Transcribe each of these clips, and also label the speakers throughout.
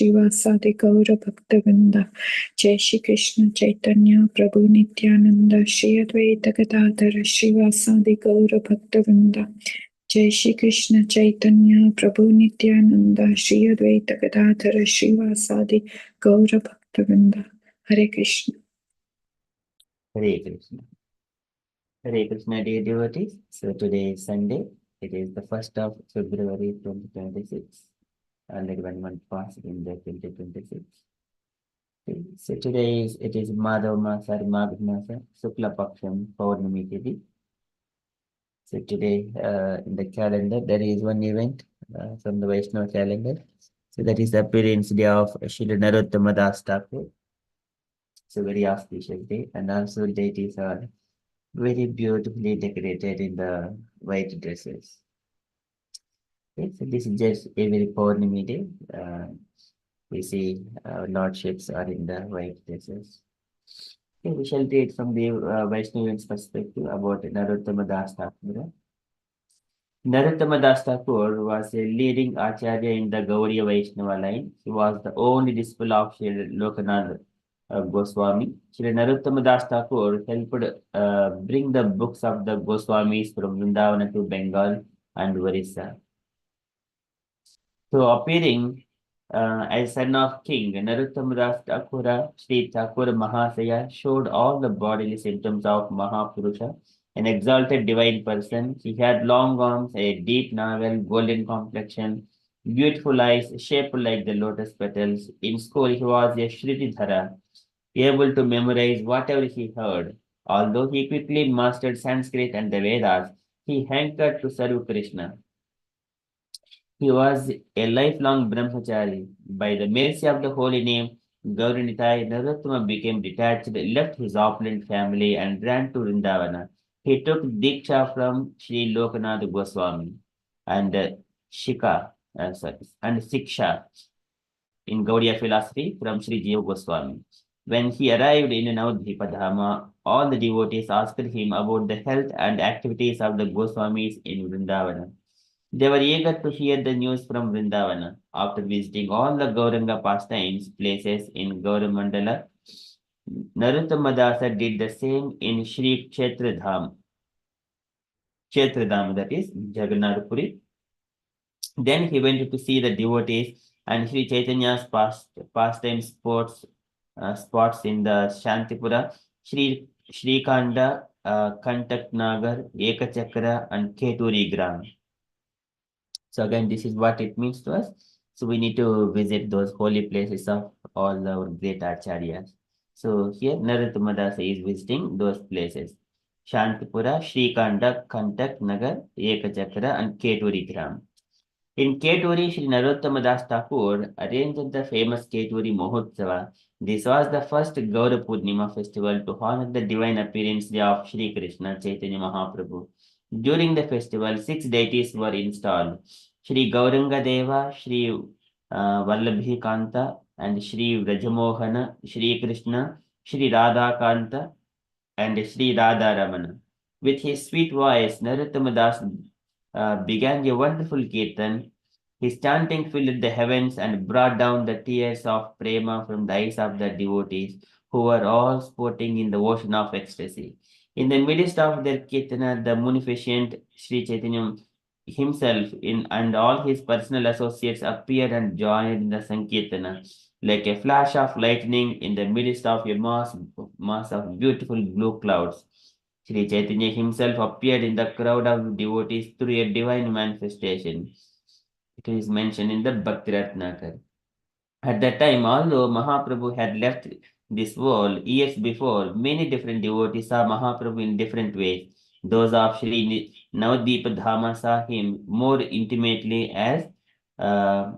Speaker 1: Srivasadi Gaura Bhaktavinda. Jai Shri Krishna Chaitanya Prabhu Nityananda Shri Advaita Gadadhara Srivasadi Gaura Bhaktavinda. Jai Shri Krishna Chaitanya Prabhu Nityananda Shri Advaita Gadadhara Srivasadi Gaura Bhaktavinda. Hare Krishna.
Speaker 2: Hare Krishna. Hare Krishna, dear devotees. So today is Sunday. It is the 1st of February 2026. Already 1 month passed in the 2026. Okay. So today it is Madhav Masa, Magh Masa, Sukla Paksham, Paurnami Tithi. So today in the calendar there is one event from the Vaishnava calendar. So that is the appearance day of Srila Narottama Das Thakur. So very auspicious day, and also deities are very beautifully decorated in the white dresses. Okay, so this is just every Purnami day. We see lordships are in the white dresses. Okay, we shall read from the Vaishnavans' perspective about Narottama Das Thakur. Narottama Das Thakur was a leading acharya in the Gaudiya Vaishnava line. He was the only disciple of Sri Lokanath Goswami. Sri Narottama Das Thakur helped bring the books of the Goswamis from Vrindavana to Bengal and Orissa. So appearing as son of king, Narottama Das Thakur, Sri Thakur Mahasaya showed all the bodily symptoms of Mahapurusha, an exalted divine person. He had long arms, a deep navel, golden complexion, beautiful eyes shaped like the lotus petals. In school, he was a Shritidhara, able to memorize whatever he heard. Although he quickly mastered Sanskrit and the Vedas, he hankered to serve Krishna. He was a lifelong brahmachari. By the mercy of the holy name, Gauranitai, Narottama became detached, left his opulent family, and ran to Vrindavana. He took Diksha from Sri Lokanath Goswami and and Siksha in Gaudiya philosophy from Sri Jiva Goswami. When he arrived in Navadvipa Dhama, all the devotees asked him about the health and activities of the Goswamis in Vrindavana. They were eager to hear the news from Vrindavana. After visiting all the Gauranga pastimes places in Gauramandala, Narottama Dasa did the same in Sri Kshetradham, that is Jagannath Puri. Then he went to see the devotees and Sri Chaitanya's pastime spots in the Shantipura, Shrikanda, Kantak Nagar, Ekachakra, and Keturi Gram. So again, this is what it means to us. So we need to visit those holy places of all our great acharyas. So here Narottama Dasa is visiting those places. Shantipura, Shrikanda, Kantak Nagar, Ekachakra, and Keturi Gram. In Keturi, Sri Narottama Das Thakur arranged the famous Keturi Mahotsava. This was the first Gaura Purnima festival to honor the divine appearance day of Sri Krishna Chaitanya Mahaprabhu. During the festival, 6 deities were installed: Sri Gauranga Deva, Sri Vallabhi Kanta, and Sri Vrajamohana, Sri Krishna, Sri Radha Kanta, and Sri Radha Ramana. With his sweet voice, Narottama Das began a wonderful kirtan. His chanting filled the heavens and brought down the tears of prema from the eyes of the devotees, who were all sporting in the ocean of ecstasy. In the midst of their kirtana, the munificent Sri Chaitanya himself and all his personal associates appeared and joined in the Sankirtana. Like a flash of lightning in the midst of a mass of beautiful blue clouds, Sri Chaitanya himself appeared in the crowd of devotees through a divine manifestation. It is mentioned in the Bhakti Ratnakar. At that time, although Mahaprabhu had left this world years before, many different devotees saw Mahaprabhu in different ways. Those of Sri Navadvipa Dhama saw him more intimately as uh,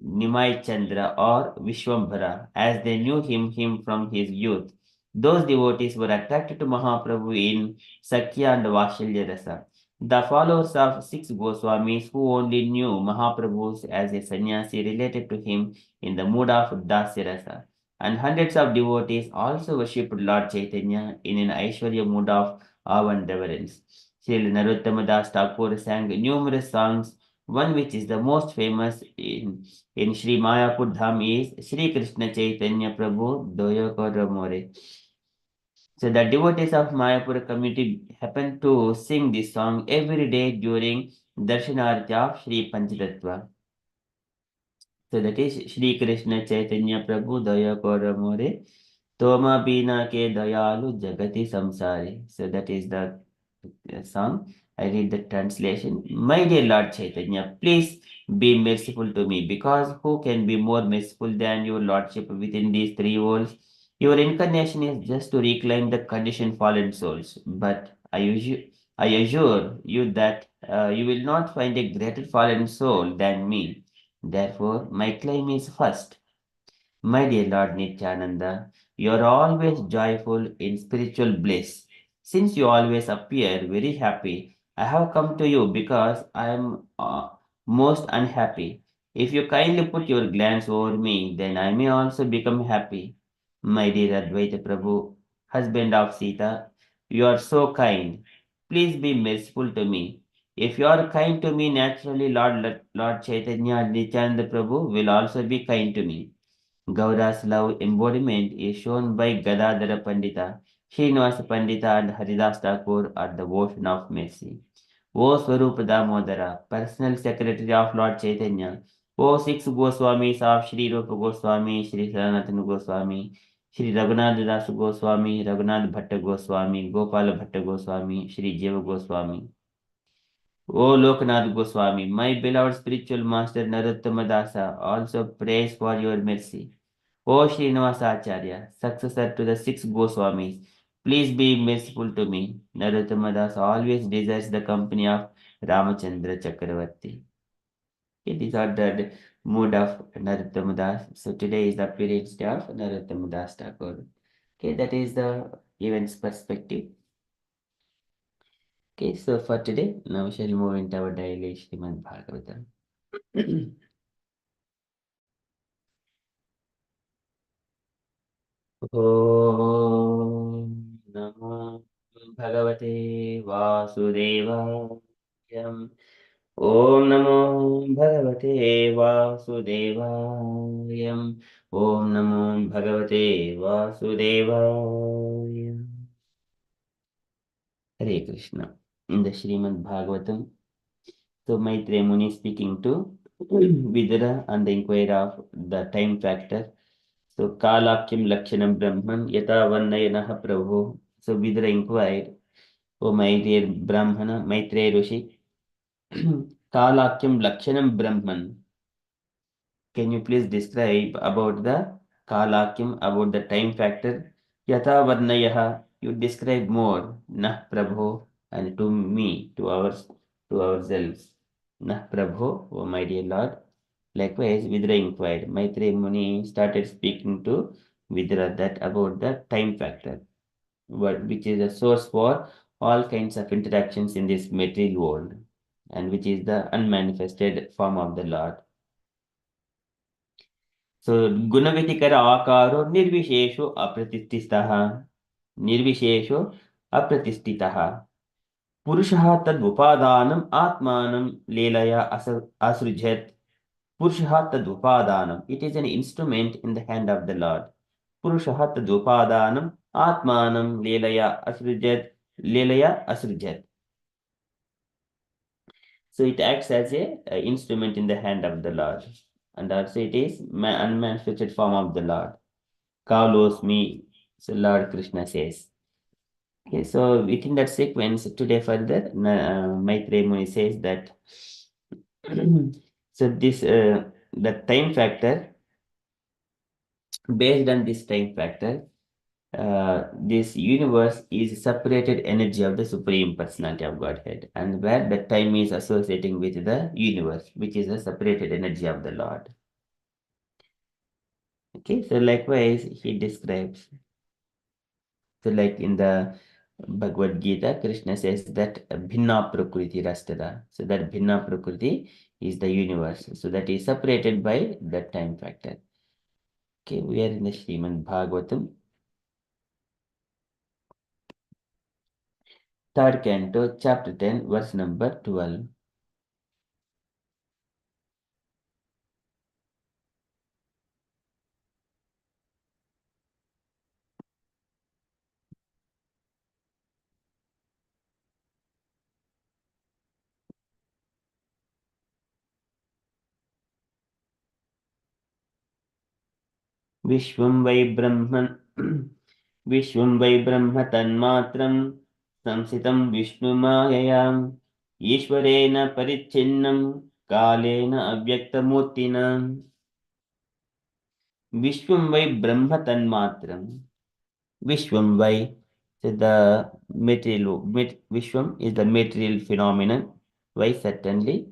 Speaker 2: Nimai Chandra or Vishwambhara, as they knew him from his youth. Those devotees were attracted to Mahaprabhu in Sakya and Vashalya Rasa. The followers of 6 Goswamis who only knew Mahaprabhu as a sannyasi related to him in the mood of Dasya Rasa. And hundreds of devotees also worshipped Lord Chaitanya in an Aishwarya mood of awe and reverence. Sri Narottama Das Thakur sang numerous songs one which is the most famous in Sri Mayapur Dham is Sri Krishna Chaitanya Prabhu Doyokara More. So the devotees of Mayapur community happen to sing this song every day during Darshanarti of Sri Panchatattva. So that is Shri Krishna Chaitanya Prabhu Daya Kora More Toma Bina Ke Dayalu Jagati Samsari. So that is the song. I read the translation. My dear Lord Chaitanya, please be merciful to me, because who can be more merciful than your Lordship within these three worlds? Your incarnation is just to reclaim the conditioned fallen souls. But I assure you that you will not find a greater fallen soul than me. Therefore, my claim is first. My dear Lord Nityananda, you are always joyful in spiritual bliss. Since you always appear very happy, I have come to you because I am most unhappy. If you kindly put your glance over me, then I may also become happy. My dear Advaita Prabhu, husband of Sita, you are so kind. Please be merciful to me. If you are kind to me, naturally Lord Chaitanya and Nityananda Prabhu will also be kind to me. Gaura's love embodiment is shown by Gadadhara Pandita, Srinivasa Pandita, and Haridas Thakur at the ocean of mercy. O Swarupa Damodara, personal secretary of Lord Chaitanya, O six Goswamis of Sri Rupa Goswami, Sri Sanatana Goswami, Sri Raghunath Das Goswami, Raghunath Bhatta Goswami, Gopala Bhatta Goswami, Sri Jiva Goswami. O Lokanath Goswami, my beloved spiritual master Narottama Dasa, also prays for your mercy. O Srinivasacharya, successor to the six Goswamis, please be merciful to me. Narottama Das always desires the company of Ramachandra Chakravarti. Okay, these are the mood of Narottama Das. So today is the appearance day of Narottama Das Thakur. Okay, that is the event's perspective. Okay, so for today, now we shall move into our daily Srimad Bhagavatam. ॐ नमो भगवते वासुदेवाय ॐ नमो भगवते वासुदेवाय ॐ नमो भगवते वासुदेवाय Hare Krishna. In the Srimad Bhagavatam, so Maitreya Muni speaking to Vidura and the inquiry of the time factor. So Kalakyam Lakshanam Brahman Yata Varnayanah Prabhu. So Vidura inquired, O my dear Brahmana, Maitreya Rishi, Kalakyam Lakshanam Brahman. Can you please describe about the Kalakyam, about the time factor? Yata Varnayaha, you describe more. Nah Prabhu, and to me, to ourselves. Nah Prabhu, O my dear Lord. Likewise, Vidura inquired. Maitreya Muni started speaking to Vidura that about the time factor, which is a source for all kinds of interactions in this material world, and which is the unmanifested form of the Lord. So, Gunavitikara Akaro Nirvishesho Apratistitaha. Nirvishesho Apratistitaha. Purushaha tad upadanam atmanam lelaya asrujat. Purushaha tad upadanam. It is an instrument in the hand of the Lord. Purushaha tad upadanam atmanam lelaya asrujat. Lelaya asrujat. So it acts as a instrument in the hand of the Lord. And also it is unmanifested form of the Lord. Kaulos me, so Lord Krishna says. Okay, so within that sequence, today further, Maitreya Muni says that so this the time factor, based on this time factor, this universe is separated energy of the Supreme Personality of Godhead, and where the time is associating with the universe, which is the separated energy of the Lord. Okay, so likewise, he describes. So, like in the Bhagavad Gita, Krishna says that Bhinna Prakriti Rastada. So, that Bhinna Prakriti is the universe. So, that is separated by the time factor. Okay, we are in the Srimad Bhagavatam, third canto, chapter 10, verse number 12. विश्वं वै ब्रह्म विश्वं वै ब्रह्म तन्मात्रं संस्थितं विष्णुमाययाम् ईश्वरेण परिच्छिन्नं कालेन अव्यक्तमूर्तिना विश्वं वै ब्रह्म तन्मात्रं Vishwam Vai, so the Vishwam is the material phenomenon. Why certainly?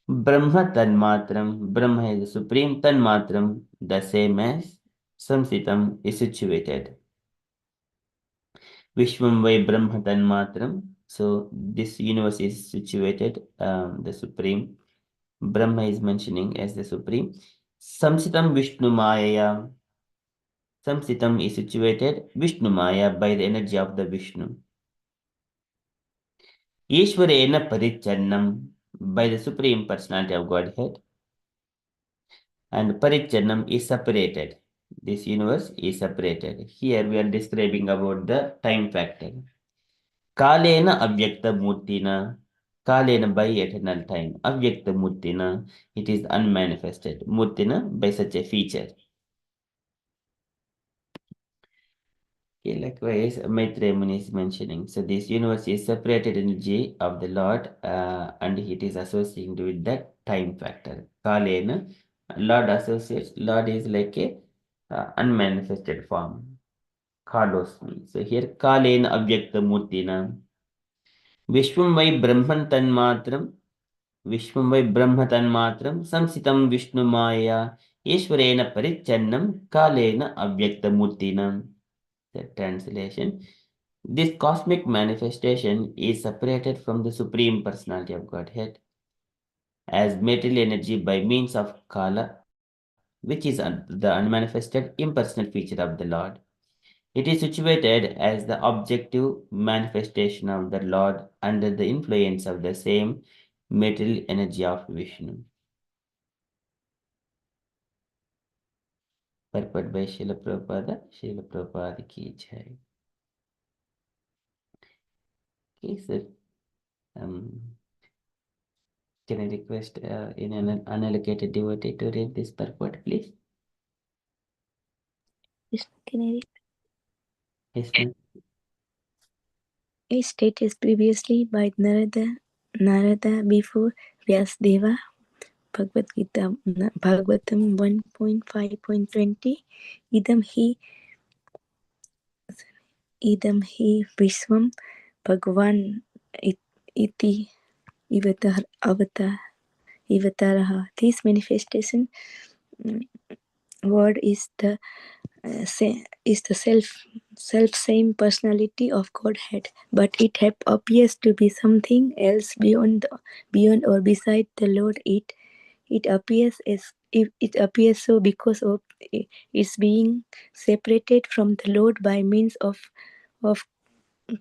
Speaker 2: Brahma Tanmatram, Brahma is the supreme Tanmatram, the same as Samsitam is situated. Vishwam Vai Brahma Tanmatram, so this universe is situated, the supreme. Brahma is mentioning as the supreme. Samsitam Vishnu Maya. Samsitam is situated Vishnu Maya by the energy of the Vishnu. Ishwarena Parichannam by the Supreme Personality of Godhead, and Parichannam is separated. This universe is separated. Here we are describing about the time factor. Kalena Avyakta Murtina, Kalena by eternal time. Avyakta Murtina, it is unmanifested. Murtina by such a feature. Okay, likewise, Maitreya Muni is mentioning. So this universe is separated energy of the Lord, and it is associated with that time factor. Kalena, Lord associates. Lord is like a unmanifested form. Kalosmi. So here Kalena Avyakta Murtina. Vishwam Vai Brahman Tanmatram. Vishwam Vai Brahma Tanmatram. Samsitam Vishnu Maya. Ishwarena Parichannam. Kalena Avyakta Murtina. The translation. This cosmic manifestation is separated from the Supreme Personality of Godhead as material energy by means of Kala, which is the unmanifested impersonal feature of the Lord. It is situated as the objective manifestation of the Lord under the influence of the same material energy of Vishnu. Purport by Srila Prabhupada ki jai. Okay, sir. Can I request in an unallocated devotee to read this purport, please?
Speaker 3: Yes, can I read?
Speaker 2: Yes, ma'am.
Speaker 3: As stated previously by Narada before Vyasdeva, Bhagavatam 1.5.20, idam hi Vishwam Bhagavan iti avataraha. This manifestation word is the self same personality of Godhead, but it appears to be something else beyond or beside the Lord. It appears so because of its being separated from the Lord by means of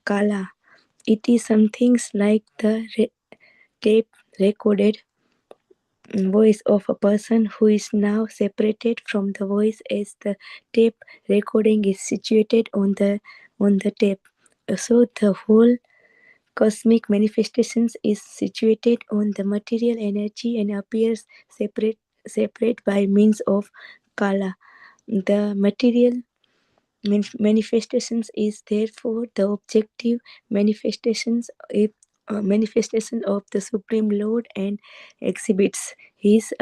Speaker 3: Kala. It is something like the tape recorded voice of a person who is now separated from the voice as the tape recording is situated on the tape. So the whole cosmic manifestations is situated on the material energy and appears separate by means of Kala. The material manifestations is therefore the objective manifestation of the Supreme Lord and exhibits his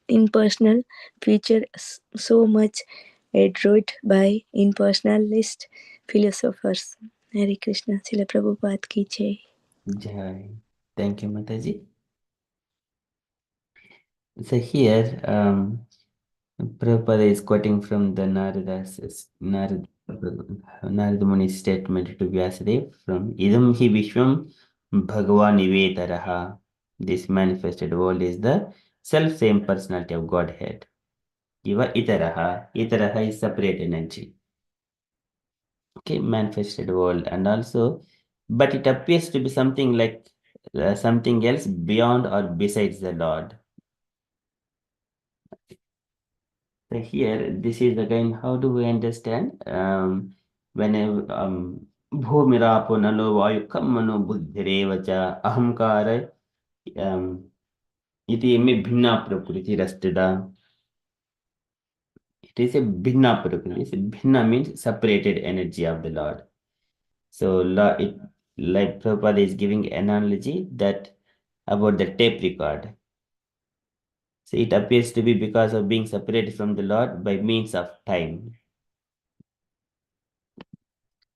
Speaker 3: impersonal feature so much adored by impersonalist philosophers. Hare Krishna, Srila Prabhupada ki jai.
Speaker 2: Jai. Thank you, Mataji. So here, Prabhupada is quoting from the Narada Muni's statement to Vyasadeva from Idam hi Vishwam Bhagavan Ivetaraha. This manifested world is the self-same personality of Godhead. Iva Itaraha. Itaraha is separate energy. Okay, manifested world, and also, but it appears to be something like something else beyond or besides the Lord. So here, this is again, how do we understand? Whenever Bhumirapo Nalo Vayu Kammano Buddhirevacha Ahamkara Iti me Bhimna Prakriti Rastida. It is a bhinna prakriti. Bhinna means separated energy of the Lord. So like Prabhupada is giving analogy that about the tape record. So it appears to be because of being separated from the Lord by means of time.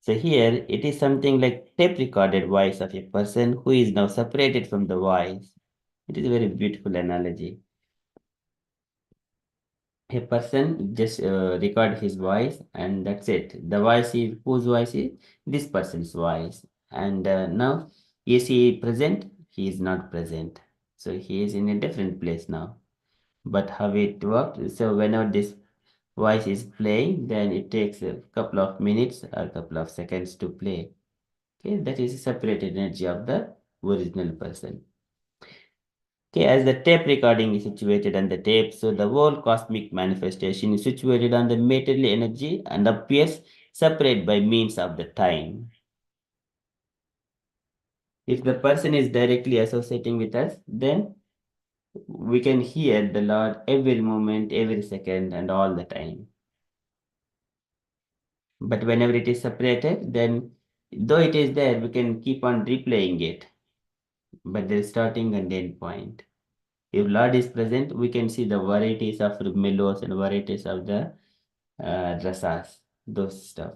Speaker 2: So here it is something like tape recorded voice of a person who is now separated from the voice. It is a very beautiful analogy. A person just record his voice and that's it. The voice is whose voice is this person's voice. And now is he present? He is not present. So he is in a different place now. But how it worked? So whenever this voice is playing, then it takes a couple of minutes or a couple of seconds to play. Okay, that is a separated energy of the original person. Okay, as the tape recording is situated on the tape, so the whole cosmic manifestation is situated on the material energy and appears separate by means of the time. If the person is directly associating with us, then we can hear the Lord every moment, every second, and all the time. But whenever it is separated, then though it is there, we can keep on replaying it. But there is starting and end point. If Lord is present, we can see the varieties of mellows and varieties of the rasas, those stuff.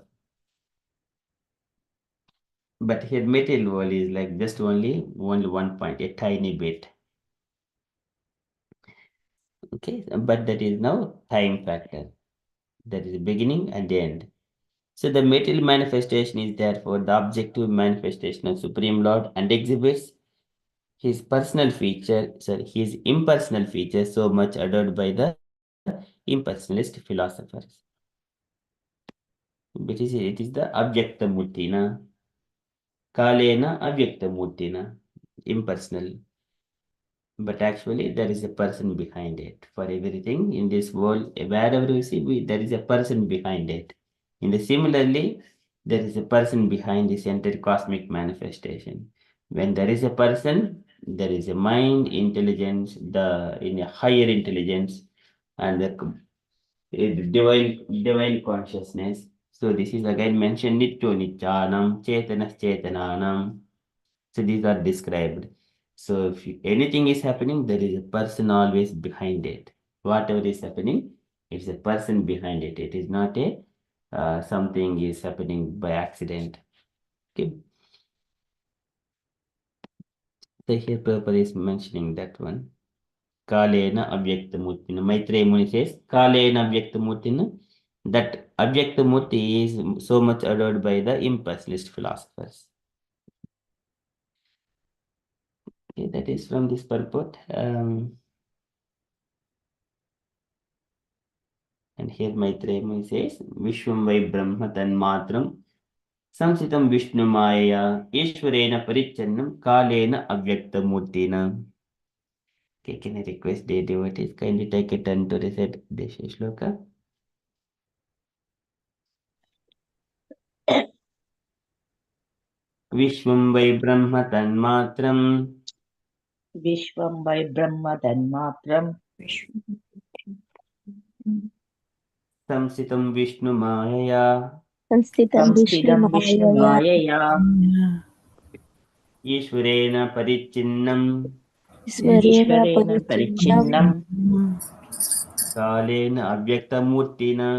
Speaker 2: But here material world is like just only 1 point, a tiny bit. Okay, but that is now time factor. That is the beginning and the end. So the material manifestation is therefore the objective manifestation of Supreme Lord and exhibits his personal feature, sorry, his impersonal feature so much adored by the impersonalist philosophers. It is the Avyakta Murtina. Kalena Avyakta Murtina. Impersonal. But actually, there is a person behind it. For everything in this world, wherever we see, there is a person behind it. Similarly, there is a person behind this entire cosmic manifestation. When there is a person, there is a mind, intelligence, in a higher intelligence, and the divine consciousness. So this is again mentioned Nityo Nityanam, Chetanas Chetananam. So these are described. So if anything is happening, there is a person always behind it. Whatever is happening, it's a person behind it. It is not a something is happening by accident. Okay. So here Prabhupada is mentioning that one. Kalena Avyaktamurtina. Maitreya Muni says, Kalena Avyaktamurtina. That Avyaktamurti is so much adored by the impersonalist philosophers. Okay, that is from this purport. And here Maitreya Muni says, Vishwam vai Brahma Tanmatram Samsitam Vishnu Maya Ishwarena Parichannam Kalena Avyakta Murtina. Okay, can I request the devotees kindly take a turn to recite this shloka? Vishwam vai Brahma Tanmatram
Speaker 4: Vishwam vai Brahma Tanmatram
Speaker 2: Samsitam Vishnu Maya
Speaker 3: Sansthitam
Speaker 4: Samstidam Vishnu
Speaker 3: Vishnu
Speaker 4: Mayaya
Speaker 2: Ishwarena Parichinnam
Speaker 3: Ishwarena
Speaker 4: Ishwarena
Speaker 3: Parichinnam
Speaker 4: Parichinnam
Speaker 2: Kalena Avyakta Murtina.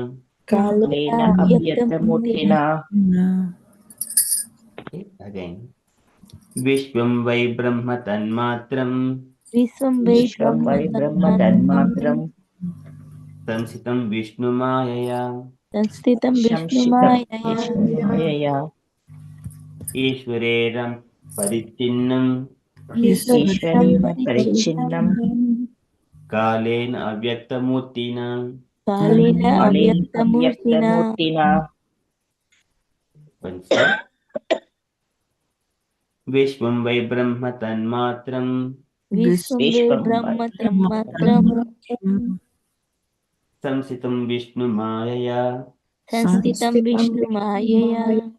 Speaker 3: Kalena
Speaker 4: Lena
Speaker 3: Avyaktamurtina
Speaker 4: Avyaktamurtina
Speaker 2: Okay, again. Vishwam vai Brahma Tanmatram
Speaker 3: Vishwam Vai
Speaker 4: Vishwam
Speaker 3: Brahma
Speaker 4: vai Brahma
Speaker 3: Tanmatram
Speaker 4: Tanmatram
Speaker 2: Samsitam Vishnu Maya
Speaker 3: Sansthitam Vishnu
Speaker 4: Shamshitam
Speaker 3: Mayaya
Speaker 4: Vishnu Mayaya
Speaker 2: Ishwareram Parichinnam
Speaker 3: Ishwaranam
Speaker 4: Ishwarena
Speaker 3: Parichinnam
Speaker 4: Parichinnam
Speaker 2: Kalena Avyaktamurtina.
Speaker 3: Kalena
Speaker 4: Kalena
Speaker 3: Avyaktamurtina
Speaker 4: Avyaktamurtina
Speaker 2: Once more. Vishwam vai Brahma Tanmatram
Speaker 3: Vishwam Vai
Speaker 4: Vishwam vai
Speaker 3: Brahma
Speaker 4: Brahma
Speaker 3: Tanmatram
Speaker 2: Samsitam Vishnu Maya
Speaker 3: Sansthitam Vishnu Mayaya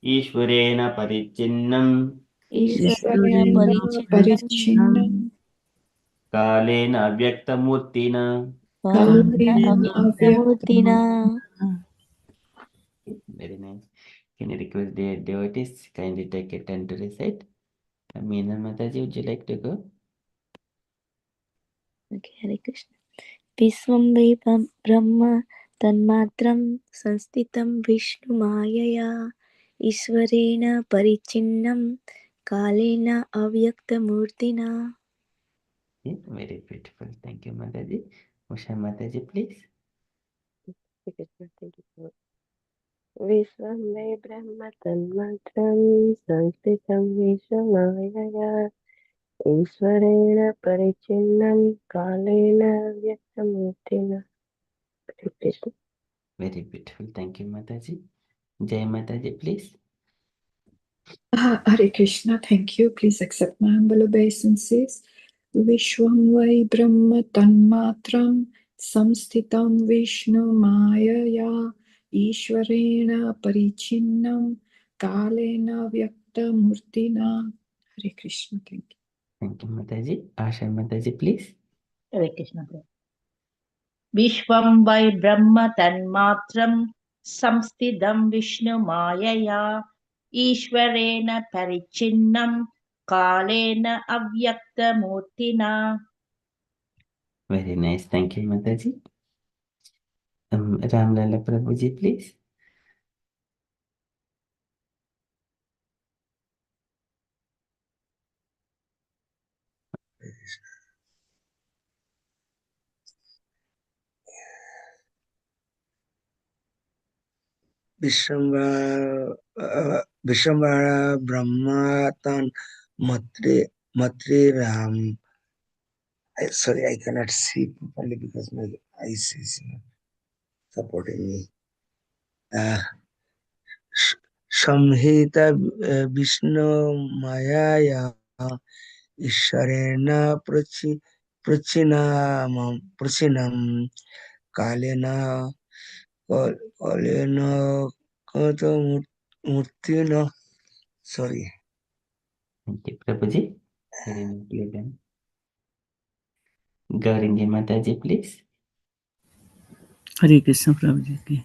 Speaker 2: Ishwarena Parichinnam
Speaker 3: Ishwarena Parichinnam
Speaker 1: Parichinam
Speaker 2: Kalena Avyaktamurtina.
Speaker 3: Kalena Avyaktamurtina.
Speaker 2: Very nice. Can you request the devotees kindly take a turn to recite? Meena Mataji, would you like to go?
Speaker 3: Okay, Hare Krishna. Viswam vai Brahma Tanmatram Sanstitam Vishnu Mayaya Ishwarena Parichinnam Kalena Avyaktamurtina.
Speaker 2: Yeah, very beautiful. Thank you, Mataji. Usha Mataji, please.
Speaker 5: विश्वं वै ब्रह्म तन्मन्त्रं संस्थितं विश्वमायया ईश्वरेण परिचिन्नं कालेन व्यक्तमूर्तिना. Hare Krishna.
Speaker 2: Very beautiful. Thank you, Mataji. Jai Mataji, please.
Speaker 1: Hare Krishna, thank you. Please accept my humble obeisances. Vishwam vai Brahma Tanmatram Samstitam Vishnu Mayaya Ishwarena Parichinnam Kalena Vyakta Murtina. Hare Krishna, thank you.
Speaker 2: Thank you, Mataji. Asha Mataji, please.
Speaker 4: Hare Krishna. Vishwam vai Brahma Tanmatram Samstidam Vishnu Mayaya Ishwarena Parichinnam Kalena Avyakta Murtina.
Speaker 2: Very nice. Thank you, Mataji. Ramlala Prabhuji, please.
Speaker 6: Vishwambara Brahmatan Matri Ram. Sorry, I cannot see properly because my eyes is not supporting me. Samhita Vishnu Mayaya Isharena Prachinam Kalena Kata Murtina. Sorry.
Speaker 2: Thank you, Prabhuji. Very nicely done. Gauringi Mataji, please.
Speaker 7: Hare Krishna Prabhuji.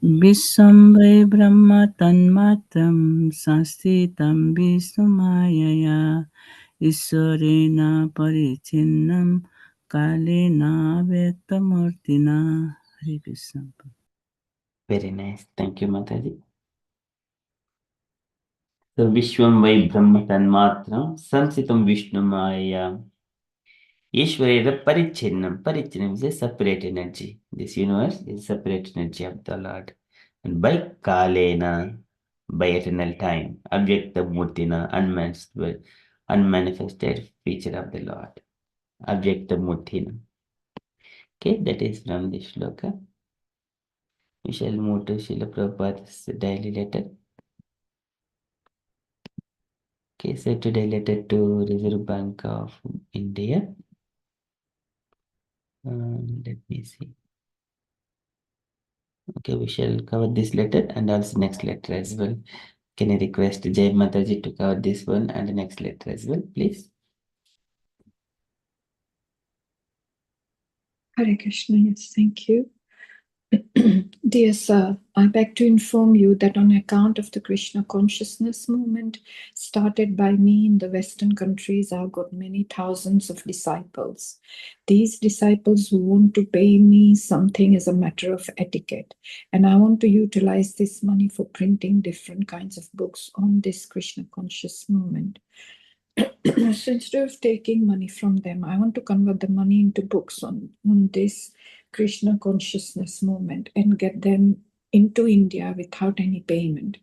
Speaker 7: Vishwam vai Brahma Tanmatram Sanstitam Vishnu Mayaya Ishwarena Parichinnam Kalena Vyaktamurtina. Hare Krishna.
Speaker 2: Very nice. Thank you, Mataji. So Vishwam vai Brahma Tanmatram Sansitam Vishnu Maya Ishwarera Parichinnam. Parichinnam is a separate energy. This universe is separate energy of the Lord. And by Kalena, by eternal time, Avyakta Murtina, unmanifested feature of the Lord. Avyakta Murtina. Okay, that is from the shloka. We shall move to Srila Prabhupada's daily letter. Okay, so today letter to Reserve Bank of India. Let me see. Okay, we shall cover this letter and also next letter as well. Can I request Jai Mataji to cover this one and the next letter as well, please?
Speaker 1: Hare Krishna, yes, thank you. Dear Sir, I beg to inform you that on account of the Krishna consciousness movement started by me in the Western countries, I've got many thousands of disciples. These disciples want to pay me something as a matter of etiquette, and I want to utilize this money for printing different kinds of books on this Krishna conscious movement. So instead of taking money from them, I want to convert the money into books on this Krishna consciousness movement and get them into India without any payment.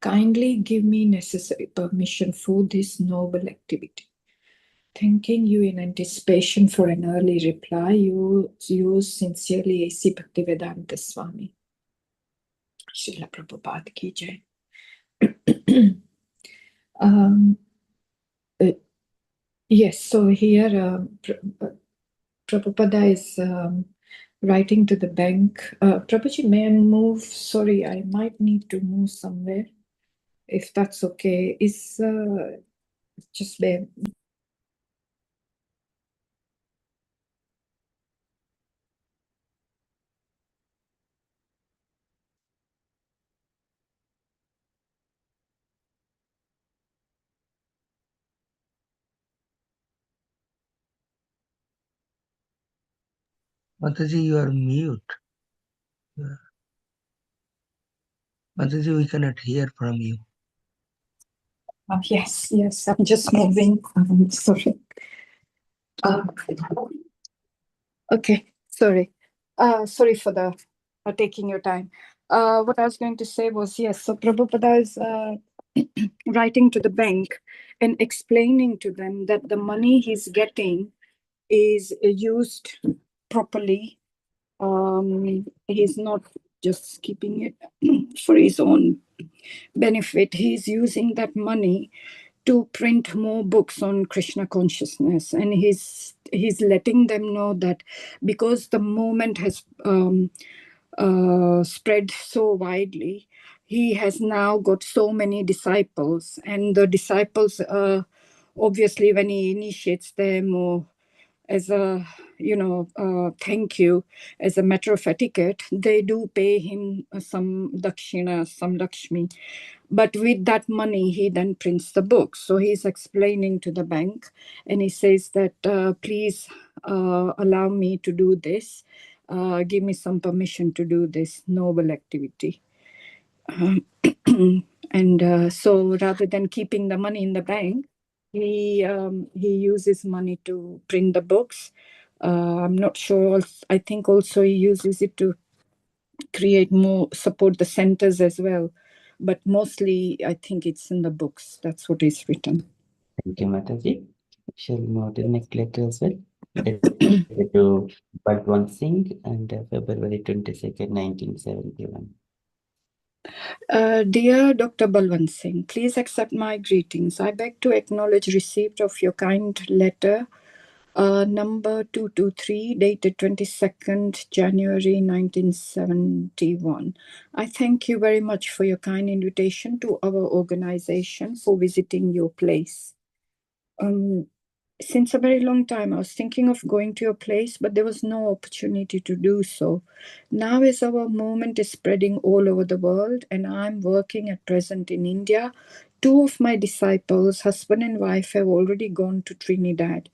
Speaker 1: Kindly give me necessary permission for this noble activity. Thanking you in anticipation for an early reply, yours sincerely, A.C. Bhaktivedanta Swami. Srila Prabhupada ki jai. Yes, so here Prabhupada is writing to the bank. Prabhuji, may I move? Sorry, I might need to move somewhere. If that's okay. Is just bear.
Speaker 6: Mataji, you are mute. Mataji, we cannot hear from you.
Speaker 1: Yes, I'm just moving. Sorry. Okay, sorry. Sorry for the taking your time. What I was going to say was, yes, so Prabhupada is writing to the bank and explaining to them that the money he's getting is used properly. He's not just keeping it for his own benefit. He's using that money to print more books on Krishna consciousness, and he's letting them know that because the movement has spread so widely, he has now got so many disciples, and the disciples, obviously, when he initiates them or as a thank you, as a matter of etiquette, they do pay him some dakshina, some lakshmi. But with that money, he then prints the books. So he's explaining to the bank, and he says that please allow me to do this. Give me some permission to do this noble activity. And so rather than keeping the money in the bank, he uses money to print the books. I'm not sure. I think also he uses it to create more, support the centers as well. But mostly, I think it's in the books. That's what is written.
Speaker 2: Thank you, Mataji. Shall we move to the next letter as well? To Part1 and February 22nd, 1971.
Speaker 1: Dear Dr. Balwant Singh, please accept my greetings. I beg to acknowledge receipt of your kind letter, number 223, dated 22nd January 1971. I thank you very much for your kind invitation to our organization for visiting your place. Since a very long time, I was thinking of going to your place, but there was no opportunity to do so. Now, as our movement is spreading all over the world, and I'm working at present in India, two of my disciples, husband and wife, have already gone to Trinidad.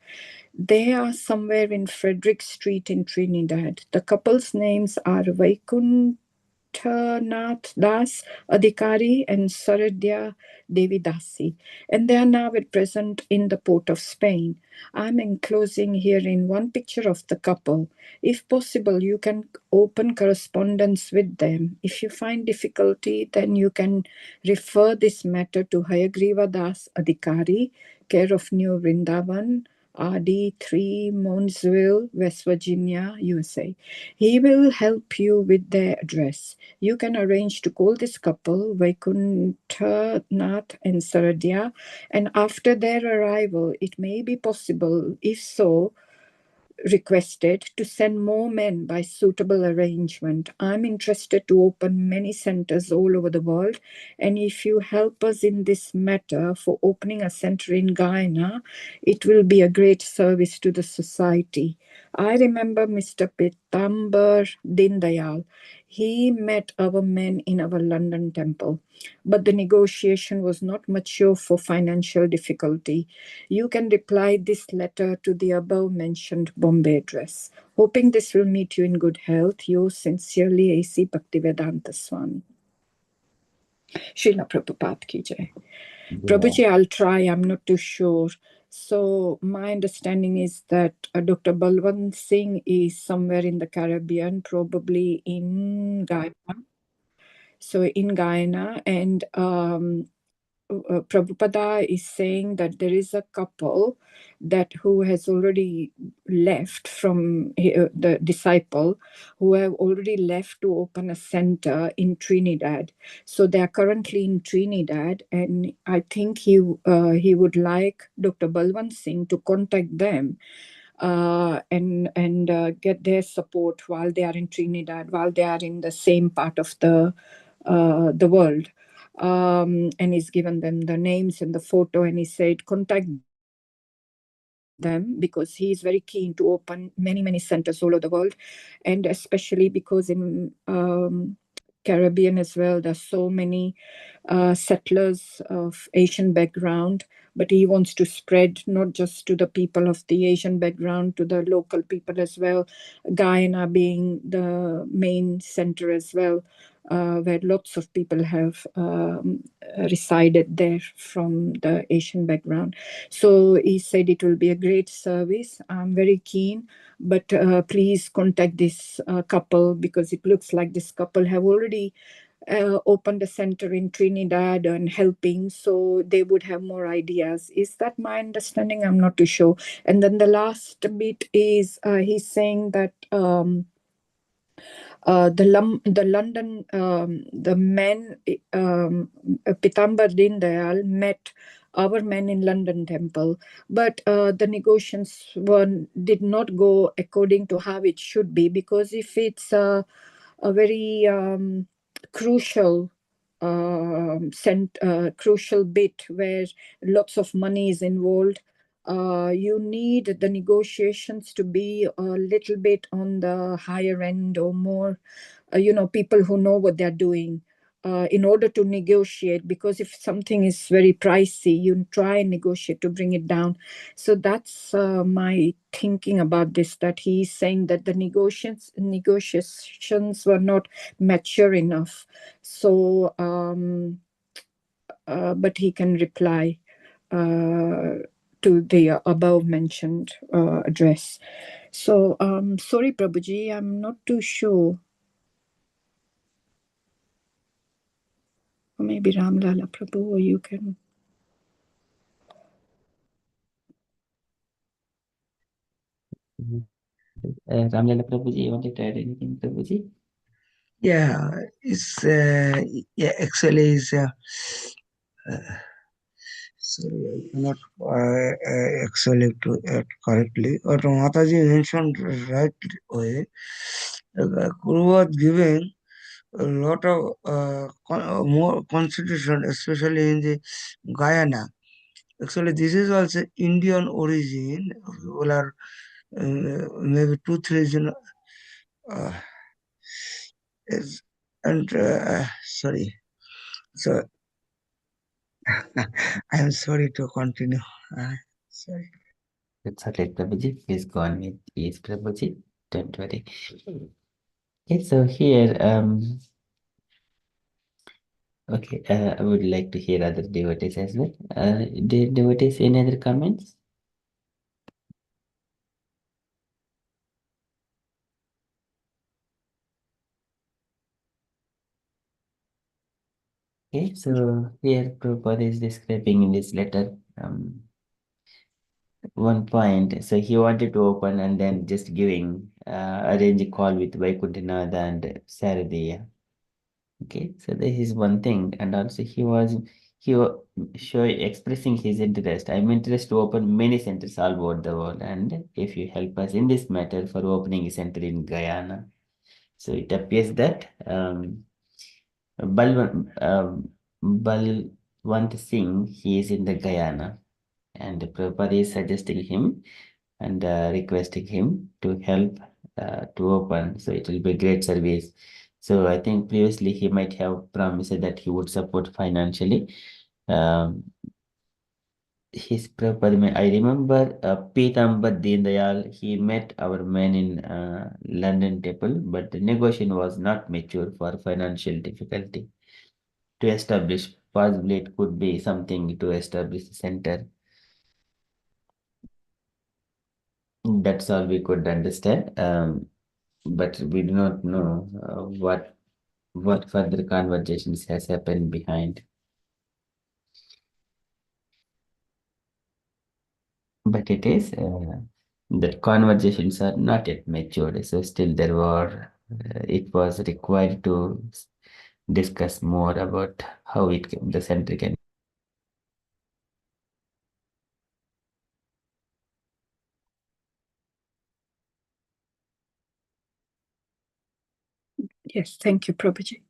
Speaker 1: They are somewhere in Frederick Street in Trinidad. The couple's names are Vaikuntha Nath Das Adhikari and Saradya Devi Dasi, and they are now at present in the port of Spain. I'm enclosing here in one picture of the couple. If possible, you can open correspondence with them. If you find difficulty, then you can refer this matter to Hayagriva Das Adhikari, care of New Vrindavan, RD3, Moundsville, West Virginia, USA. He will help you with their address. You can arrange to call this couple, Vaikuntha Nath and Saradya, and after their arrival, it may be possible, if so, requested to send more men by suitable arrangement. I'm interested to open many centers all over the world, and if you help us in this matter for opening a center in Guyana, it will be a great service to the society. I remember Mr. Pitambar Dindayal. He met our men in our London temple, but the negotiation was not mature for financial difficulty. You can reply this letter to the above mentioned Bombay address. Hoping this will meet you in good health, yours sincerely, A.C. Bhaktivedanta Swami. Srila Prabhupada ki jai. Prabhuji, I'll try, I'm not too sure. So my understanding is that Dr. Balwant Singh is somewhere in the Caribbean, probably in Guyana. So in Guyana, and Prabhupada is saying that there is a couple that who has already left from the disciple, who have already left to open a center in Trinidad. So they are currently in Trinidad, and I think he would like Dr. Balwant Singh to contact them and get their support while they are in Trinidad, while they are in the same part of the world. And he's given them the names and the photo, and he said, contact them because he is very keen to open many centers all over the world, and especially because in Caribbean as well. There's so many settlers of Asian background, but he wants to spread not just to the people of the Asian background, to the local people as well. Guyana being the main center as well, where lots of people have resided there from the Asian background. So he said it will be a great service. I'm very keen, but please contact this couple, because it looks like this couple have already opened a center in Trinidad and helping, so they would have more ideas. Is that my understanding? I'm not too sure. And then the last bit is he's saying that the London, the men, Pitambar Din Dayal met our men in London temple, but the negotiations did not go according to how it should be, because if it's a very crucial crucial bit where lots of money is involved, you need the negotiations to be a little bit on the higher end, or more, people who know what they're doing, in order to negotiate. Because if something is very pricey, you try and negotiate to bring it down. So that's my thinking about this, that he's saying that the negotiations were not mature enough. So but he can reply to the above mentioned address. So sorry, Prabhuji, I'm not too sure. Or maybe Ramlala Prabhu, or you can.
Speaker 2: Ramlala Prabhuji, you wanted to add anything, Prabhuji?
Speaker 6: Yeah, it's yeah, actually it's sorry, I cannot actually to it correctly. But Mataji mentioned right way. Guru was giving a lot of more consideration, especially in the Guyana. Actually, this is also Indian origin. People are maybe 2-3 uh, is, and sorry. So I am sorry to continue. Sorry.
Speaker 2: That's all right, Prabhuji. Please go on with ease, Prabhuji. Don't worry. Okay, so here, okay, I would like to hear other devotees as well. Devotees, any other comments? Okay, so here Prabhupada is describing in this letter one point. So he wanted to open and then just giving arrange a call with Vaikuntanath and Saradiya. Okay, so this is one thing, and also he expressing his interest. I'm interested to open many centers all over the world, and if you help us in this matter for opening a center in Guyana. So it appears that Balwant Singh, he is in the Guyana, and Prabhupada is suggesting him and requesting him to help to open. So it will be great service. So I think previously he might have promised that he would support financially. His Prabhupada, I remember Pitambar Deen Dayal, he met our man in London temple, but the negotiation was not mature for financial difficulty to establish. Possibly it could be something to establish a center. That's all we could understand. But we do not know what further conversations has happened behind. But it is that conversations are not yet matured, so still there were it was required to discuss more about how the center can.
Speaker 1: Yes, thank you, Prabhuji.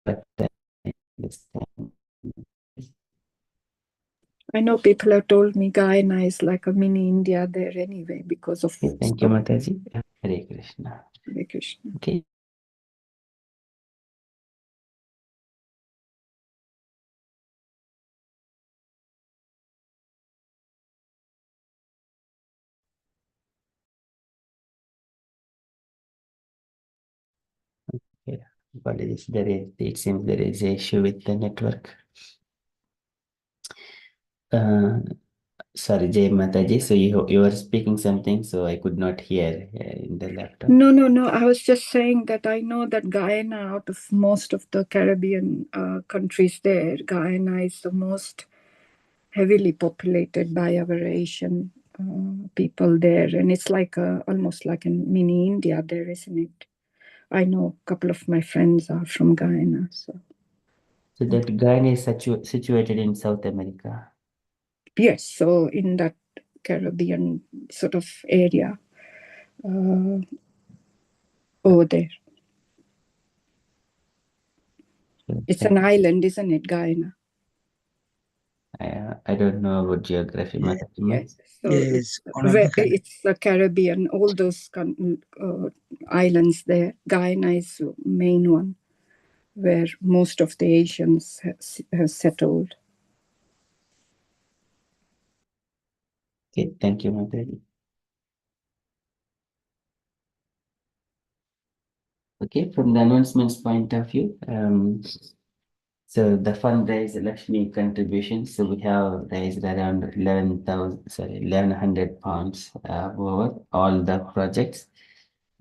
Speaker 2: but I understand.
Speaker 1: I know people have told me Guyana is like a mini India there anyway because of.
Speaker 2: Okay, thank you, Mataji. Hare Krishna.
Speaker 1: Hare Krishna.
Speaker 2: Okay. Yeah, apologies. It seems there is an issue with the network. Sorry, Jay Mataji. So you were speaking something, so I could not hear in the laptop.
Speaker 1: No. I was just saying that I know that Guyana, out of most of the Caribbean countries there, Guyana is the most heavily populated by our Asian people there. And it's like almost like a mini India there, isn't it? I know a couple of my friends are from Guyana. So
Speaker 2: that Guyana is situated in South America.
Speaker 1: yes, so in that Caribbean sort of area over there. It's an island, isn't it, Guyana?
Speaker 2: I don't know about geography, Mataji.
Speaker 1: Yes, so
Speaker 6: Yes, one of the
Speaker 1: it's the Caribbean, all those islands there. Guyana is the main one where most of the Asians have settled.
Speaker 2: Okay, thank you, Mataji. Okay, from the announcements point of view, so the fundraise Lakshmi contribution. So we have raised around 1,100 pounds over all the projects.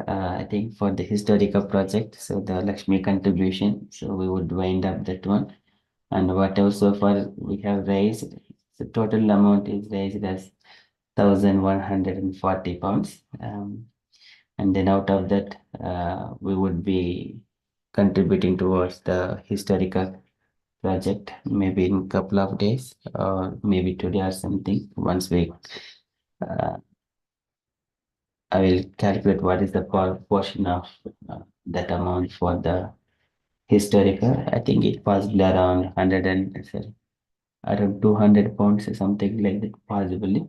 Speaker 2: I think for the historical project, so the Lakshmi contribution. So we would wind up that one, and whatever so far we have raised, the total amount is raised as 1,140 pounds. And then out of that, we would be contributing towards the historical project, maybe in a couple of days or maybe today or something. Once we, I will calculate what is the portion of that amount for the historical. I think it possibly around 100 and sorry, around 200 pounds or something like that, possibly.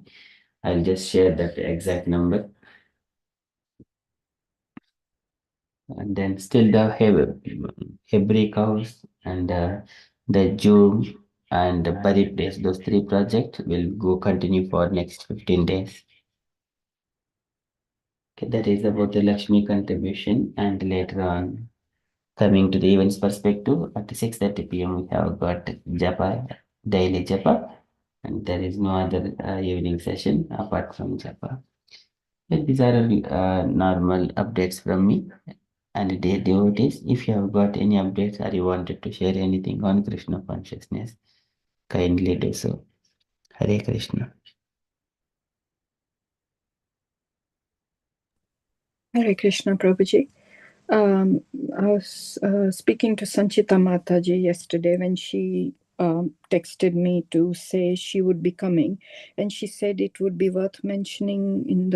Speaker 2: I'll just share that exact number. And then still the Hebrew cows and the Jew and the buried place, those three projects will go continue for next 15 days. Okay, that is about the Lakshmi contribution. And later on, coming to the events perspective, at 6:30 p.m. we have got Japa, daily Japa, and there is no other evening session apart from Japa. And these are normal updates from me. And dear devotees, if you have got any updates or you wanted to share anything on Krishna consciousness, kindly do so. Hare Krishna.
Speaker 1: Hare Krishna, Prabhuji. I was speaking to Sanchita Mataji yesterday when she texted me to say she would be coming, and she said it would be worth mentioning in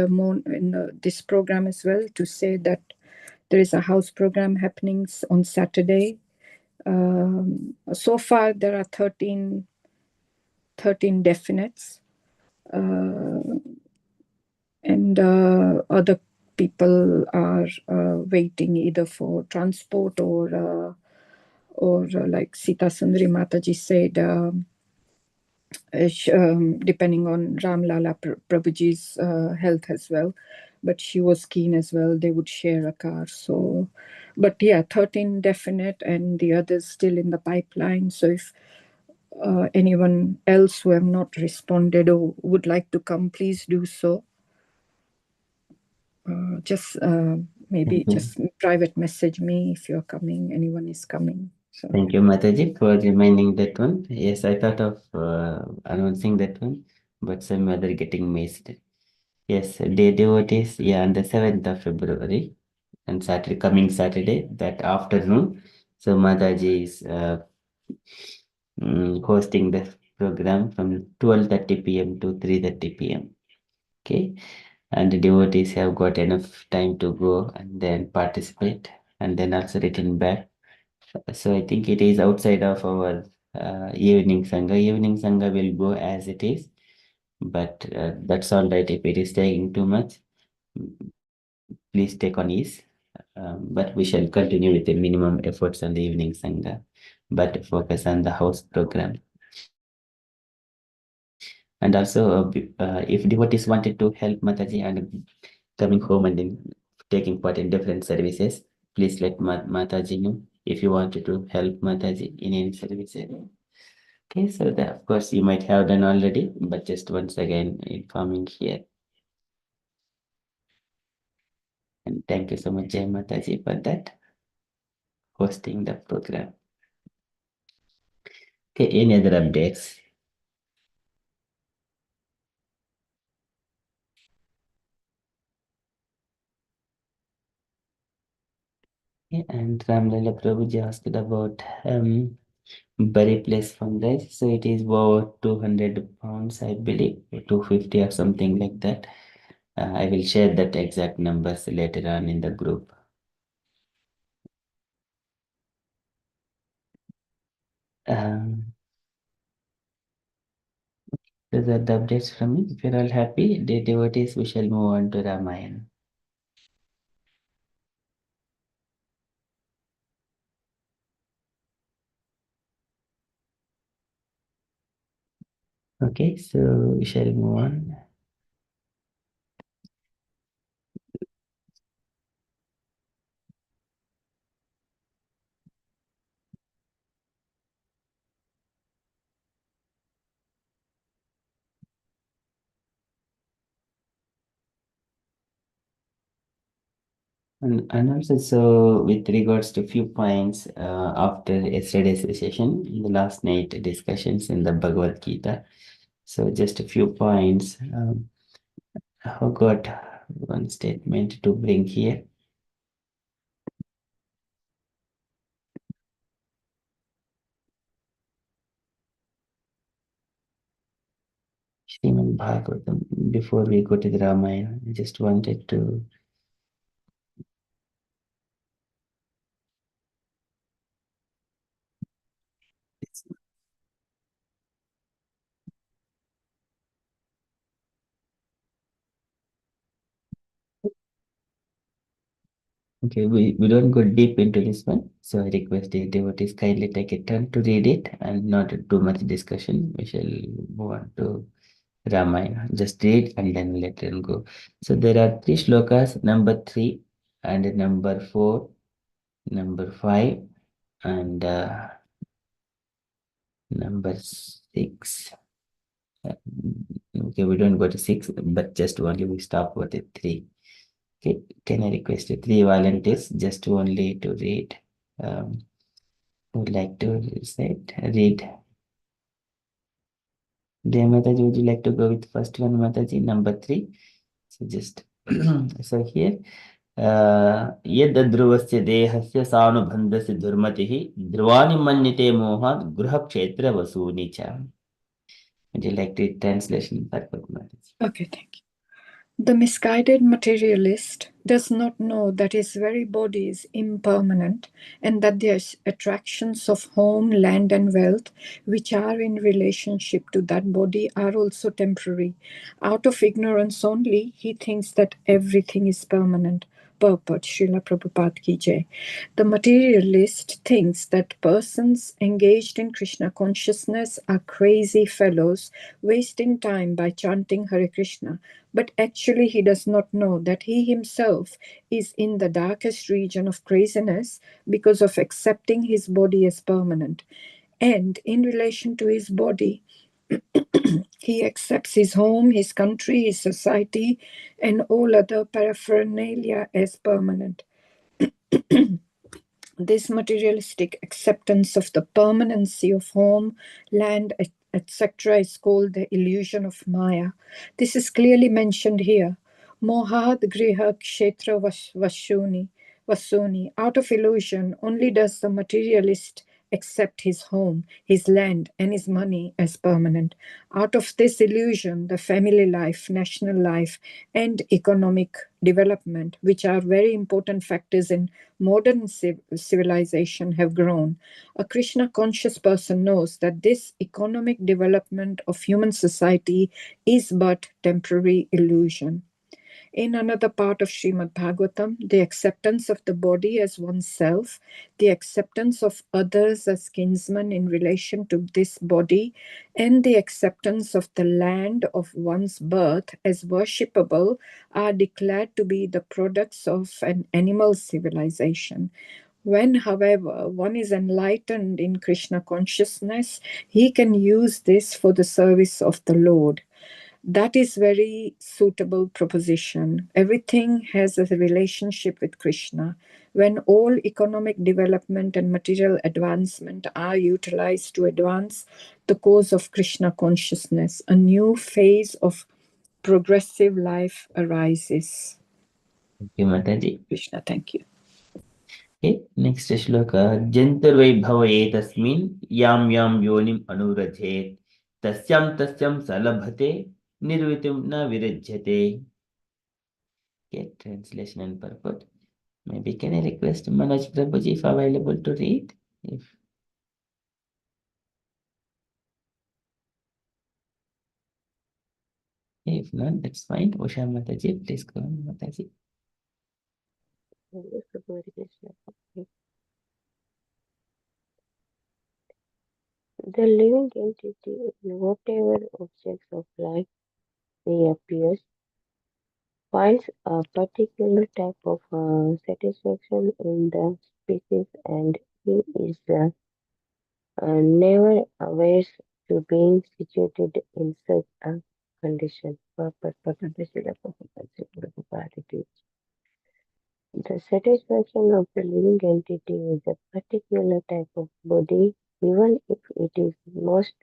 Speaker 1: this program as well, to say that there is a house program happening on Saturday. So far, there are 13 definites, and other people are waiting either for transport or like Sita Sundari Mataji said, depending on Ramlala Prabhuji's health as well. But she was keen as well. They would share a car. So, but yeah, 13 definite, and the others still in the pipeline. So if anyone else who have not responded or would like to come, please do so. Just maybe just private message me if you're coming, anyone is coming. So
Speaker 2: Thank you, Mataji, for reminding that one. Yes, I thought of announcing that one, but some other getting missed. Yes, dear devotees, yeah, on the 7th of February, and Saturday, coming Saturday, that afternoon. So Mataji is hosting the program from 12:30 p.m. to 3:30 p.m. Okay, and the devotees have got enough time to go and then participate and then also return back So I think it is outside of our evening Sangha. Evening Sangha will go as it is, but that's all right. If it is taking too much, please take on ease. But we shall continue with the minimum efforts on the evening Sangha, but focus on the house program. And also, if devotees wanted to help Mataji and coming home and then taking part in different services, please let Mataji know if you wanted to help Mataji in any services. Okay, so that of course you might have done already, but just once again informing here. And thank you so much, Jai Mataji, for that, hosting the program. Okay, any other updates? Yeah, and Ramlala Prabhuji asked about Bury Place fundraise. So it is about 200 pounds, I believe, 250 or something like that. I will share that exact numbers later on in the group. Those are the updates from me. If you're all happy, the devotees, we shall move on to Ramayana. Okay, so we shall move on. And also, so with regards to few points after yesterday's session, the last night discussions in the Bhagavad Gita. So just a few points. I got one statement to bring here. Srimad Bhagavatam. Before we go to the Ramayana, I just wanted to okay, we don't go deep into this one. So I request the devotees kindly take a turn to read it and not too much discussion. We shall move on to Ramayana. Just read and then let them go. So there are 3 shlokas, number 3 and number 4, number 5 and number 6. Okay, we don't go to 6, but just only we stop with the 3. Okay, can I request 3 volunteers just only to read? Would like to read. Dear Mataji, would you like to go with first one, Mataji, number 3? So just so here, यद् ध्रुवस्य देहस्य सानुबन्धस्य दुर्मतिः ध्रुवानि मन्यते मोहात् गृहक्षेत्रवसूनि च. Would you like to read translation?
Speaker 1: Okay, thank you. The misguided materialist does not know that his very body is impermanent and that the attractions of home, land, and wealth, which are in relationship to that body, are also temporary. Out of ignorance only, he thinks that everything is permanent. Purport, Srila Prabhupada Ki Jai. The materialist thinks that persons engaged in Krishna consciousness are crazy fellows wasting time by chanting Hare Krishna, but actually he does not know that he himself is in the darkest region of craziness because of accepting his body as permanent. And in relation to his body, he accepts his home, his country, his society, and all other paraphernalia as permanent. This materialistic acceptance of the permanency of home, land, etc. is called the illusion of Maya. This is clearly mentioned here. Mohad griha kshetra vasuni. Out of illusion, only does the materialist accept his home, his land, and his money as permanent. Out of this illusion, the family life, national life, and economic development, which are very important factors in modern civilization, have grown. A Krishna conscious person knows that this economic development of human society is but temporary illusion. In another part of Srimad Bhagavatam, the acceptance of the body as oneself, the acceptance of others as kinsmen in relation to this body, and the acceptance of the land of one's birth as worshipable are declared to be the products of an animal civilization. When, however, one is enlightened in Krishna consciousness, he can use this for the service of the Lord. That is very suitable proposition. Everything has a relationship with Krishna. When all economic development and material advancement are utilized to advance the cause of Krishna consciousness, a new phase of progressive life arises.
Speaker 2: Thank you, Mataji.
Speaker 1: Krishna, thank you.
Speaker 2: Okay, next shloka. Jantarvai bhavaye tasmin yam yam yonim anurajhet tasyam salabhate nirvitim na virajyate. Okay, translation and purport. Maybe can I request Manoj Prabhuji if available to read? If not, that's fine. Usha Mataji, please go on, Mataji.
Speaker 5: The living entity in whatever objects of life he appears finds a particular type of satisfaction in the species, and he is never averse to being situated in such a condition. The satisfaction of the living entity is a particular type of body, even if it is most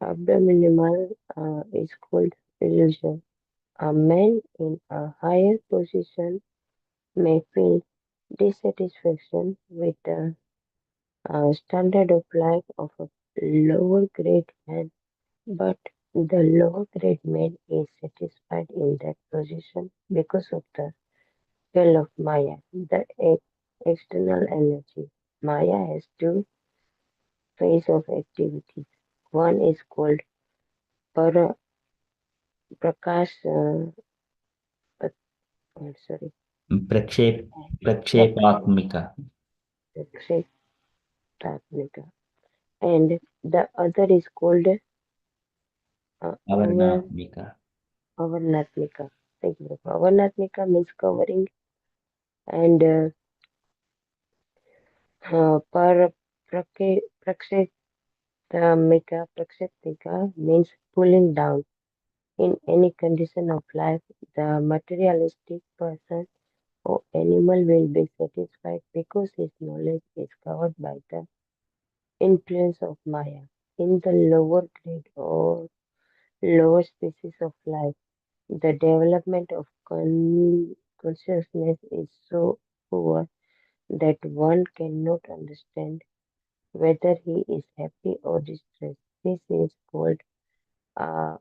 Speaker 5: abdominal, is called illusion. A man in a higher position may feel dissatisfaction with the standard of life of a lower grade man, but the lower grade man is satisfied in that position because of the spell of Maya, the external energy. Maya has two phases of activity. One is called para, prakash, sorry,
Speaker 2: Prakshepatmika.
Speaker 5: And the other is called
Speaker 2: Avarnatmika.
Speaker 5: Avarnatmika. Thank you. Avarnatmika means covering, and par prakshetamika means pulling down. In any condition of life, the materialistic person or animal will be satisfied because his knowledge is covered by the influence of Maya. In the lower grade or lower species of life, the development of consciousness is so poor that one cannot understand whether he is happy or distressed. This is called uh,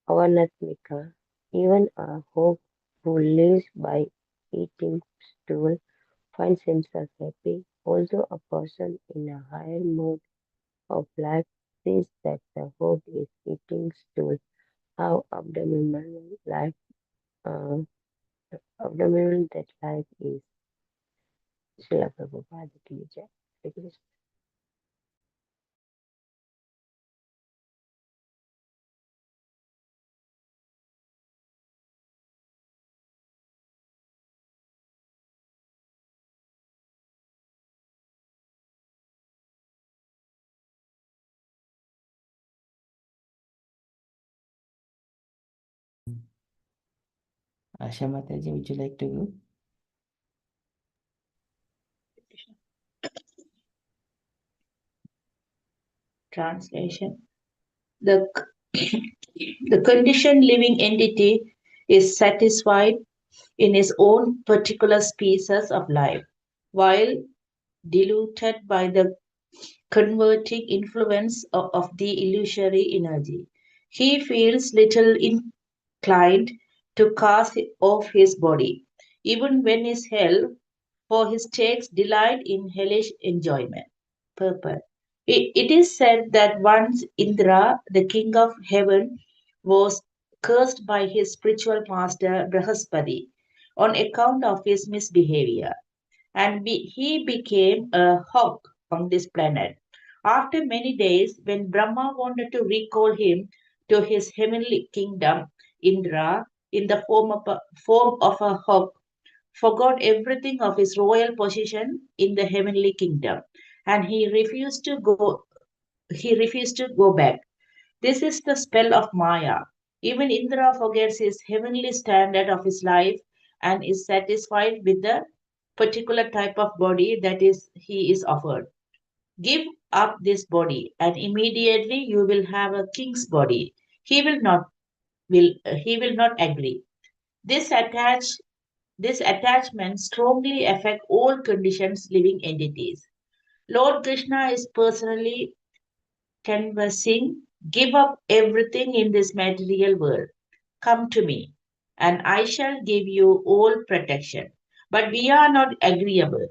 Speaker 5: avanatmika. Even a hog who lives by eating stool finds himself happy, although a person in a higher mode of life sees that the hog is eating stool. How uh, abdominal that life is. Srila Prabhupada ki jai. Hare Krishna.
Speaker 2: Asha Mataji, would you like to go?
Speaker 4: Translation. The conditioned living entity is satisfied in his own particular species of life, while deluded by the converting influence of the illusory energy. He feels little inclined to cast off his body, even when his hell, for he takes delight in hellish enjoyment. Purport. It is said that once Indra, the king of heaven, was cursed by his spiritual master Brahaspati on account of his misbehavior, and he became a hawk on this planet. After many days, when Brahma wanted to recall him to his heavenly kingdom, Indra, in the form of a hawk, forgot everything of his royal position in the heavenly kingdom, and he refused to go back. This is the spell of Maya. Even Indra forgets his heavenly standard of his life and is satisfied with the particular type of body that is he is offered. Give up this body, and immediately you will have a king's body. He will not he will not agree. This attach this attachment strongly affect all conditions living entities. Lord Krishna is personally conversing, give up everything in this material world. Come to me, and I shall give you all protection. But we are not agreeable.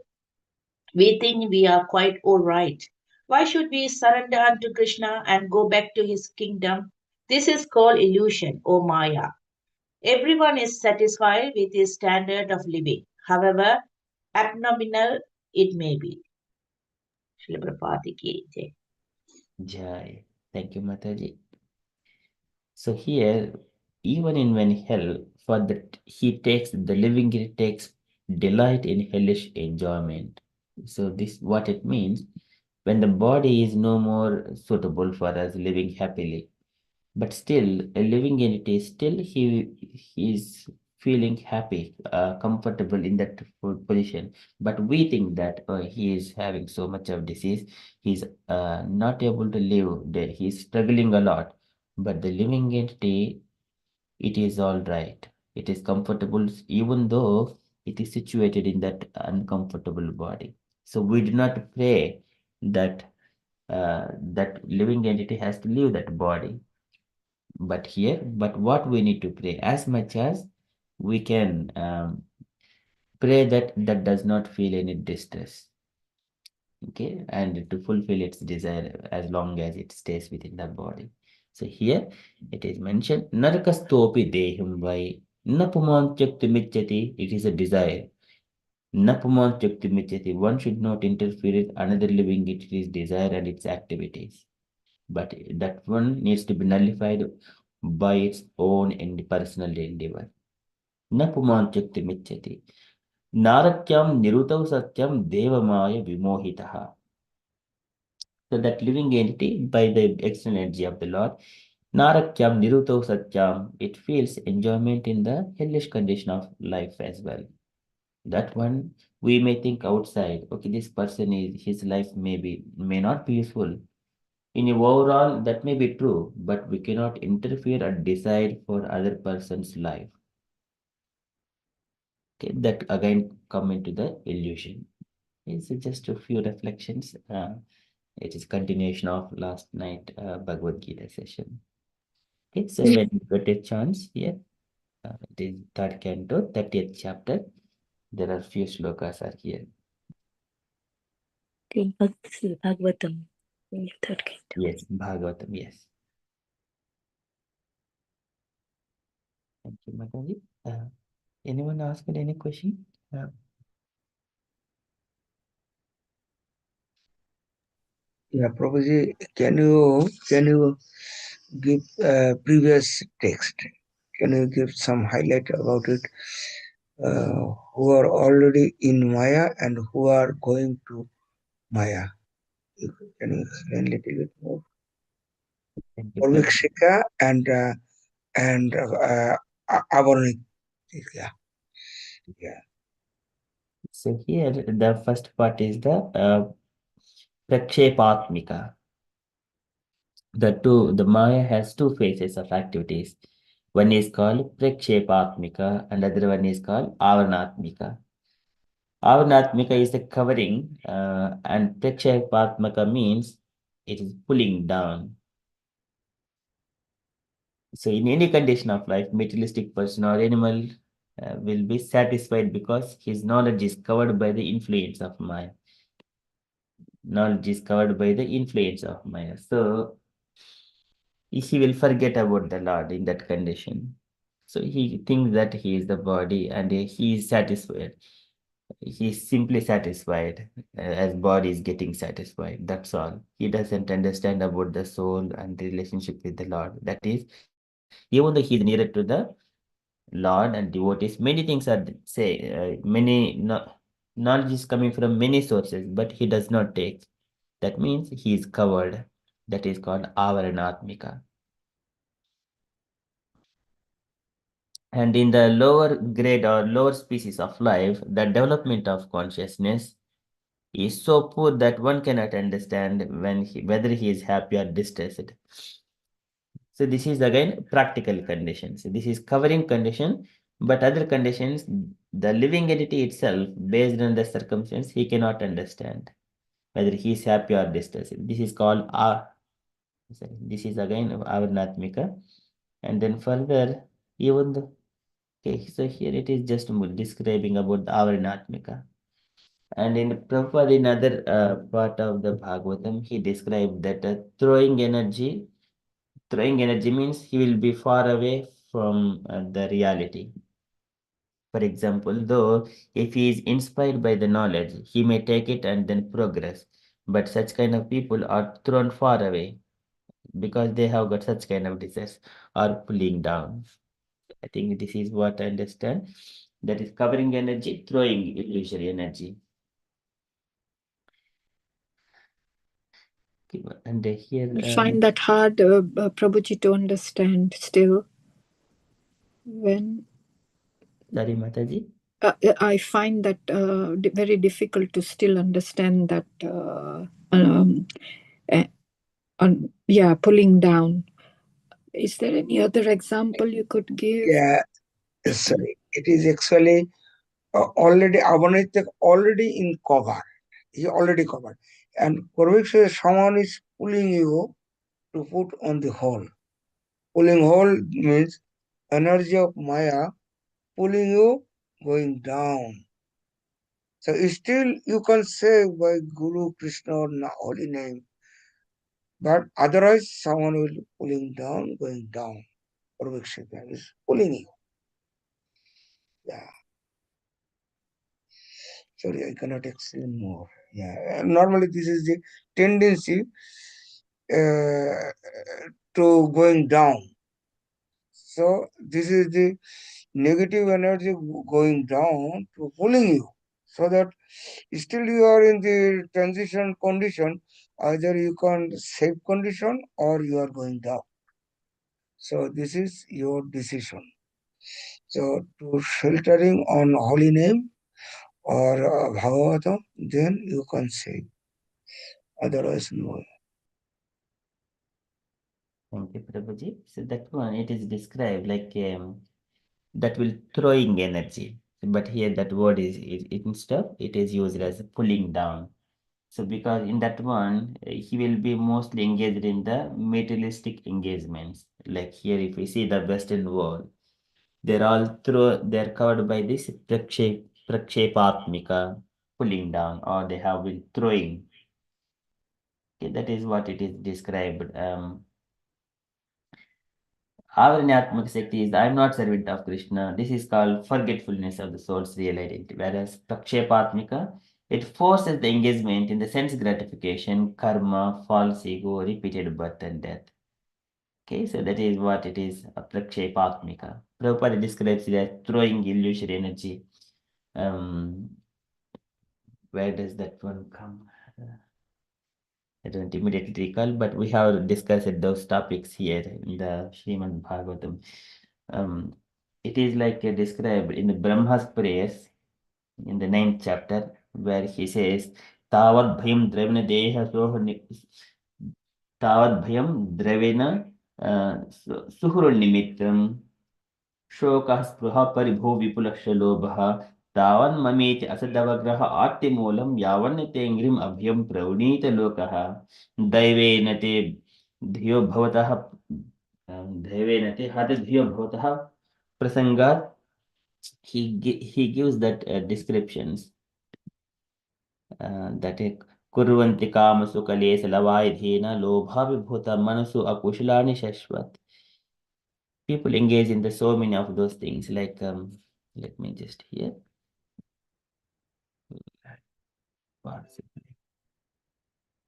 Speaker 4: We think we are quite all right. Why should we surrender unto Krishna and go back to his kingdom? This is called illusion or Maya. Everyone is satisfied with his standard of living, however abnormal it may be. Srila Prabhupada ki jai.
Speaker 2: Jai. Thank you, Mataji. So here, even in when hell, for that he takes the living, he takes delight in hellish enjoyment. So this what it means when the body is no more suitable for us living happily, but still a living entity, still he is feeling happy, comfortable in that position. But we think that he is having so much of disease, he's not able to live, that he's struggling a lot. But the living entity, it is all right. It is comfortable, even though it is situated in that uncomfortable body. So we do not pray that that living entity has to leave that body. But what we need to pray, as much as we can pray that that does not feel any distress, okay, and to fulfill its desire as long as it stays within the body. So here it is mentioned, Narakastopi deham vai napuman chaktimichyati, it is a desire. Napuman chaktimichyati, one should not interfere with another living entity's desire and its activities. But that one needs to be nullified by its own personal endeavor. Napuman chaktimichyati. Narakyam nirutav satyam devamaya vimohitaha. So that living entity, by the external energy of the Lord, Narakyam Niruto Satyam, it feels enjoyment in the hellish condition of life as well. That one we may think outside, okay, this person is his life may not be useful. In overall, that may be true, but we cannot interfere or decide for other person's life. Okay, that again come into the illusion. It's just a few reflections. It is continuation of last night Bhagavad Gita session. Okay, so when you get a chance, yeah, it is third canto, 30th chapter. There are few slokas are here.
Speaker 3: Okay, Bhagavatam, third canto.
Speaker 2: Yes, Bhagavatam, yes. Thank you, Mataji. Anyone ask me any question?
Speaker 6: Yeah, Prabhuji, can you give previous text? Can you give some highlight about it? Who are already in Maya and who are going to Maya? Can you explain a little bit more?
Speaker 2: Thank you, Prabhu.
Speaker 6: Urvikshika and Avanika. Yeah.
Speaker 2: So here the first part is the Prakshepatmika. The Maya has two phases of activities. One is called Prakshepatmika and other one is called Avanatmika. Avarnatmika is the covering, and Prakshepatmaka means it is pulling down. So in any condition of life, materialistic person or animal will be satisfied because his knowledge is covered by the influence of Maya. Knowledge is covered by the influence of Maya. So he will forget about the Lord in that condition. So he thinks that he is the body and he is satisfied. He is simply satisfied as body is getting satisfied. That's all. He doesn't understand about the soul and the relationship with the Lord. That is, even though he is nearer to the Lord and devotees, many things are knowledge is coming from many sources, but he does not take. That means he is covered. That is called avaranatmika. And in the lower grade or lower species of life, the development of consciousness is so poor that one cannot understand whether he is happy or distressed. So this is again practical conditions. This is covering condition, but other conditions, the living entity itself, based on the circumstance, he cannot understand whether he is happy or distressed. This is called this is again avarnatmika. And then further, even the okay, so here it is just describing about the avarnatmika. And in Prabhupada, in other part of the Bhagavatam, he described that throwing energy means he will be far away from the reality. For example, though if he is inspired by the knowledge, he may take it and then progress. But such kind of people are thrown far away because they have got such kind of desires or pulling down. I think this is what I understand. That is covering energy, throwing illusory energy. Okay, and here
Speaker 1: I find that hard, Prabhuji, to understand still. When
Speaker 2: sorry, Mataji.
Speaker 1: I find that very difficult to still understand that. Pulling down. Is there any other example you could give?
Speaker 6: Yeah, sorry. It is actually already already in cover. He already covered. And Purvik says someone is pulling you to put on the hole. Pulling hole means energy of Maya pulling you going down. So still you can say by Guru Krishna or holy name, but otherwise someone will pulling down, going down. Purvik is pulling you. Yeah. Sorry, I cannot explain more. Yeah. Normally this is the tendency uh, to going down. So this is the negative energy going down to pulling you, so that still you are in the transition condition. Either you can save condition or you are going down. So this is your decision. So to sheltering on holy name or Bhagavatam, then you can save. Otherwise, no.
Speaker 2: Thank you, Prabhuji. So that one, it is described like that will throwing energy. But here that word is instead it is used as pulling down. So because in that one, he will be mostly engaged in the materialistic engagements. Like here, if we see the Western world, they're covered by this prakshepatmika, pulling down, or they have been throwing. Okay, that is what it is described. Our Atmaka Shakti is I am not servant of Krishna. This is called forgetfulness of the soul's real identity. Whereas Prakshepatmika, it forces the engagement in the sense gratification, karma, false ego, repeated birth and death. Okay, so that is what it is, Prakshepatmika. Prabhupada describes it as throwing illusory energy. Where does that one come? I don't immediately recall, but we have discussed those topics here in the Srimad Bhagavatam. It is like described in the Brahma's prayers in the 9th chapter, where he says, Tavad bhayam dravena deha Tavad bhayam dravena suhuru nimitram shokah spruha paribho vipulaksha lobha तावन् ममेति असदवग्रह आत्मूलं यावन् तेङ्ग्रिम् अभ्यं प्रवणीत लोकः दैवेन ते धियो भवतः दैवेन ते हतधियो भवतः प्रसंगात् he gives that descriptions that कुर्वन्ति कामसुकलेशलवायधेन लोभाभिभूता मनसु अकुशलानि शश्वत्. People engage in the so many of those things like let me just here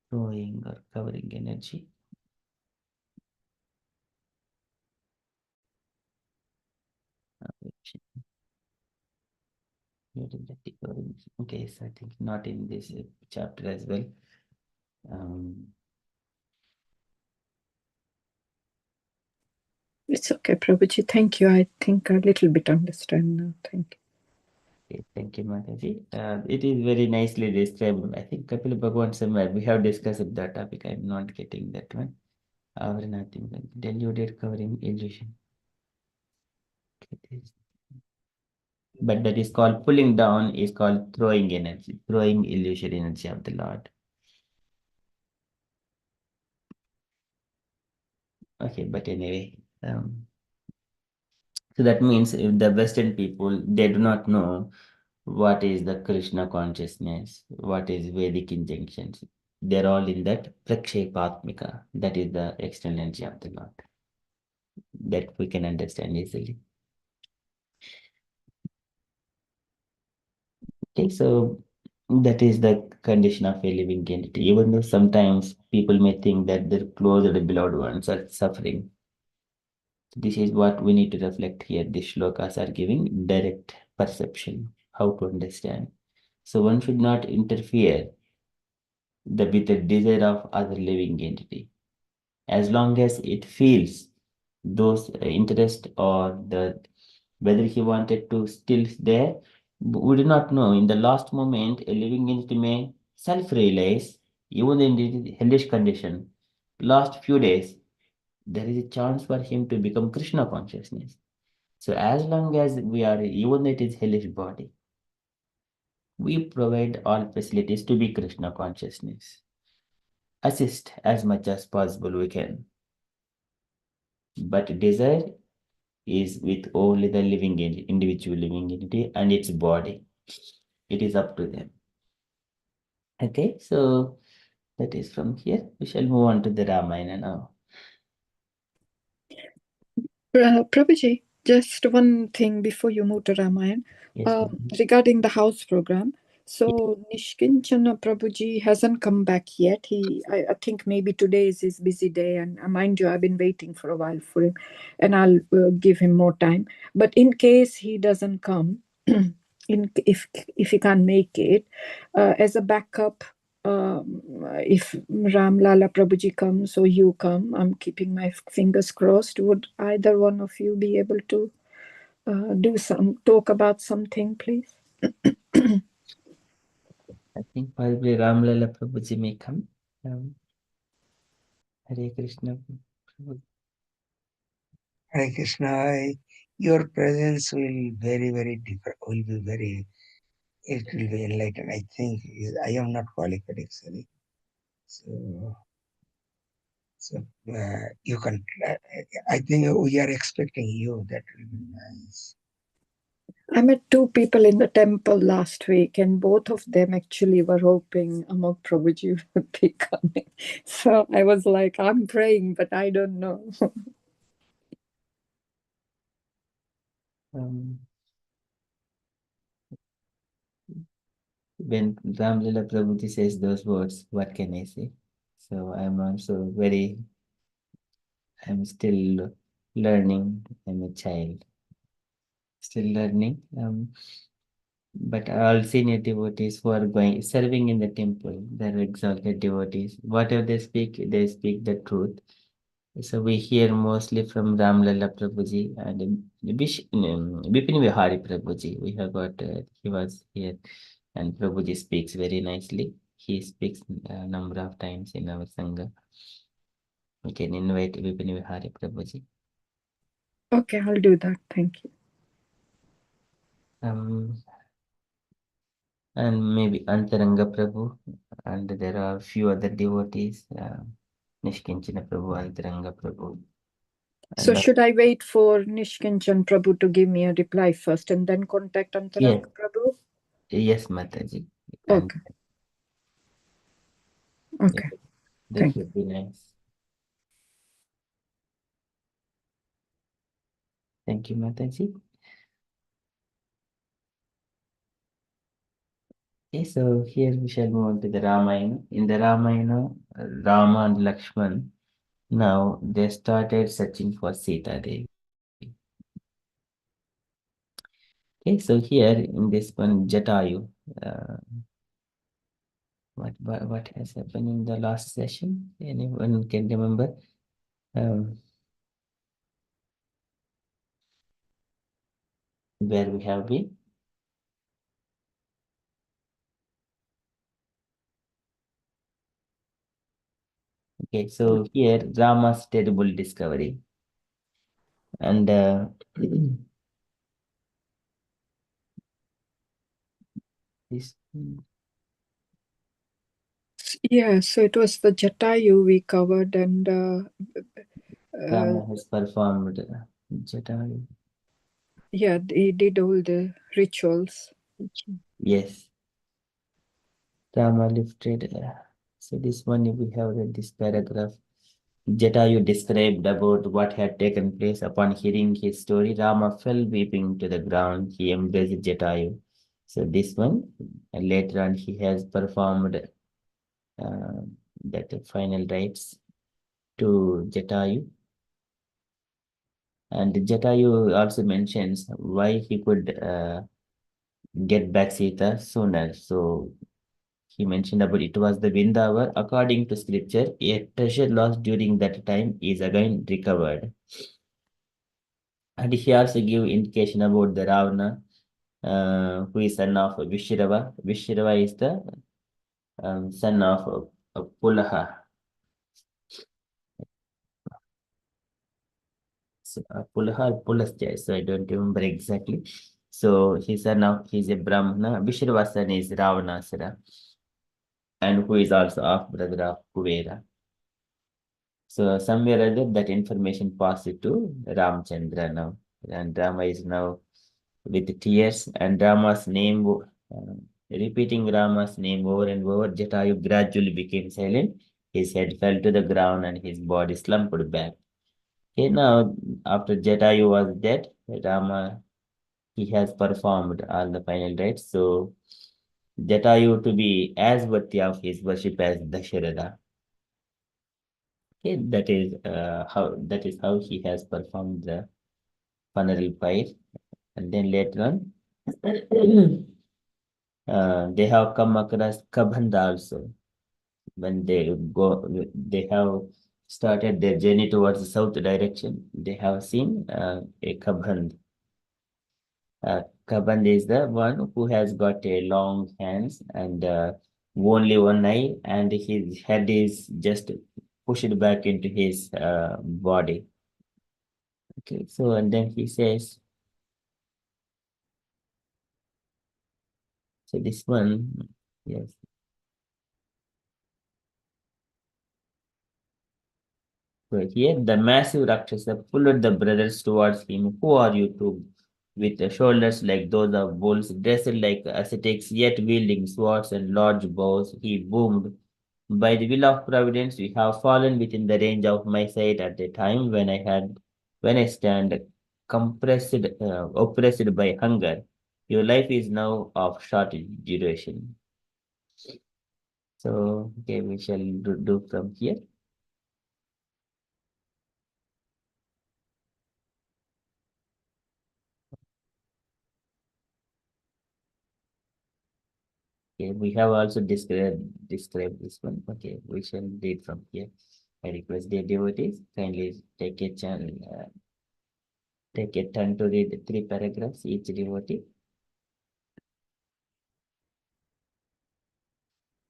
Speaker 2: throwing or covering energy. Okay, so I think not in this chapter as well.
Speaker 1: It's okay, Prabhuji. Thank you. I think a little bit understand now. Thank you.
Speaker 2: Okay, thank you, Mataji. It is very nicely described. I think Kapil Bhagwan somewhere we have discussed that topic. I'm not getting that one. Or nothing. Deluded covering illusion. But that is called pulling down, is called throwing energy, throwing illusion energy of the Lord. Okay, but anyway, so that means if the Western people, they do not know what is the Krishna consciousness, what is Vedic injunctions. They're all in that prakshepatmika, that is the external energy of the Lord. That we can understand easily. Okay, so that is the condition of a living entity. Even though sometimes people may think that their close or beloved ones are suffering, this is what we need to reflect here. These shlokas are giving direct perception, how to understand. So one should not interfere with the desire of other living entity. As long as it feels those interest or the whether he wanted to still there, we do not know. In the last moment, a living entity may self-realize, even in the hellish condition, last few days, there is a chance for him to become Krishna consciousness. So as long as we are, even it is hellish body, we provide all facilities to be Krishna consciousness. Assist as much as possible we can. But desire is with only the living individual living entity and its body. It is up to them. Okay, so that is from here. We shall move on to the Ramayana now.
Speaker 1: Prabhuji, just one thing before you move to Ramayana.
Speaker 2: Yes,
Speaker 1: Regarding the house program. So Nishkinchana Prabhuji hasn't come back yet. I think maybe today is his busy day, and mind you, I've been waiting for a while for him, and I'll give him more time. But in case he doesn't come, if he can't make it, as a backup, if Ram Lala Prabhuji comes or you come, I'm keeping my fingers crossed. Would either one of you be able to talk about something, please?
Speaker 2: I think probably Ramlala Prabhuji may come. Hare Krishna.
Speaker 6: Hare Krishna, your presence will very different. Will be very. It will be enlightened. I think I am not qualified actually. So you can. I think we are expecting you. That will be nice.
Speaker 1: I met two people in the temple last week, and both of them actually were hoping Amok Prabhuji would be coming. So I was like, I'm praying, but I don't know.
Speaker 2: When Ramlala Prabhuji says those words, what can I say? So I'm also I'm still learning. I'm a child, still learning. But all senior devotees who are serving in the temple, they're exalted devotees. Whatever they speak the truth. So we hear mostly from Ramlala Prabhuji and Bipin Vihari Prabhuji. We have got, he was here and Prabhuji speaks very nicely. He speaks a number of times in our Sangha. We can invite Bipin Vihari Prabhuji.
Speaker 1: Okay, I'll do that. Thank you.
Speaker 2: and maybe Antaranga Prabhu, and there are a few other devotees, Nishkinchana Prabhu, Antaranga Prabhu.
Speaker 1: So
Speaker 2: And
Speaker 1: should I wait for Nishkinchan Prabhu to give me a reply first and then contact Antaranga Prabhu?
Speaker 2: yes, Mataji. And
Speaker 1: Okay. Okay.
Speaker 2: that
Speaker 1: Thank
Speaker 2: would be nice. Thank you, Mataji. Okay, so here we shall move on to the Ramayana. In the Ramayana, Rama and Lakshman, now they started searching for Sita Devi. Okay, so here in this one, Jatayu, what has happened in the last session? Anyone can remember? Where we have been? Okay, so here Rama's terrible discovery, and this
Speaker 1: Yeah, so it was the Jatayu we covered, and
Speaker 2: Rama has performed Jatayu.
Speaker 1: yeah, he did all the rituals.
Speaker 2: Yes, Rama lifted. So this one we have read this paragraph. Jatayu described about what had taken place. Upon hearing his story, Rama fell weeping to the ground. He embraced Jatayu. So this one, and later on, he has performed that final rites to Jatayu. And Jatayu also mentions why he could get back Sita sooner. So he mentioned about it was the wind hour. According to scripture, a treasure lost during that time is again recovered. And he also gave indication about the Ravana, who is son of Vishrava. Vishrava is the son of Pulaha. So, Pulaha or Pulasya, so I don't remember exactly. So he's a Brahmana. Vishrava's son is Ravanasara, and who is also half brother of Kuvera. So somewhere or other that information passed to Ramchandra now. And Rama is now with tears, and Rama's name, repeating Rama's name over and over, Jatayu gradually became silent. His head fell to the ground and his body slumped back. Okay, now after Jatayu was dead, Rama, he has performed all the final rites. So Jatayu to be as worthy of his worship as Dasharatha. Okay, that is how he has performed the funeral pyre. And then later on, they have come across Kabanda also. When they have started their journey towards the south direction. They have seen a Kaband. Kaband is the one who has got a long hands and only one eye, and his head is just pushed back into his body. Okay, so and then he says, so this one, yes. So here the massive Rakshasa pulled the brothers towards him. Who are you two? With the shoulders like those of bulls, dressed like ascetics, yet wielding swords and large bows, he boomed. By the will of Providence, we have fallen within the range of my sight at a time when I stand oppressed by hunger. Your life is now of short duration. So, okay, we shall do from here. Okay, we have also described this one. Okay, we shall read from here. I request the devotees kindly take a turn to read 3 paragraphs each devotee.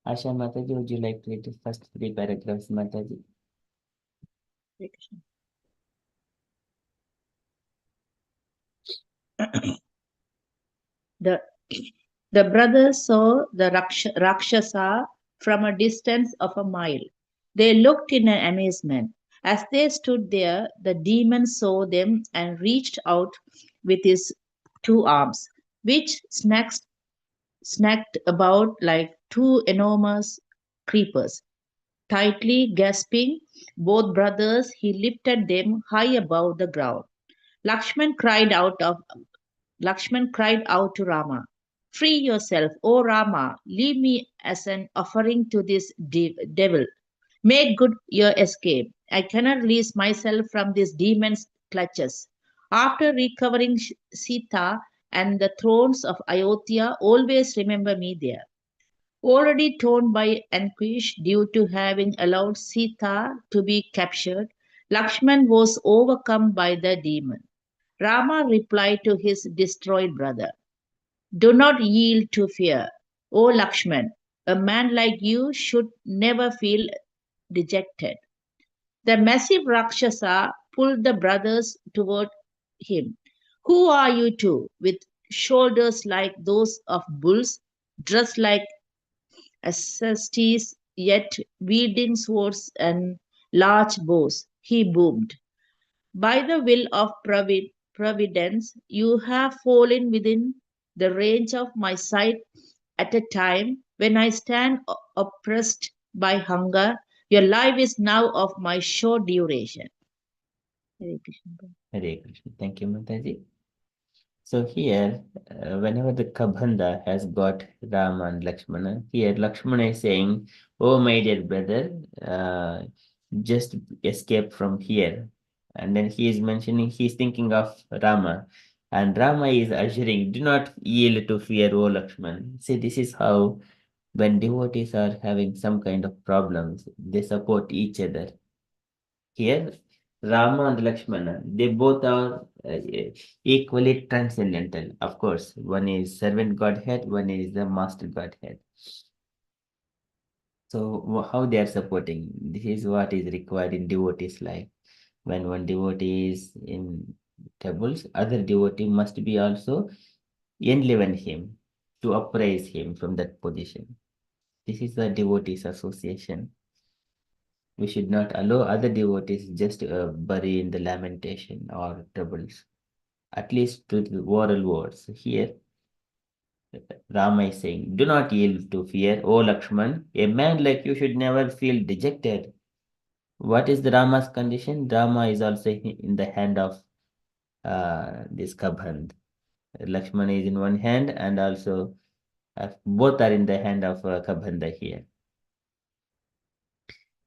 Speaker 2: Asha Mataji, would you like to read the first 3 paragraphs, Mataji?
Speaker 4: The The brothers saw the Rakshasa from a distance of a mile. They looked in amazement. As they stood there, the demon saw them and reached out with his two arms, which snacked about like two enormous creepers. Tightly gasping both brothers, he lifted them high above the ground. Lakshman cried out of Lakshman cried out to Rama, "Free yourself, O Rama, leave me as an offering to this devil. Make good your escape. I cannot release myself from this demon's clutches." After recovering Sita and the thrones of Ayodhya, always remember me there. Already torn by anguish due to having allowed Sita to be captured, Lakshman was overcome by the demon. Rama replied to his destroyed brother, "Do not yield to fear, O Lakshman. A man like you should never feel dejected." The massive Rakshasa pulled the brothers toward him. "Who are you two, with shoulders like those of bulls, dressed like ascetes, yet wielding swords and large bows?" he boomed. "By the will of Providence, you have fallen within the range of my sight at a time when I stand oppressed by hunger. Your life is now of my short duration." Hare Krishna.
Speaker 2: Hare Krishna. Thank you, Mataji. So here, whenever the Kabanda has got Rama and Lakshmana, here Lakshmana is saying, "Oh my dear brother, just escape from here." And then he is mentioning, he's thinking of Rama. And Rama is assuring, "Do not yield to fear, O Lakshman." See, this is how when devotees are having some kind of problems, they support each other. Here, Rama and Lakshmana, they both are equally transcendental. Of course, one is servant Godhead, one is the master Godhead. So how they are supporting, this is what is required in devotee's life. When one devotee is in troubles, other devotee must be also enliven him to upraise him from that position. This is the devotees association. We should not allow other devotees just bury in the lamentation or troubles, at least to the oral words. Here, Rama is saying, "Do not yield to fear, O Lakshman. A man like you should never feel dejected." What is the Rama's condition? Rama is also in the hand of this Kaband. Lakshman is in one hand, and also both are in the hand of Kabanda here.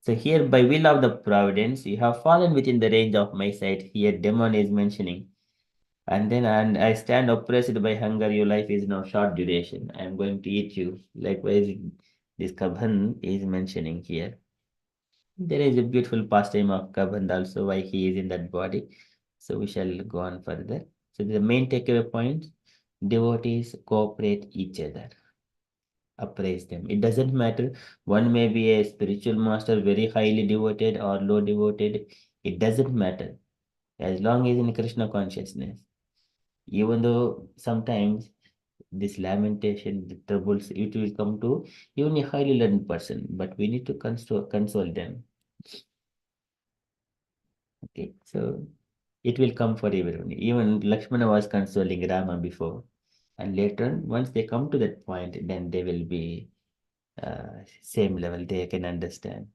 Speaker 2: So here, by will of the providence, you have fallen within the range of my sight. Here, demon is mentioning. And then, and I stand oppressed by hunger. Your life is now short duration. I am going to eat you. Likewise, this Kabhan is mentioning here. There is a beautiful pastime of Kabhan also, why he is in that body. So we shall go on further. So the main takeaway points, devotees cooperate each other. Appraise them. It doesn't matter. One may be a spiritual master, very highly devoted or low devoted. It doesn't matter. As long as in Krishna consciousness. Even though sometimes this lamentation, the troubles, it will come to even a highly learned person, but we need to console them. Okay, so it will come for everyone. Even Lakshmana was consoling Rama before, and later on, once they come to that point, then they will be same level, they can understand.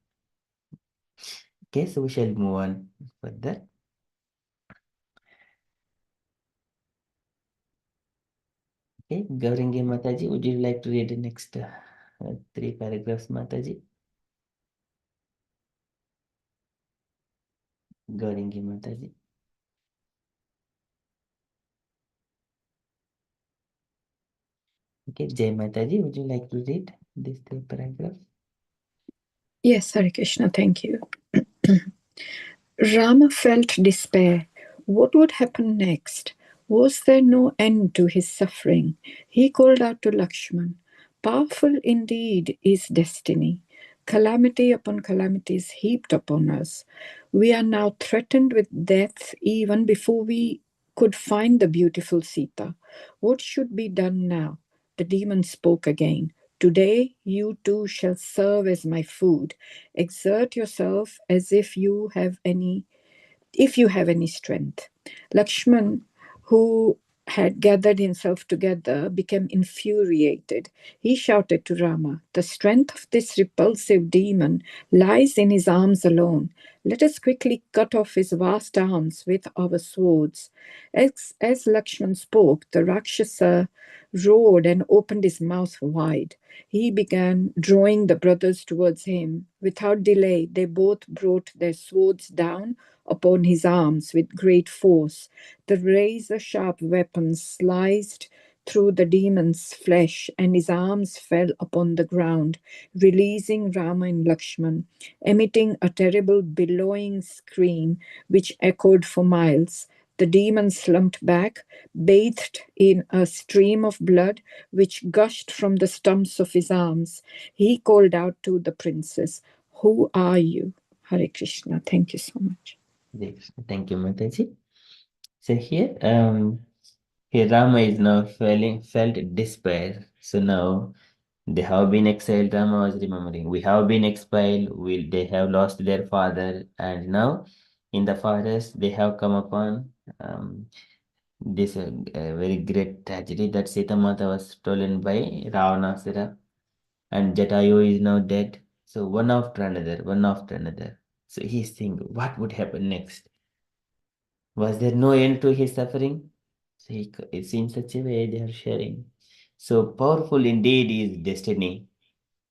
Speaker 2: Okay, so we shall move on further. Okay, Gaurangi Mataji, would you like to read the next 3 paragraphs, Mataji? Gaurangi Mataji. Okay, Jai Mataji, would you like to read these 3 paragraphs?
Speaker 1: Yes, Hare Krishna, thank you. Rama felt despair. What would happen next? Was there no end to his suffering? He called out to Lakshman, "Powerful indeed is destiny. Calamity upon calamity is heaped upon us. We are now threatened with death even before we could find the beautiful Sita. What should be done now? The demon spoke again. Today you too shall serve as my food. Exert yourself as if you have any strength. Lakshman, who had gathered himself together, became infuriated. He shouted to Rama, "The strength of this repulsive demon lies in his arms alone. Let us quickly cut off his vast arms with our swords." As Lakshman spoke, the Rakshasa roared and opened his mouth wide. He began drawing the brothers towards him. Without delay, they both brought their swords down upon his arms with great force. The razor-sharp weapons sliced through the demon's flesh, and his arms fell upon the ground, releasing Rama and Lakshman, emitting a terrible bellowing scream which echoed for miles. The demon slumped back, bathed in a stream of blood which gushed from the stumps of his arms. He called out to the princess, "Who are you?" Hare Krishna. Thank you so much.
Speaker 2: Thank you, Mataji. So here, Rama is now felt despair. So now they have been exiled. Rama was remembering, we have been expelled. They have lost their father, and now in the forest they have come upon this very great tragedy that Sita Mata was stolen by Ravanasura, and Jatayu is now dead. So one after another, one after another. So he's thinking, what would happen next? Was there no end to his suffering? So it's in such a way they are sharing. So powerful indeed is destiny.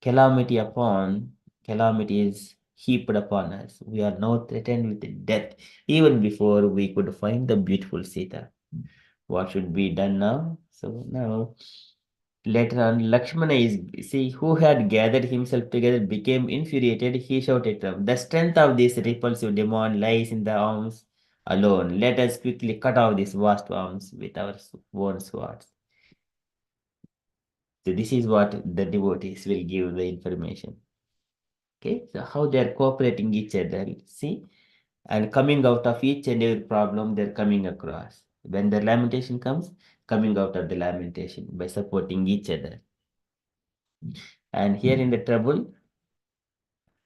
Speaker 2: Calamity upon calamity is heaped upon us. We are now threatened with death even before we could find the beautiful Sita. What should be done now? So now later on, Lakshmana who had gathered himself together became infuriated. He shouted, "The strength of this repulsive demon lies in the arms alone. Let us quickly cut off these vast arms with our own swords." So this is what the devotees will give the information. Okay, so how they are cooperating each other, see, and coming out of each and every problem they're coming across. When the lamentation comes, coming out of the lamentation by supporting each other. And here in the trouble,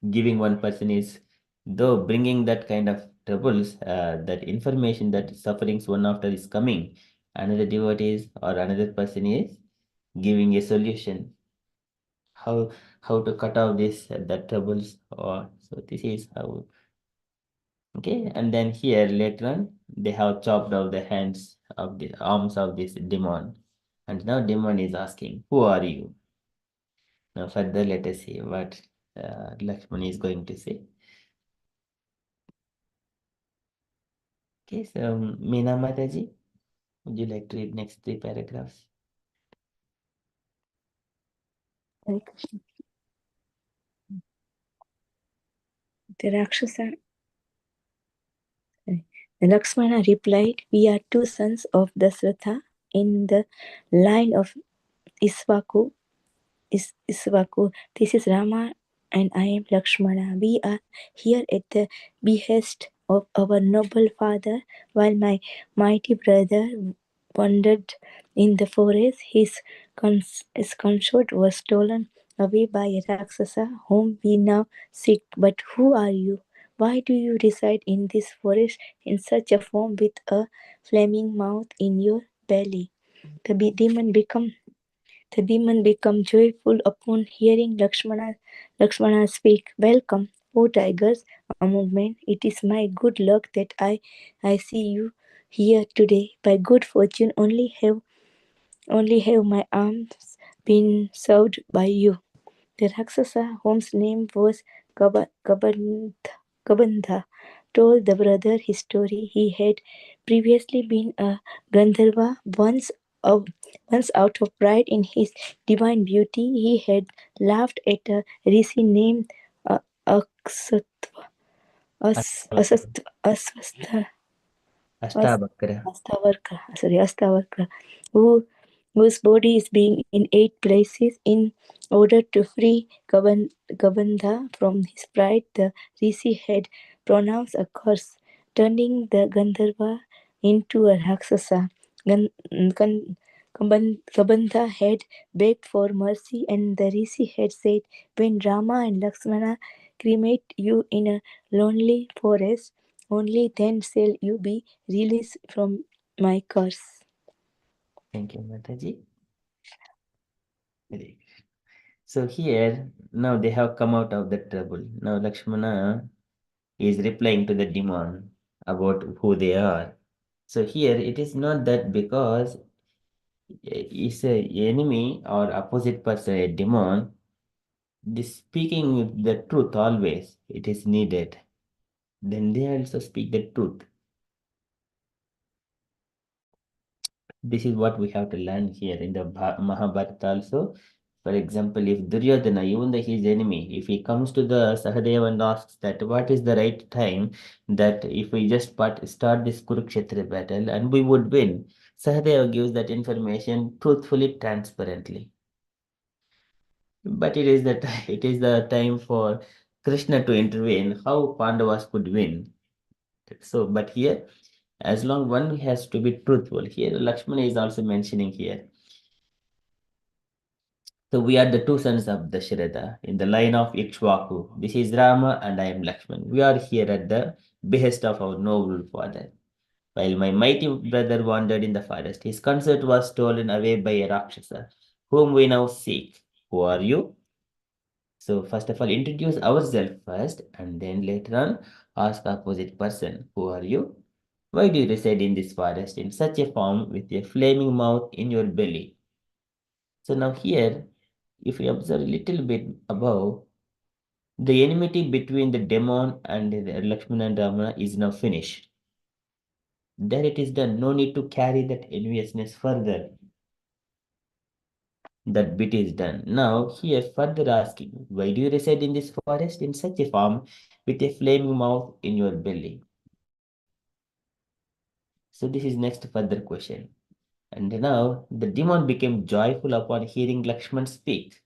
Speaker 2: giving one person is, though bringing that kind of troubles, that information that sufferings one after is coming, another devotee or another person is giving a solution. How to cut out this the troubles, or so this is how. Okay, and then here later on they have chopped off the hands of the arms of this demon, and now demon is asking, "Who are you?" Now further let us see what Lakshman is going to say. Okay, so Meena Mataji, would you like to read next 3 paragraphs?
Speaker 3: Hare Krishna. The Rakshasa, the Lakshmana replied, "We are two sons of Dasratha in the line of Isvaku. Isvaku. This is Rama and I am Lakshmana. We are here at the behest of our noble father while my mighty brother wandered in the forest. His consort was stolen away by a Rakshasa whom we now seek. But who are you? Why do you reside in this forest in such a form with a flaming mouth in your belly?" The demon became joyful upon hearing Lakshmana speak. "Welcome, O tigers, among men. It is my good luck that I see you here today. By good fortune, only have my arms been served by you." The Rakshasa, whose name was Kabandha, told the brother his story. He had previously been a Gandharva. Once out of pride in his divine beauty, he had laughed at a rishi named Aksattva, Asvastha,
Speaker 2: Ashtabakra.
Speaker 3: Astavarkra, whose body is being in 8 places in order to free Gabandha from his pride. The rishi had pronounced a curse, turning the Gandharva into a Rakshasa. Kabandha had begged for mercy, and the rishi had said, "When Rama and Lakshmana cremate you in a lonely forest, only then shall you be released from my curse."
Speaker 2: Thank you, Mataji. Very good. So here, now they have come out of the trouble. Now Lakshmana is replying to the demon about who they are. So here it is not that because is a enemy or opposite person, a demon, the speaking the truth always it is needed. Then they also speak the truth. This is what we have to learn here in the Mahabharata also. For example, if Duryodhana, even though he is enemy, if he comes to the Sahadeva and asks that what is the right time that if we just start this Kurukshetra battle and we would win, Sahadeva gives that information truthfully, transparently. But it is the time for Krishna to intervene, how Pandavas could win. So, but here, as long one has to be truthful. Here, Lakshmana is also mentioning here. So we are the two sons of Dasharatha in the line of Ikshvaku. This is Rama and I am Lakshman. We are here at the behest of our noble father. While my mighty brother wandered in the forest, his consort was stolen away by a Rakshasa, whom we now seek. Who are you? So first of all, introduce ourselves first, and then later on, ask opposite person, who are you? Why do you reside in this forest in such a form with a flaming mouth in your belly? So now here, if we observe a little bit above, the enmity between the demon and the Lakshmana and Rama is now finished. There it is done. No need to carry that enviousness further. That bit is done. Now here further asking, why do you reside in this forest in such a form with a flaming mouth in your belly? So this is next further question. And now the demon became joyful upon hearing Lakshman speak.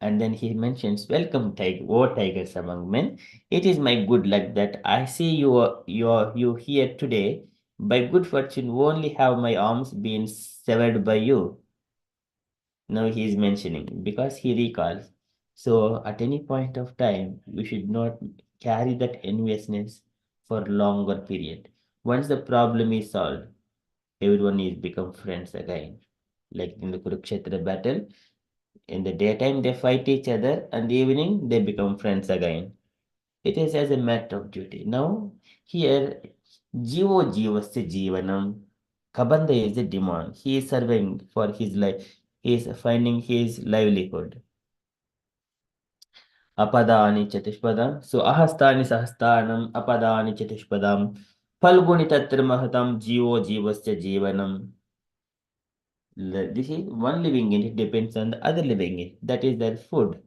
Speaker 2: And then he mentions, welcome, O tigers among men. It is my good luck that I see you here today. By good fortune, only have my arms been severed by you. Now he is mentioning because he recalls. So at any point of time, we should not carry that enviousness for longer period. Once the problem is solved, everyone is become friends again. Like in the Kurukshetra battle, in the daytime they fight each other, and the evening they become friends again. It is as a matter of duty. Now here, Jivo Jivasya Jivanam. Kabanda is a demon. He is surveying for his life. He is finding his livelihood. Apadani Chatushpadam. So Ahastani Sahastanam, Apadani Chatushpadam. Falguni Tatra Mahatam Jivo Jivasya Jivanam. This is one living entity depends on the other living entity. That is their food.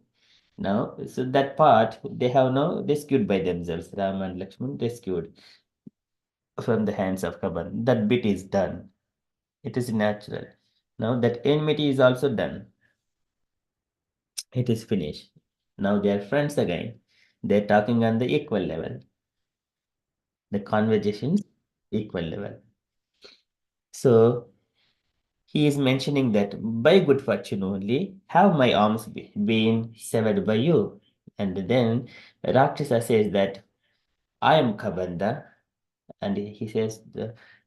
Speaker 2: Now, so that part they have now rescued by themselves. Ram and Lakshman rescued from the hands of Kaban. That bit is done. It is natural. Now that enmity is also done. It is finished. Now they are friends again. They're talking on the equal level. The conversations equal level. So he is mentioning that by good fortune only have my arms been severed by you. And then Rakshasa says that I am Kabanda, and he says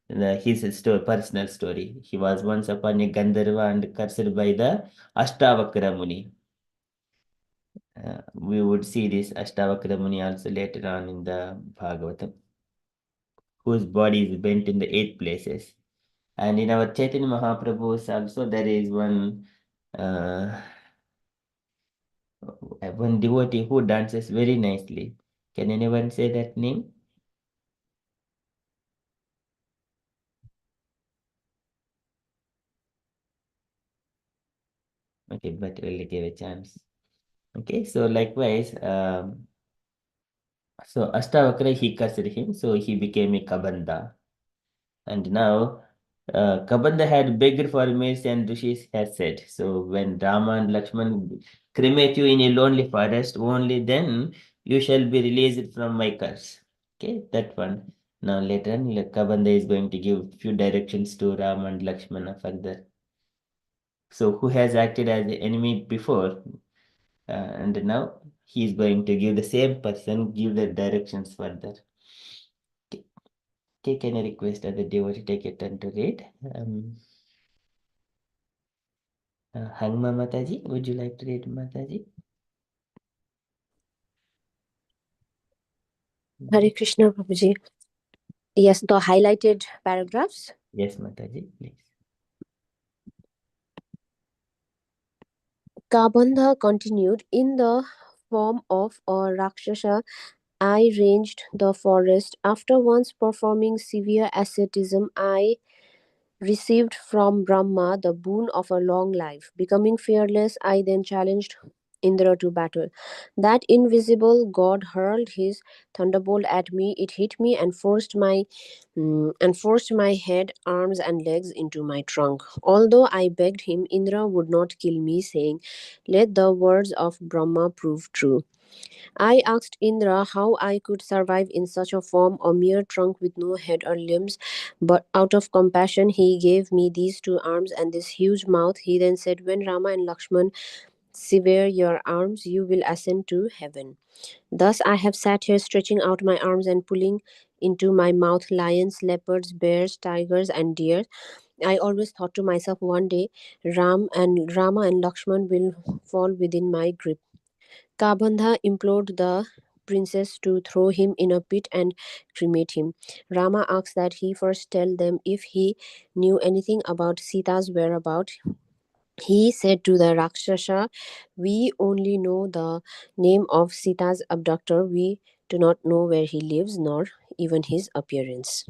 Speaker 2: his personal story. He was once upon a Gandharva and cursed by the Ashtavakra Muni. We would see this Ashtavakra Muni also later on in the Bhagavatam, whose body is bent in the 8 places. And in our Chaitanya Mahaprabhu's also there is uh, one devotee who dances very nicely. Can anyone say that name? Okay, but we'll give a chance. Okay, so likewise, so Ashtavakra he cursed him, so he became a Kabanda. And now Kabanda had begged for mercy and Rishis has said, so when Rama and Lakshman cremate you in a lonely forest, only then you shall be released from my curse. Okay, that one. Now later on, Kabanda is going to give few directions to Ram and Lakshmana further. So who has acted as the enemy before, and now he is going to give the same person, give the directions further. Okay, can I request that the devotee take a turn to read? Hangma Mataji, would you like to read, Mataji?
Speaker 8: Hare Krishna, Prabhuji. Yes, the highlighted paragraphs.
Speaker 2: Yes, Mataji, please.
Speaker 8: Kabandha continued, in the form of a Rakshasa, I ranged the forest. After once performing severe asceticism, I received from Brahma the boon of a long life. Becoming fearless, I then challenged Indra to battle. That invisible god hurled his thunderbolt at me. It hit me and forced my head, arms, and legs into my trunk. Although I begged him, Indra would not kill me, saying, "Let the words of Brahma prove true." I asked Indra how I could survive in such a form, a mere trunk with no head or limbs, but out of compassion he gave me these two arms and this huge mouth. He then said, "When Rama and Lakshman sever your arms, you will ascend to heaven." Thus I have sat here stretching out my arms and pulling into my mouth lions, leopards, bears, tigers, and deer. I always thought to myself, one day Rama and Lakshman will fall within my grip. Kabandha implored the princess to throw him in a pit and cremate him. Rama asked that he first tell them if he knew anything about Sita's whereabouts. He said to the Rakshasa, "We only know the name of Sita's abductor. We do not know where he lives, nor even his appearance."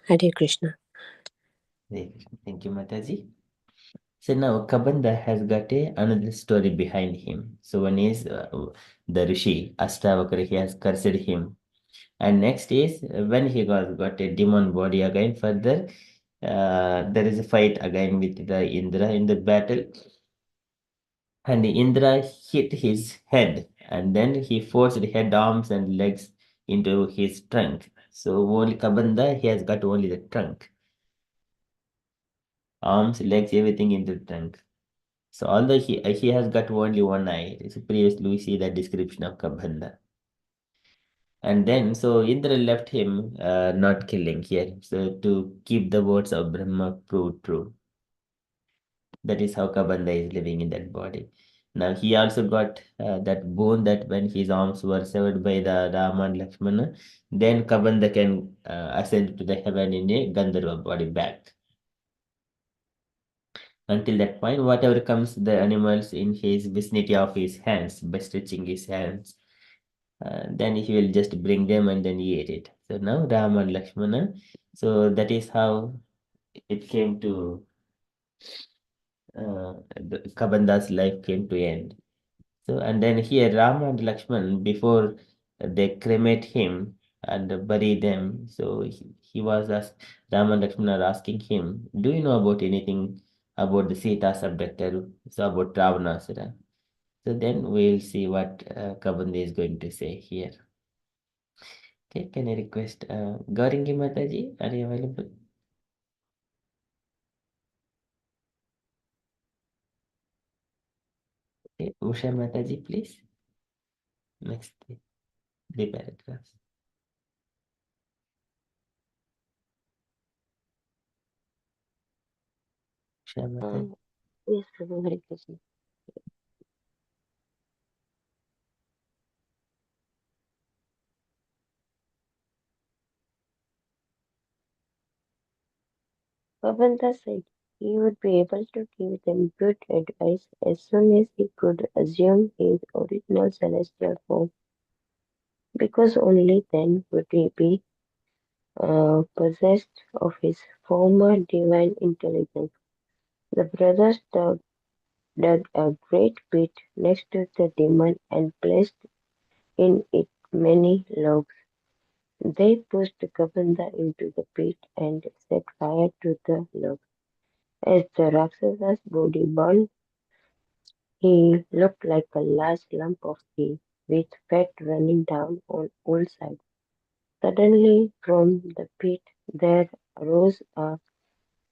Speaker 8: Hare Krishna.
Speaker 2: Thank you, Mataji. So now Kabanda has got another story behind him. So one is the Rishi, Astavakara, he has cursed him. And next is when he got a demon body again further, there is a fight again with the Indra in the battle. And Indra hit his head, and then he forced head, arms, and legs into his trunk. So only Kabanda, he has got only the trunk. Arms, legs, everything into the trunk. So although he has got only one eye, so previously we see the description of Kabanda. And then so Indra left him not killing here, so to keep the words of Brahma proved true. That is how Kabanda is living in that body. Now he also got that boon that when his arms were severed by the Rama and Lakshmana, then Kabanda can ascend to the heaven in a Gandharva body back. Until that point, whatever comes the animals in his vicinity of his hands, by stretching his hands, then he will just bring them and then eat it. So now Rama and Lakshmana, so that is how it came to Kabanda's life came to end. So and then here Rama and Lakshman, before they cremate him and bury them, so he was asked, Rama and Lakshman are asking him, "Do you know about anything about the Sita's abductor, so about Ravanasura?" So then we'll see what Kabanda is going to say here. Okay, can I request Gauringi Mataji, are you available? Okay, Usha Mataji, please. Next, the paragraphs. Usha Mataji.
Speaker 5: Yes, Prabhu, Hare Krishna. Babanta said he would be able to give them good advice as soon as he could assume his original celestial form, because only then would he be possessed of his former divine intelligence. The brothers dug a great pit next to the demon and placed in it many logs. They pushed Kabanda into the pit and set fire to the logs. As the Raksasa's body burned, he looked like a large lump of ghee, with fat running down on all sides. Suddenly, from the pit, there arose a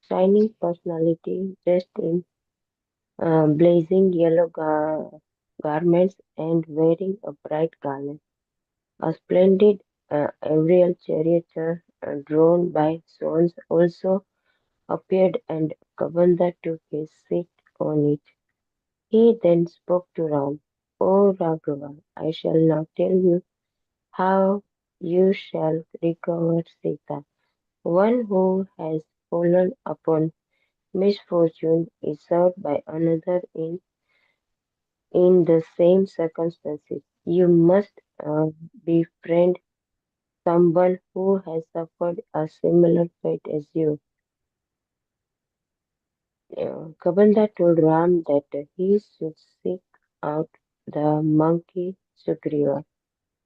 Speaker 5: shining personality dressed in blazing yellow garments and wearing a bright garland. A splendid aerial charioteer drawn by swans also appeared, and Kavanda took his seat on it. He then spoke to Ram. O Raghava, I shall now tell you how you shall recover Sita. One who has fallen upon misfortune is served by another in the same circumstances. You must befriend someone who has suffered a similar fate as you. Kabanda told Ram that he should seek out the monkey Sugriva.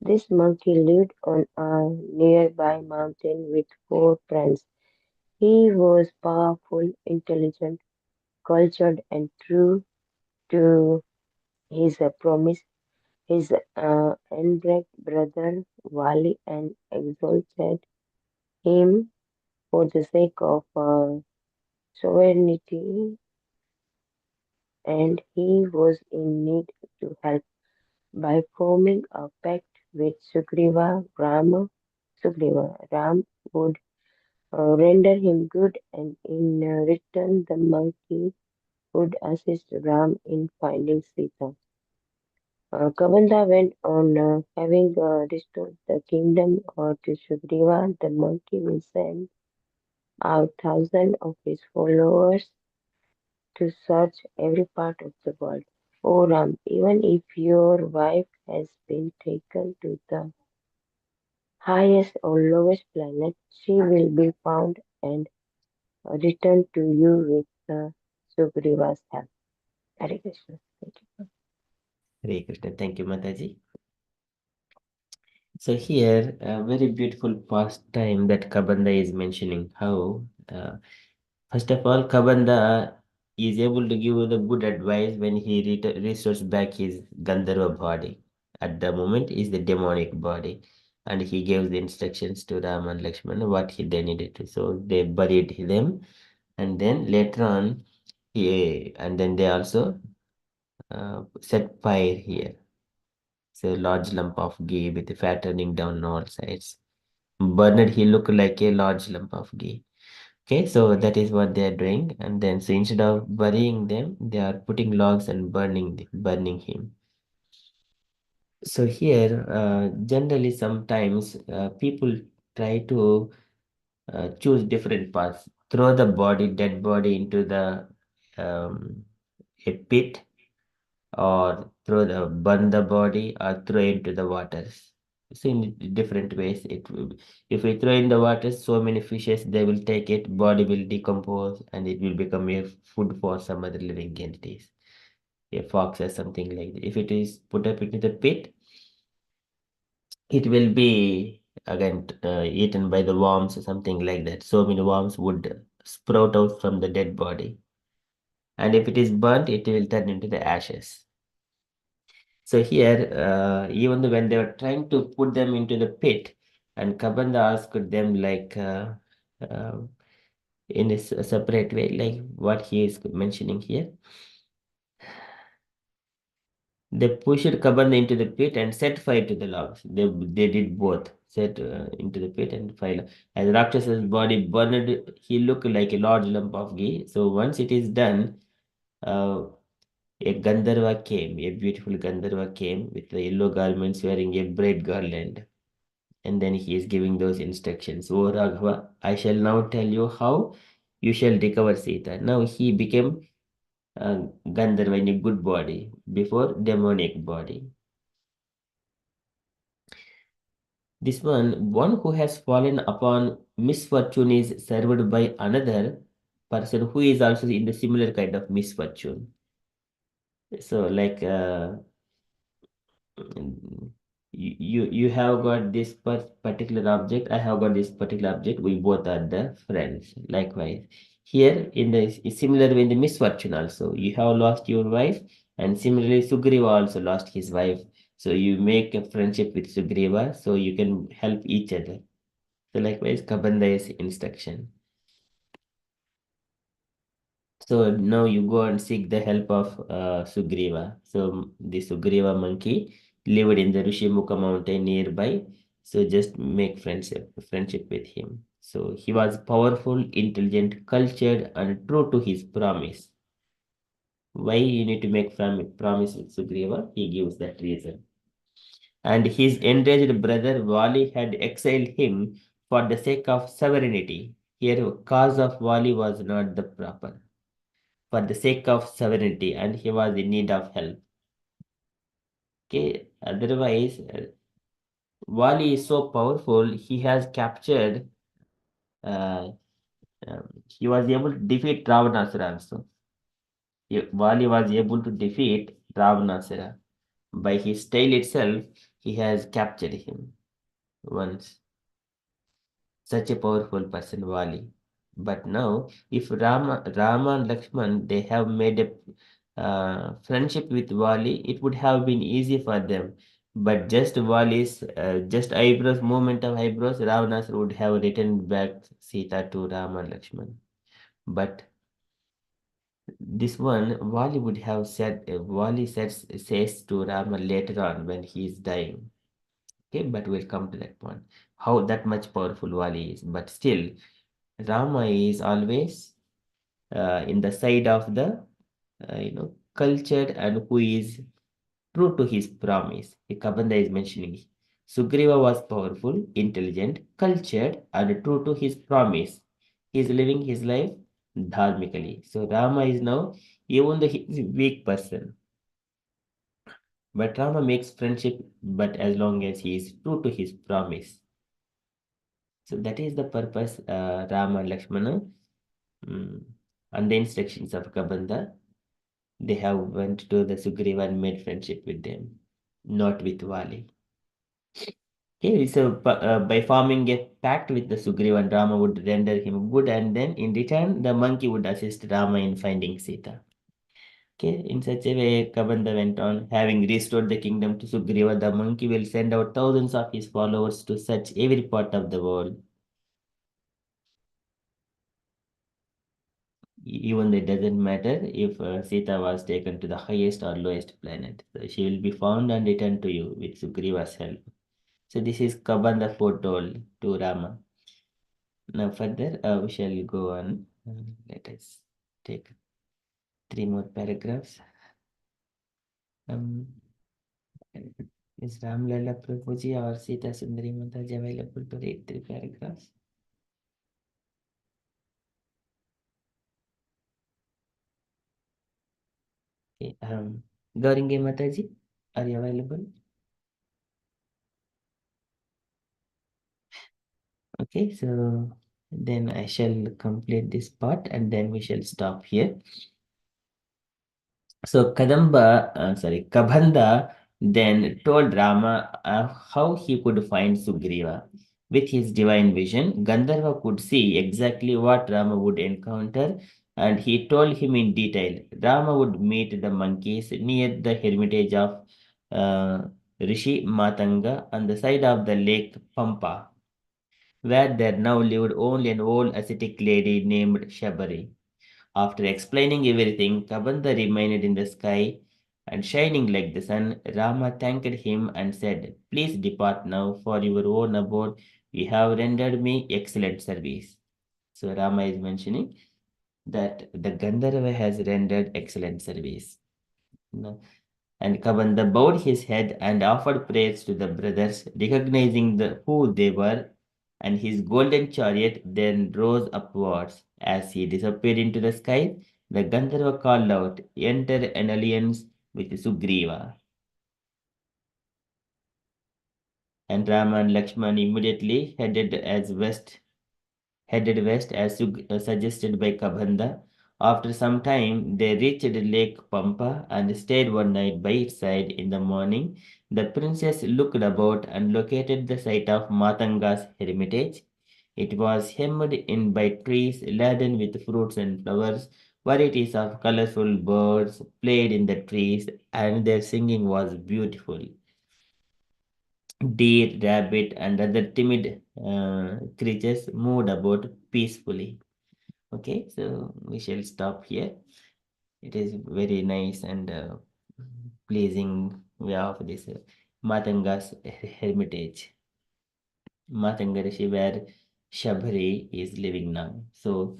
Speaker 5: This monkey lived on a nearby mountain with four friends. He was powerful, intelligent, cultured, and true to his promise. His inbred brother Wali and exalted him for the sake of sovereignty, and he was in need to help by forming a pact with Sugriva. Ram would render him good, and in return, the monkey would assist Ram in finding Sita. Kavanda went on having restored the kingdom to Sugriva. The monkey will send out thousands of his followers to search every part of the world. O Ram, even if your wife has been taken to the highest or lowest planet, she will be found and return to you with Sugriva's help. Hare Krishna. Thank you.
Speaker 2: Hare Krishna. Thank you, Mataji. So here, a very beautiful pastime that Kabanda is mentioning how, first of all, Kabanda is able to give the good advice when he restores back his Gandharva body. At the moment is the demonic body, and he gives the instructions to Ram and Lakshmana what they needed to. So they buried them, and then later on, and then they also set fire here. So a large lump of ghee with the fat running down all sides. Bernard, he looked like a large lump of ghee. Okay, so that is what they are doing, and then so instead of burying them, they are putting logs and burning him. So here, generally, sometimes people try to choose different paths. Throw the dead body into the a pit, or burn the body, or throw into the waters. So in different ways, if we throw in the waters, so many fishes they will take it, body will decompose, and it will become a food for some other living entities, a fox or something like that. If it is put up into the pit, it will be again eaten by the worms or something like that. So many worms would sprout out from the dead body, and if it is burnt, it will turn into the ashes. So here, even when they were trying to put them into the pit, and Kabanda asked them like uh, in a separate way, like what he is mentioning here. They pushed Kabanda into the pit and set fire to the logs. They did both, set into the pit and fire. As Rakshasa's body burned, he looked like a large lump of ghee. So once it is done, a Gandharva came, a beautiful Gandharva came with the yellow garments wearing a bright garland. And then he is giving those instructions. O Raghava, I shall now tell you how you shall recover Sita. Now he became Gandharva in a good body, before demonic body. This one who has fallen upon misfortune is served by another person who is also in the similar kind of misfortune. So like you have got this particular object, I have got this particular object, we both are the friends. Likewise, here in the similar way in the misfortune also, you have lost your wife, and similarly Sugriva also lost his wife. So you make a friendship with Sugriva, so you can help each other. So likewise, Kabanda is instruction. So now you go and seek the help of Sugriva. So the Sugriva monkey lived in the Rishimukha mountain nearby. So just make friendship with him. So he was powerful, intelligent, cultured, and true to his promise. Why you need to make promise with Sugriva? He gives that reason. And his enraged brother Vali had exiled him for the sake of sovereignty. Here, cause of Vali was not the proper for the sake of sovereignty, and he was in need of help. Okay, otherwise, Wali is so powerful, he has captured, he was able to defeat Ravanasura also. Wali was able to defeat Ravanasura. By his tail itself, he has captured him once. Such a powerful person, Wali. But now, if Rama and Lakshman, they have made a friendship with Wali, it would have been easy for them. But just Wali's, just eyebrows, movement of eyebrows, Ravanasar would have returned back Sita to Rama and Lakshman. But this one, Wali would have said, says to Rama later on when he is dying. Okay, but we'll come to that point. How that much powerful Wali is. But still, Rama is always in the side of the cultured and who is true to his promise. The Kabanda is mentioning Sugriva was powerful, intelligent, cultured, and true to his promise. He is living his life dharmically. So Rama is now, even though he is a weak person, but Rama makes friendship, but as long as he is true to his promise. So that is the purpose Rama and Lakshmana and the instructions of Kabanda. They have went to the Sugriva and made friendship with them, not with Vali. Okay, so by forming a pact with the Sugriva, and Rama would render him good, and then in return, the monkey would assist Rama in finding Sita. Okay, in such a way, Kabanda went on. Having restored the kingdom to Sugriva, the monkey will send out thousands of his followers to search every part of the world. Even it doesn't matter if Sita was taken to the highest or lowest planet. So she will be found and returned to you with Sugriva's help. So this is Kabanda foretold to Rama. Now further, we shall go on. Let us take 3 more paragraphs. Is Ram Lala Prabhuji or Sita Sundari Mataji available to read 3 paragraphs? Okay, Gauringe Mataji, are you available? Okay, so then I shall complete this part and then we shall stop here. So Kabanda then told Rama how he could find Sugriva. With his divine vision, Gandharva could see exactly what Rama would encounter, and he told him in detail. Rama would meet the monkeys near the hermitage of Rishi Matanga on the side of the lake Pampa, where there now lived only an old ascetic lady named Shabari. After explaining everything, Kabanda remained in the sky and shining like the sun. Rama thanked him and said, "Please depart now for your own abode. You have rendered me excellent service." So Rama is mentioning that the Gandharva has rendered excellent service. And Kabanda bowed his head and offered praise to the brothers, recognizing who they were, and his golden chariot then rose upwards. As he disappeared into the sky, the Gandharva called out, "Enter an alliance with Sugriva." And Rama and Lakshman immediately headed west as suggested by Kabanda. After some time, they reached Lake Pampa and stayed one night by its side. In the morning, the princess looked about and located the site of Matanga's hermitage. It was hemmed in by trees laden with fruits and flowers. Varieties of colorful birds played in the trees, and their singing was beautiful. deer, rabbit, and other timid creatures moved about peacefully. Okay, so we shall stop here. It is very nice and pleasing way of this Matanga's hermitage. Matanga Rishi, where Shabari is living now. So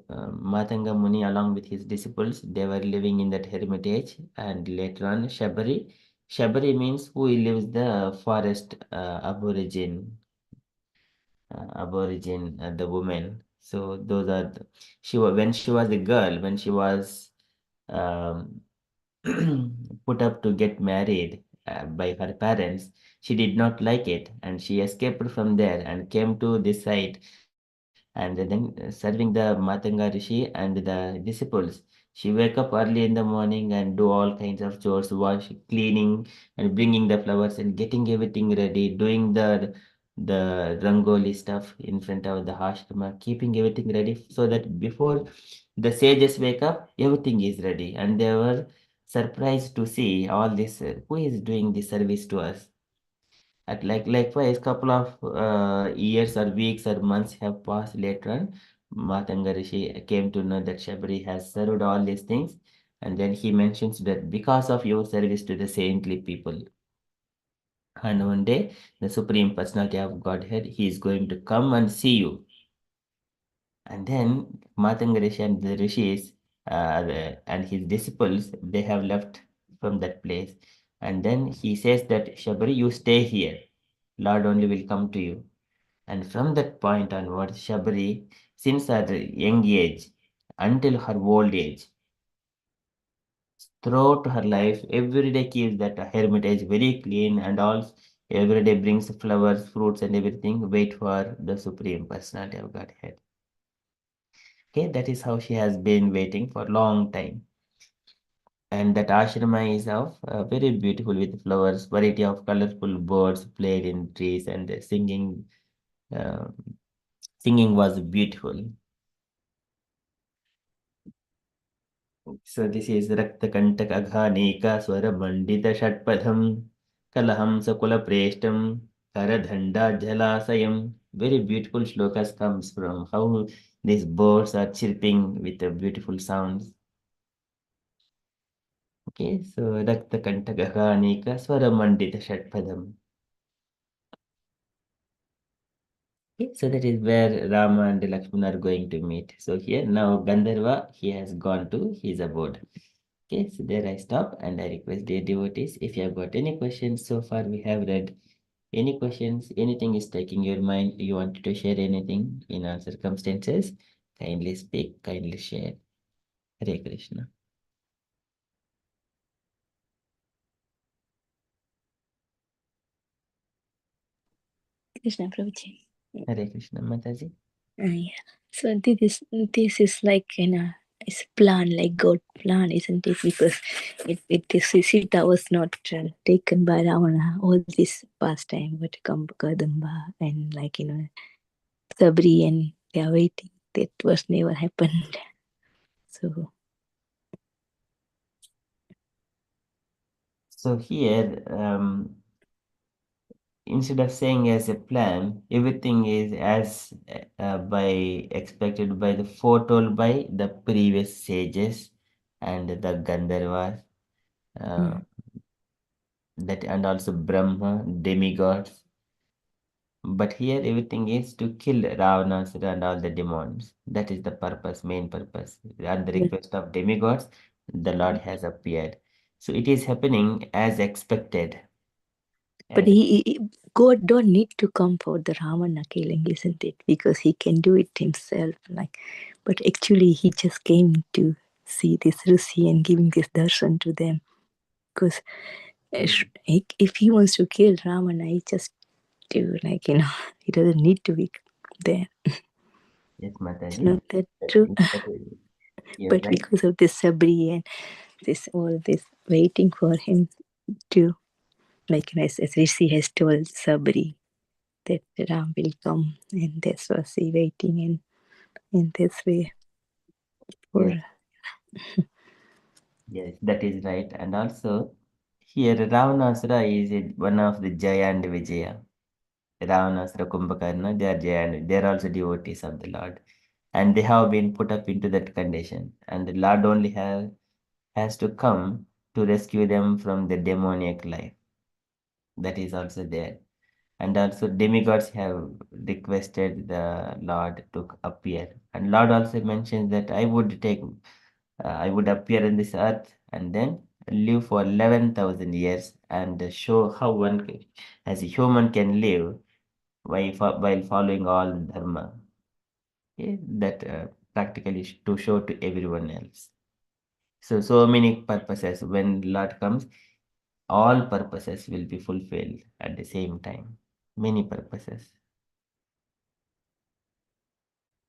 Speaker 2: Matanga Muni, along with his disciples, they were living in that hermitage, and later on, Shabari means who lives the forest aborigine, the woman. So those are when she was a girl, when she was um, put up to get married by her parents, she did not like it, and she escaped from there and came to this site, and then serving the Matanga Rishi and the disciples. She wake up early in the morning and do all kinds of chores, wash, cleaning, and bringing the flowers and getting everything ready, doing the rangoli stuff in front of the ashrama, keeping everything ready so that before the sages wake up, everything is ready. And they were surprised to see all this. Who is doing this service to us? At likewise, couple of years or weeks or months have passed later on. Matanga Rishi came to know that Shabari has served all these things, and then he mentions that because of your service to the saintly people, and one day the Supreme Personality of Godhead, he is going to come and see you. And then Matanga Rishi and the rishis and his disciples, they have left from that place. And then he says that Shabari, you stay here. Lord only will come to you. And from that point onwards, Shabari, since her young age until her old age, throughout her life, every day keeps that hermitage very clean and all. Every day brings flowers, fruits, and everything. Wait for the Supreme Personality of Godhead. Okay, that is how she has been waiting for a long time. And that ashrama is of very beautiful with flowers, variety of colorful birds played in trees, and the uh, singing was beautiful. So this is Raktakantak Aghanika Swara Mandita Shatpadham Kalaham Sakula Preshtam Karadhanda Jalasayam. Very beautiful shlokas comes from how these birds are chirping with the beautiful sounds. Okay, so Raktakantak Aghanika Swara Mandita Shatpadham. Okay, so that is where Rama and Lakshmana are going to meet. So here now Gandharva, he has gone to his abode. Okay, so there I stop, and I request dear devotees, if you have got any questions so far we have read, any questions, anything is taking your mind, you wanted to share anything in our circumstances, kindly speak, kindly share. Hare Krishna.
Speaker 3: Krishna Prabhuji.
Speaker 2: Hare Krishna, Mataji.
Speaker 3: Yeah. So this is like it's a plan, like God plan, isn't it? Because Sita was not taken by Ravana all this past time, but come Kadamba and Sabri, and they are waiting. That was never happened. So
Speaker 2: So here, instead of saying as a plan, everything is as by expected by the foretold by the previous sages and the Gandharvas, uh, that and also Brahma, demigods. But here everything is to kill Ravanasura and all the demons. That is the purpose, main purpose. At the request of demigods, the Lord has appeared. So it is happening as expected.
Speaker 3: but
Speaker 2: As
Speaker 3: God don't need to come for the Ravana killing, isn't it? Because he can do it himself. But actually, he just came to see this Rishi and giving this darshan to them. Because if he wants to kill Ravana, he just do he doesn't need to be there.
Speaker 2: yes,
Speaker 3: It's
Speaker 2: Mataji.
Speaker 3: not that true.
Speaker 2: You're
Speaker 3: But
Speaker 2: right.
Speaker 3: because of this Sabri and all this waiting for him to, as Rishi has told Sabri, that Ram will come, and that's why he waiting in this way for.
Speaker 2: Yes, yes, that is right. And also, Here, Ravanasura is one of the Jaya and Vijaya. Ravanasura, Kumbhakarna, they are Jaya and they are also devotees of the Lord. And they have been put up into that condition. And the Lord only has to come to rescue them from the demoniac life. That is also there. And also demigods have requested the Lord to appear. And Lord also mentions that I would appear in this earth and then live for 11,000 years and show how as a human can live while following all dharma. Okay? That practically to show to everyone else. So many purposes. When Lord comes, all purposes will be fulfilled at the same time. Many purposes.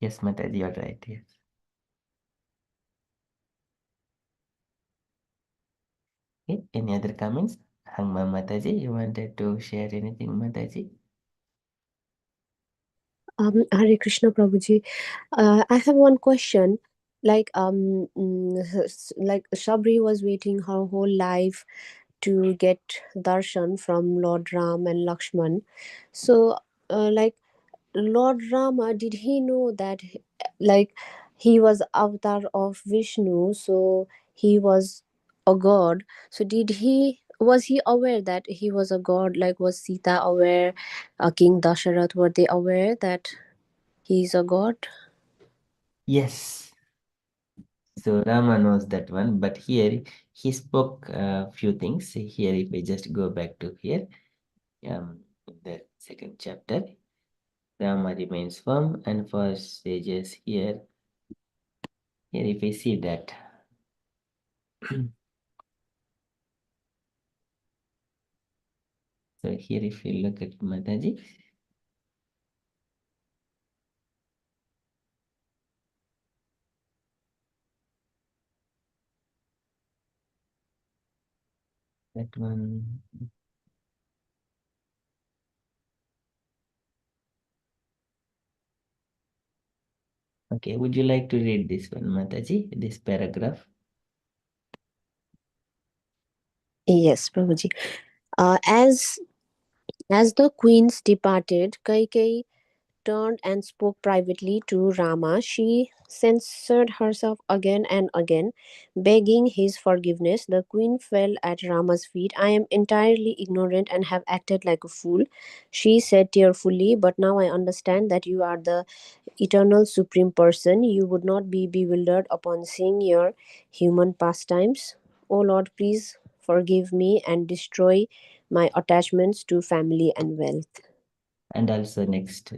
Speaker 2: Yes, Mataji, you're right. Yes. Okay. Any other comments? Hangma Mataji, you wanted to share anything, Mataji?
Speaker 8: Hare Krishna Prabhuji. I have one question. Like Shabri was waiting her whole life to get darshan from Lord Ram and Lakshman. So, like Lord Rama, did he know that, like, he was avatar of Vishnu, so he was a god? So was he aware that he was a god? Like, was Sita aware? King Dasharath, were they aware that he's a god?
Speaker 2: Yes. So Rama knows that one, but here he spoke a few things. Here, if I just go back to here, in the second chapter, Rama remains firm, and for sages here if I see that, so here if you look at Mataji, that one. Okay, would you like to read this one, Mataji, this paragraph?
Speaker 8: Yes, Prabhuji. As the queens departed, Kaikeyi turned and spoke privately to Rama. She censored herself again and again, begging his forgiveness. The queen fell at Rama's feet. I am entirely ignorant and have acted like a fool, she said tearfully, but now I understand that you are the eternal supreme person. You would not be bewildered upon seeing your human pastimes. O Lord, please forgive me and destroy my attachments to family and wealth.
Speaker 2: And also next,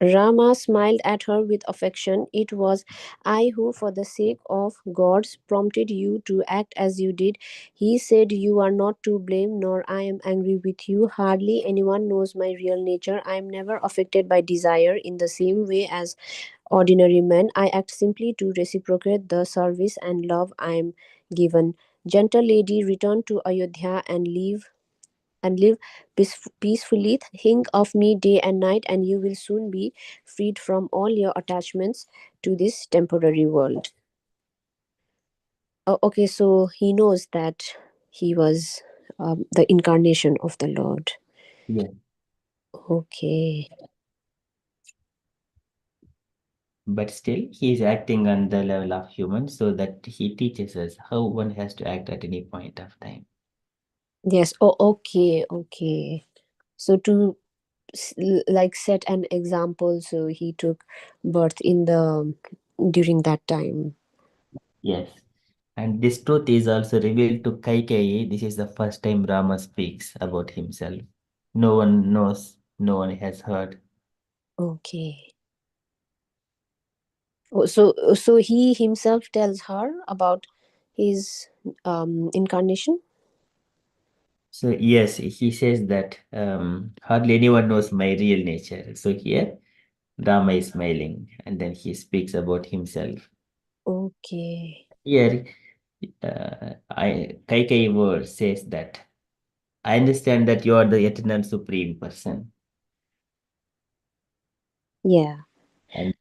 Speaker 8: Rama smiled at her with affection. It was I who, for the sake of gods, prompted you to act as you did. He said, you are not to blame, nor I am angry with you. Hardly anyone knows my real nature. I am never affected by desire in the same way as ordinary men. I act simply to reciprocate the service and love I am given. Gentle lady, return to Ayodhya and live peacefully. Think of me day and night, and you will soon be freed from all your attachments to this temporary world. Oh, okay, so he knows that he was the incarnation of the Lord.
Speaker 2: yeah.
Speaker 8: Okay.
Speaker 2: But still, he is acting on the level of human, so that he teaches us how one has to act at any point of time.
Speaker 8: Yes. Oh, okay. Okay. So to like set an example, so he took birth in the during that time.
Speaker 2: Yes. And this truth is also revealed to Kaikeyi. This is the first time Rama speaks about himself. No one knows, no one has heard.
Speaker 8: Okay. Oh, so he himself tells her about his incarnation.
Speaker 2: So, yes, he says that hardly anyone knows my real nature. So, here Rama is smiling and then he speaks about himself.
Speaker 8: Okay.
Speaker 2: Here, Kaikeyi word says that I understand that you are the eternal supreme person.
Speaker 8: Yeah.
Speaker 2: And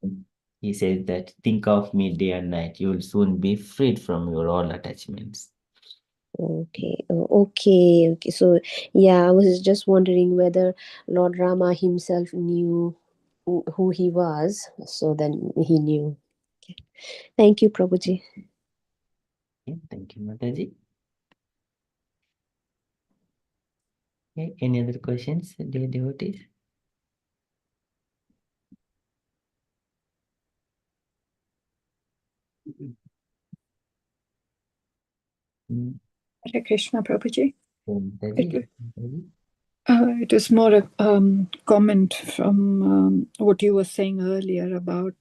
Speaker 2: he says that think of me day and night. You will soon be freed from your all attachments.
Speaker 8: Okay, okay. So, yeah, I was just wondering whether Lord Rama himself knew who he was. So then he knew. Okay. Thank you, Prabhuji.
Speaker 2: Okay, thank you, Mataji. Okay, any other questions, dear devotees?
Speaker 1: Hare Krishna, Prabhuji.
Speaker 2: Mataji?
Speaker 1: It was more a comment from what you were saying earlier about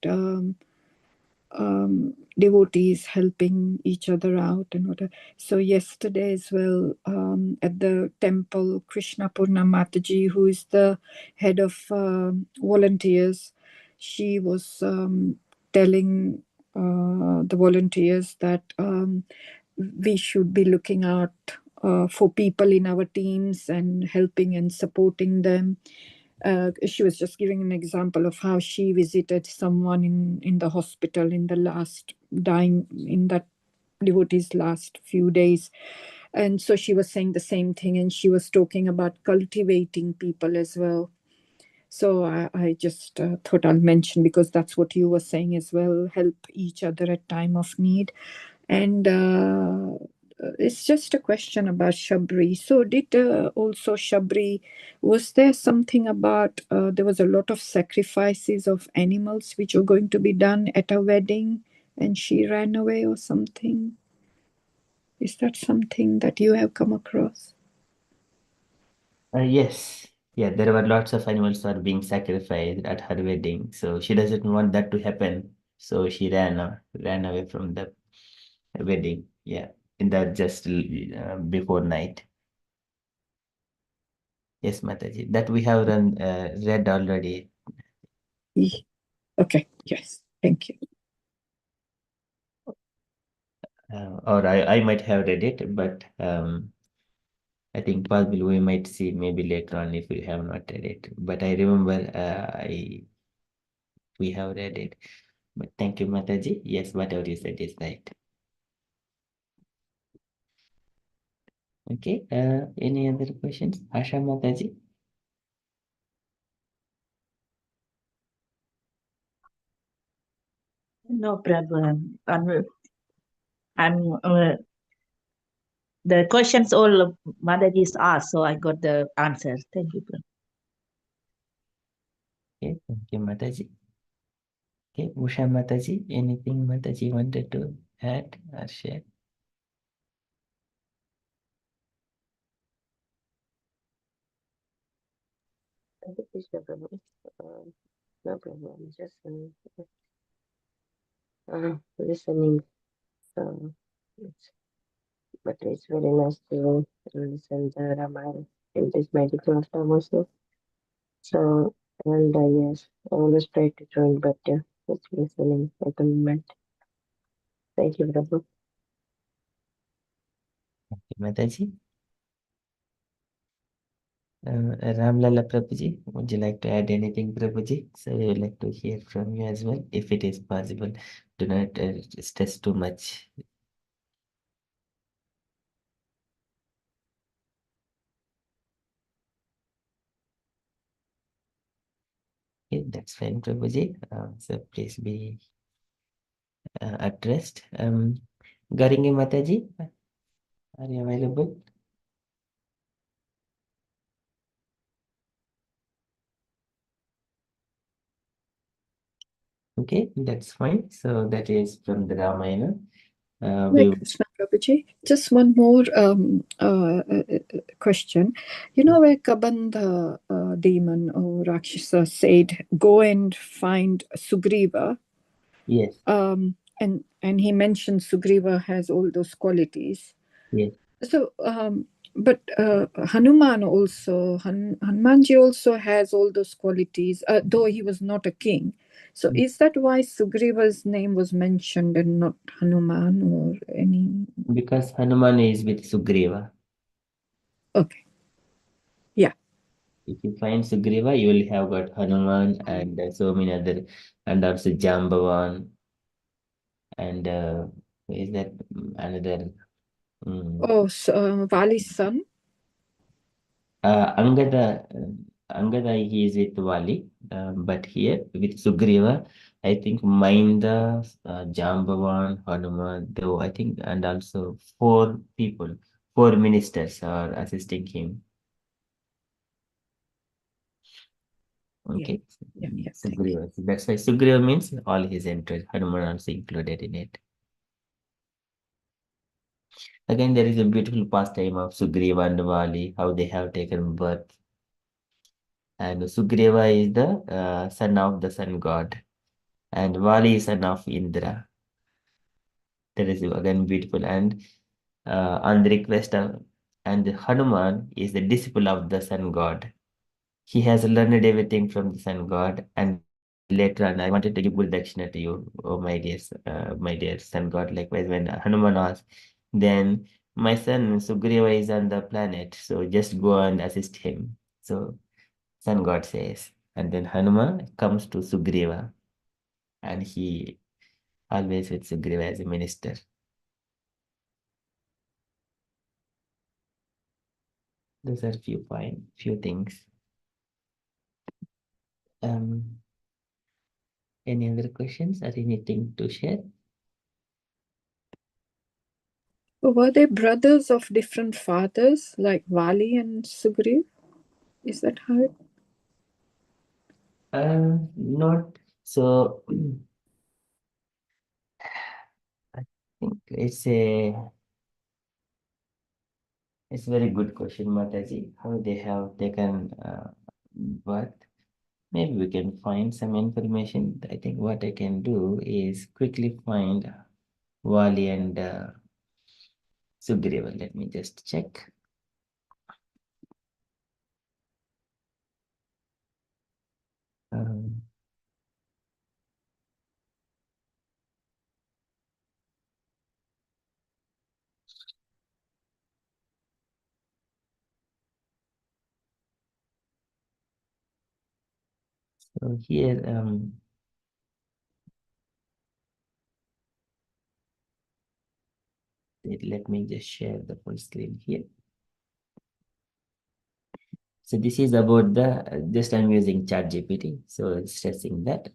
Speaker 1: devotees helping each other out and whatever. So yesterday as well, at the temple, Krishna Purna Mataji, who is the head of volunteers, she was telling the volunteers that we should be looking out for people in our teams and helping and supporting them. She was just giving an example of how she visited someone in the hospital in the last dying in that devotee's last few days. And so she was saying the same thing, and she was talking about cultivating people as well. So I just thought I'll mention, because that's what you were saying as well, help each other at time of need. And it's just a question about Shabri. So did also Shabri, was there something about, there was a lot of sacrifices of animals which were going to be done at a wedding and she ran away or something? Is that something that you have come across?
Speaker 2: Yes. Yeah, there were lots of animals are being sacrificed at her wedding. So she doesn't want that to happen. So she ran away from the wedding. Yeah, in that just before night. Yes, Mataji. That we have read already.
Speaker 1: Okay, yes, thank you.
Speaker 2: Or I might have read it, but I think possibly we might see maybe later on if we have not read it. But I remember we have read it. But thank you, Mataji. Yes, whatever you said is right. Okay. Any other questions? Asha Mataji?
Speaker 4: No problem. The questions all Madaji's asked, so I got the answer. Thank you.
Speaker 2: Okay, thank you, Mataji. Okay, Usha Mataji, anything Mataji wanted to add or share?
Speaker 5: Hare Krishna, Prabhu. No problem. Just listening. But it's very nice to listen the Ramayana in this medical time also. So, and yes, I always try to join, but it's listening at the moment. Thank you, Prabhu.
Speaker 2: Thank you, Mataji. Ramlala Prabhuji, would you like to add anything, Prabhuji? So we would like to hear from you as well, if it is possible. Do not stress too much. Okay, that's fine, Prabhuji. So please be addressed. Garingi Mataji, are you available? Okay, that's fine. So that is from the Ramayana.
Speaker 1: Hare Krishna, Prabhuji. Just one more question. You know where Kabandha demon or Rakshasa said, go and find Sugriva?
Speaker 2: Yes.
Speaker 1: And he mentioned Sugriva has all those qualities.
Speaker 2: Yes.
Speaker 1: So, but Hanuman also, Hanumanji also has all those qualities, though he was not a king. So is that why Sugriva's name was mentioned and not Hanuman or any?
Speaker 2: Because Hanuman is with Sugriva.
Speaker 1: Okay. Yeah.
Speaker 2: If you find Sugriva, you will have got Hanuman and so many other, and also Jambavan, and is that another
Speaker 1: Oh, so, Vali's son?
Speaker 2: Angada, he is with Vali, but here with Sugriva, I think Mainda, Jambavan, Hanuman, though I think, and also four people, four ministers are assisting him. Okay.
Speaker 1: Yeah,
Speaker 2: Sugriva. So that's why Sugriva means all his entourage. Hanuman also included in it. Again, there is a beautiful pastime of Sugriva and Vali, how they have taken birth. And Sugriva is the son of the sun god, and Vali is son of Indra. That is again beautiful. And on the request of, and Hanuman is the disciple of the sun god. He has learned everything from the sun god, and later on, I wanted to give good dakshina to you, oh my dear sun god. Likewise, when Hanuman asked, then my son Sugriva is on the planet, so just go and assist him. So sun god says, and then Hanuman comes to Sugriva, and he always with Sugriva as a minister. Those are few things. Any other questions or anything to share?
Speaker 1: Were they brothers of different fathers, like Vali and Sugriv? Is that how it?
Speaker 2: Not so. I think it's a very good question, Mataji. How they have taken birth? Maybe we can find some information. I think what I can do is quickly find Vali and Sugriva. Let me just check. Um, so here, let me just share the full screen here. So this is about the, just I'm using ChatGPT, so stressing that.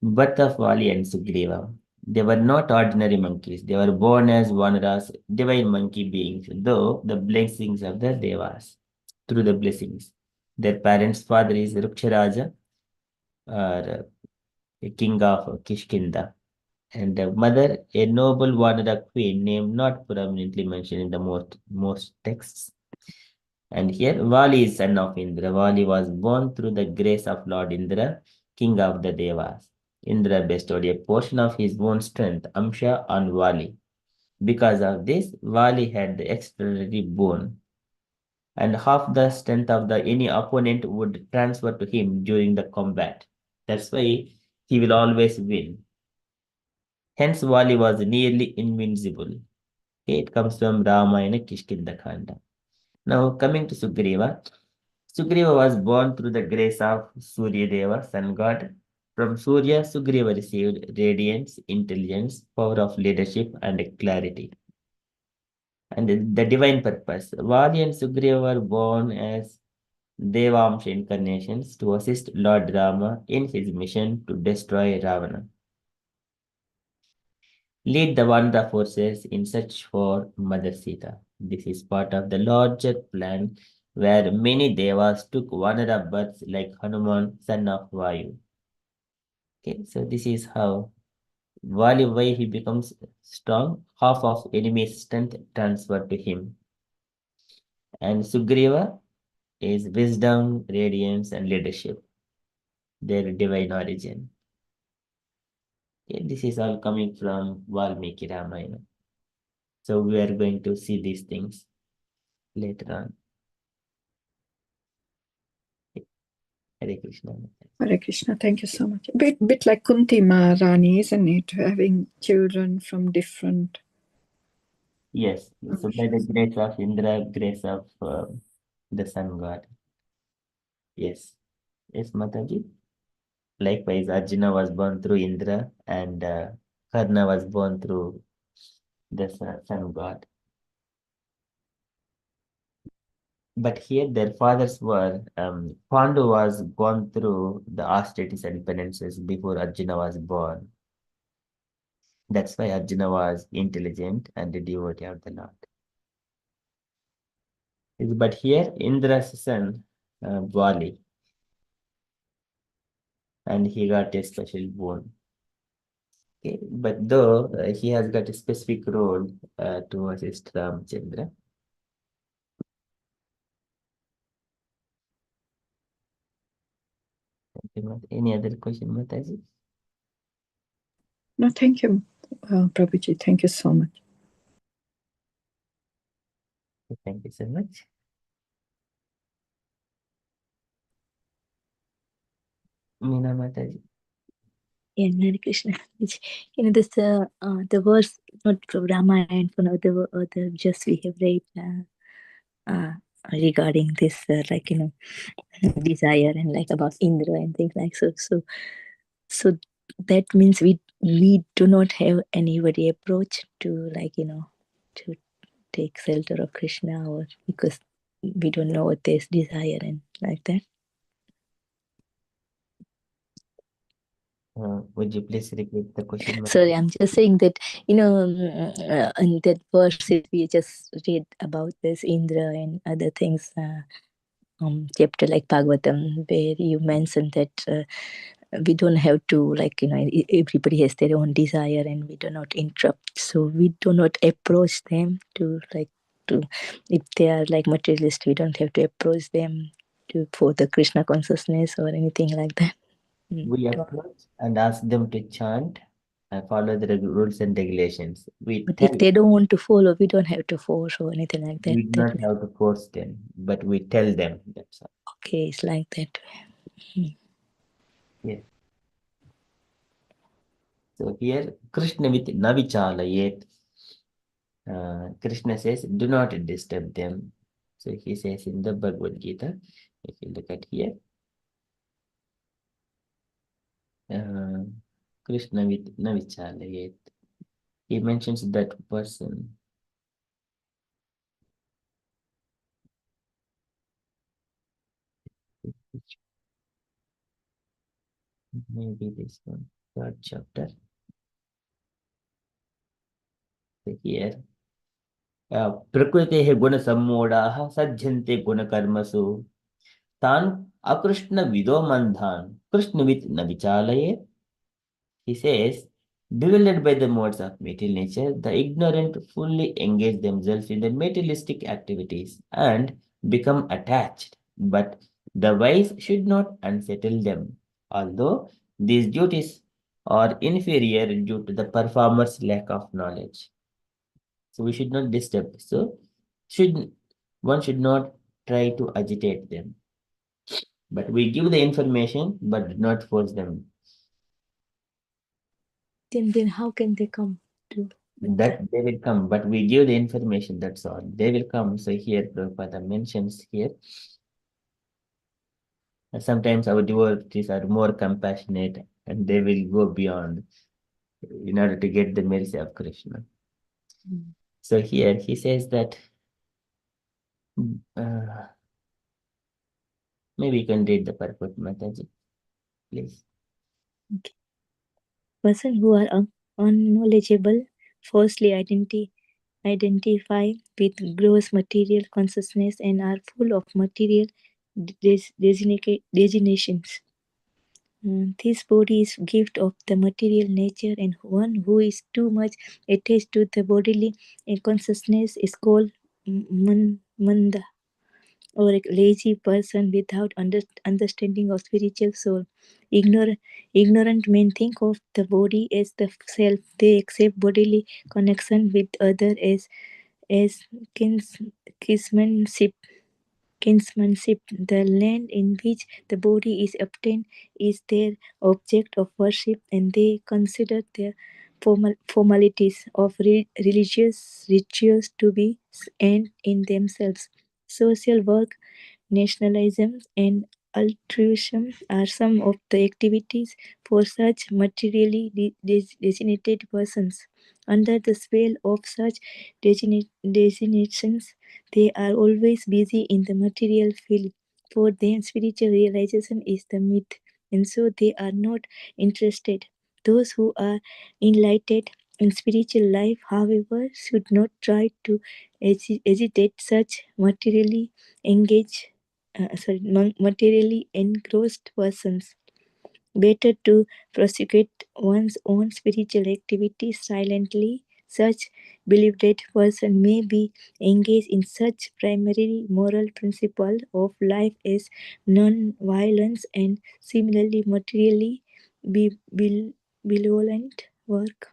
Speaker 2: Birth of Vali and Sugriva. They were not ordinary monkeys. They were born as Vanaras, divine monkey beings, though the blessings of the Devas, through the blessings. Their parents' father is Ruksharaja, or a king of Kishkinda, and the mother, a noble Vanara queen, name not prominently mentioned in the most texts. And here, Vali is son of Indra. Vali was born through the grace of Lord Indra, king of the Devas. Indra bestowed a portion of his own strength, Amsha, on Vali. Because of this, Vali had the extraordinary boon, and half the strength of the any opponent would transfer to him during the combat. That's why he will always win. Hence, Vali was nearly invincible. Okay, it comes from Ramayana Kishkinda Khanda. Now, coming to Sugriva. Sugriva was born through the grace of Surya Deva, sun god. From Surya, Sugriva received radiance, intelligence, power of leadership, and clarity. And the divine purpose. Vali and Sugriva were born as Devamsha incarnations to assist Lord Rama in his mission to destroy Ravana. Lead the Vanara forces in search for Mother Sita. This is part of the larger plan where many devas took Vanara births like Hanuman, son of Vayu. Okay, so this is how Vali, why he becomes strong, half of enemy's strength transferred to him. And Sugriva is wisdom, radiance, and leadership, their divine origin. Okay, this is all coming from Valmiki Ramayana. So we are going to see these things later on. Hare Krishna.
Speaker 1: Hare Krishna, thank you so much. Bit like Kunti Maharani, isn't it? Having children from different.
Speaker 2: Yes, so by the grace of Indra, grace of the sun god. Yes, yes, Mataji. Likewise, Arjuna was born through Indra, and Karna was born through the sun god. But here their fathers were, Pandu was gone through the austerities and penances before Arjuna was born. That's why Arjuna was intelligent and a devotee of the Lord. But here Indra's son, Vali, and he got a special boon. Okay, but though he has got a specific role to assist Ramchandra. Any other question, Mataji?
Speaker 1: No, thank you, Prabhuji. Thank you so much.
Speaker 2: Thank you so much. Meena Mataji.
Speaker 3: Yeah, Hare Krishna. This the verse not from Ramayana, from other just we have read regarding this desire and like about Indra and things like so that means we do not have anybody approach to to take shelter of Krishna, or because we don't know what there's desire and like that.
Speaker 2: Would you please repeat the question?
Speaker 3: Sorry, I'm just saying that in that verse we just read about this Indra and other things, chapter like Bhagavatam, where you mentioned that we don't have to everybody has their own desire and we do not interrupt. So we do not approach them to if they are like materialist, we don't have to approach them for the Krishna consciousness or anything like that.
Speaker 2: We approach and ask them to chant and follow the rules and regulations.
Speaker 3: But if they don't want to follow, we don't have to force or anything like that.
Speaker 2: We do not have to force them, but we tell them. That's all.
Speaker 3: Okay, it's like that.
Speaker 2: Yes. So here, Krishna with Navichalayet. Krishna says, do not disturb them. So he says in the Bhagavad Gita, if you look at here, Krishna with Navichalayet. He mentions that person. Maybe this one, third chapter. So here, प्रकृतेः गुणसम्मूढाः सज्जन्ते गुणकर्मसु तान् अकृष्णविदो मन्दान् कृष्णवित् न विचालयेत्. He says, bewildered by the modes of material nature, the ignorant fully engage themselves in the materialistic activities and become attached. But the wise should not unsettle them, although these duties are inferior due to the performer's lack of knowledge. So we should not disturb. So one should not try to agitate them. But we give the information, but do not force them.
Speaker 3: Then how can they come to?
Speaker 2: That they will come, but we give the information, that's all. They will come. So here Prabhupada mentions here, sometimes our devotees are more compassionate and they will go beyond in order to get the mercy of Krishna. So here he says that maybe you can read the purport, Mataji, please.
Speaker 3: Okay. Persons who are unknowledgeable falsely identify with gross material consciousness and are full of material designations. This body is gift of the material nature, and one who is too much attached to the bodily consciousness is called manda, or a lazy person without understanding of spiritual soul. Ignorant men think of the body as the self. They accept bodily connection with other as kinsmanship. Kinsmanship. The land in which the body is obtained is their object of worship, and they consider their formalities of religious rituals to be end in themselves. Social work, nationalism, and altruism are some of the activities for such materially designated persons. Under the spell of such designations, they are always busy in the material field. For them, spiritual realization is the myth, and so they are not interested. Those who are enlightened in spiritual life, however, should not try to agitate such materially engrossed persons. Better to prosecute one's own spiritual activities silently. Such believed person may be engaged in such primary moral principle of life as non-violence and similarly materially benevolent work.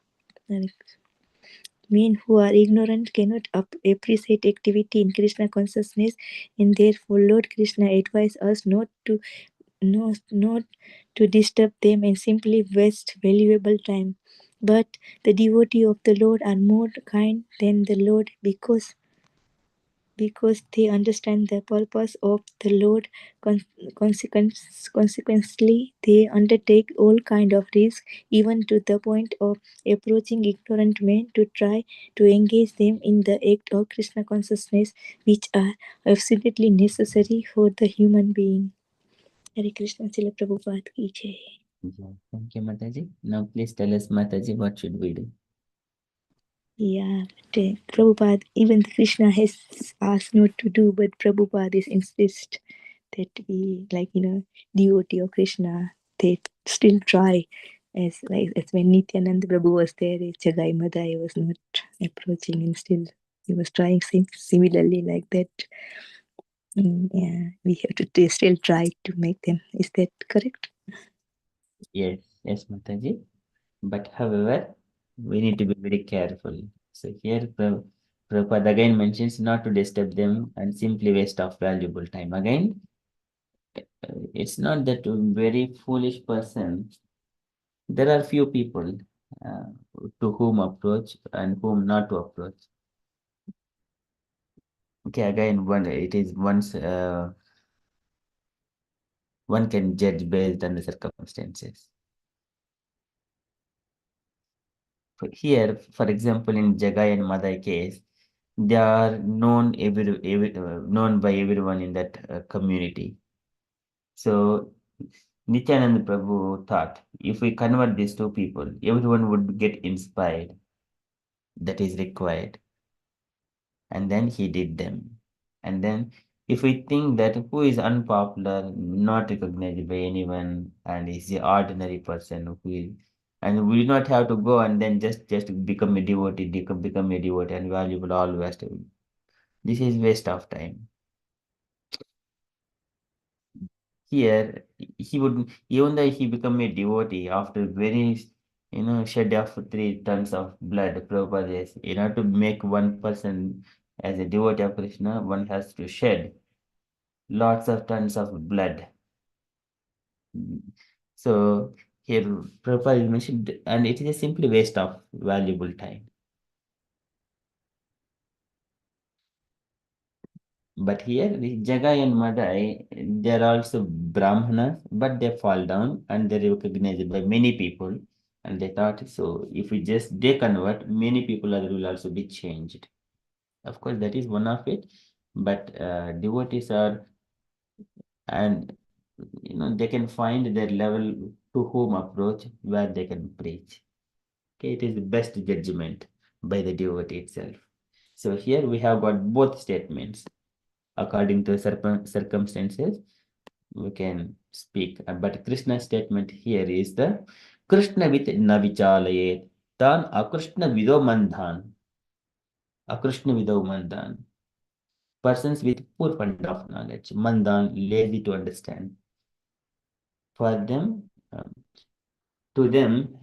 Speaker 3: Men who are ignorant cannot appreciate activity in Krishna consciousness, and therefore Lord Krishna advises us not to disturb them and simply waste valuable time. But the devotee of the Lord are more kind than the Lord because they understand the purpose of the Lord. Consequently, they undertake all kind of risks, even to the point of approaching ignorant men to try to engage them in the act of Krishna consciousness, which are absolutely necessary for the human being. Hare Krishna, Srila Prabhupada ki jai.
Speaker 2: Yeah, thank you, Mataji. Now, please tell us, Mataji, what should we do?
Speaker 3: Yeah, but, Prabhupada, even Krishna has asked not to do, but Prabhupada is insist that we, like, devotee of Krishna, they still try. As when Nityananda Prabhu was there, Jagai Madai was not approaching, and still he was trying similarly like that. Yeah, we have to still try to make them. Is that correct?
Speaker 2: Yes, Mataji. But however, we need to be very careful. So here, Prabhupada again mentions not to disturb them and simply waste of valuable time. Again, it's not that a very foolish person. There are few people uh, to whom approach and whom not to approach. Okay, again, one can judge based on the circumstances. Here, for example, in Jagai and Madai case, they are known known by everyone in that community. So Nityananda Prabhu thought, if we convert these two people, everyone would get inspired. That is required. And then he did them. And then if we think that who is unpopular, not recognized by anyone, and is the ordinary person who is, and we do not have to go and then just become a devotee, become a devotee and valuable always. This is waste of time. Here, he would, even though he become a devotee after very, shed of 3 tons of blood, Prabhupada says, in order to make one person as a devotee of Krishna, one has to shed lots of tons of blood. So here Prabhupada mentioned, and it is a simply waste of valuable time. But here, the Jagai and Madai, they are also Brahmanas, but they fall down and they are recognized by many people. And they thought, so if we just deconvert, many people will also be changed. Of course, that is one of it. But devotees are, and they can find their level to whom approach where they can preach. Okay, it is the best judgment by the devotee itself. So here we have got both statements. According to circumstances, we can speak. But Krishna's statement here is the Krishna with navichalayet tan akrishna vido mandhan. Akrishna vido mandhan. Persons with poor fund of knowledge. Mandhan, lazy to understand. For them, to them,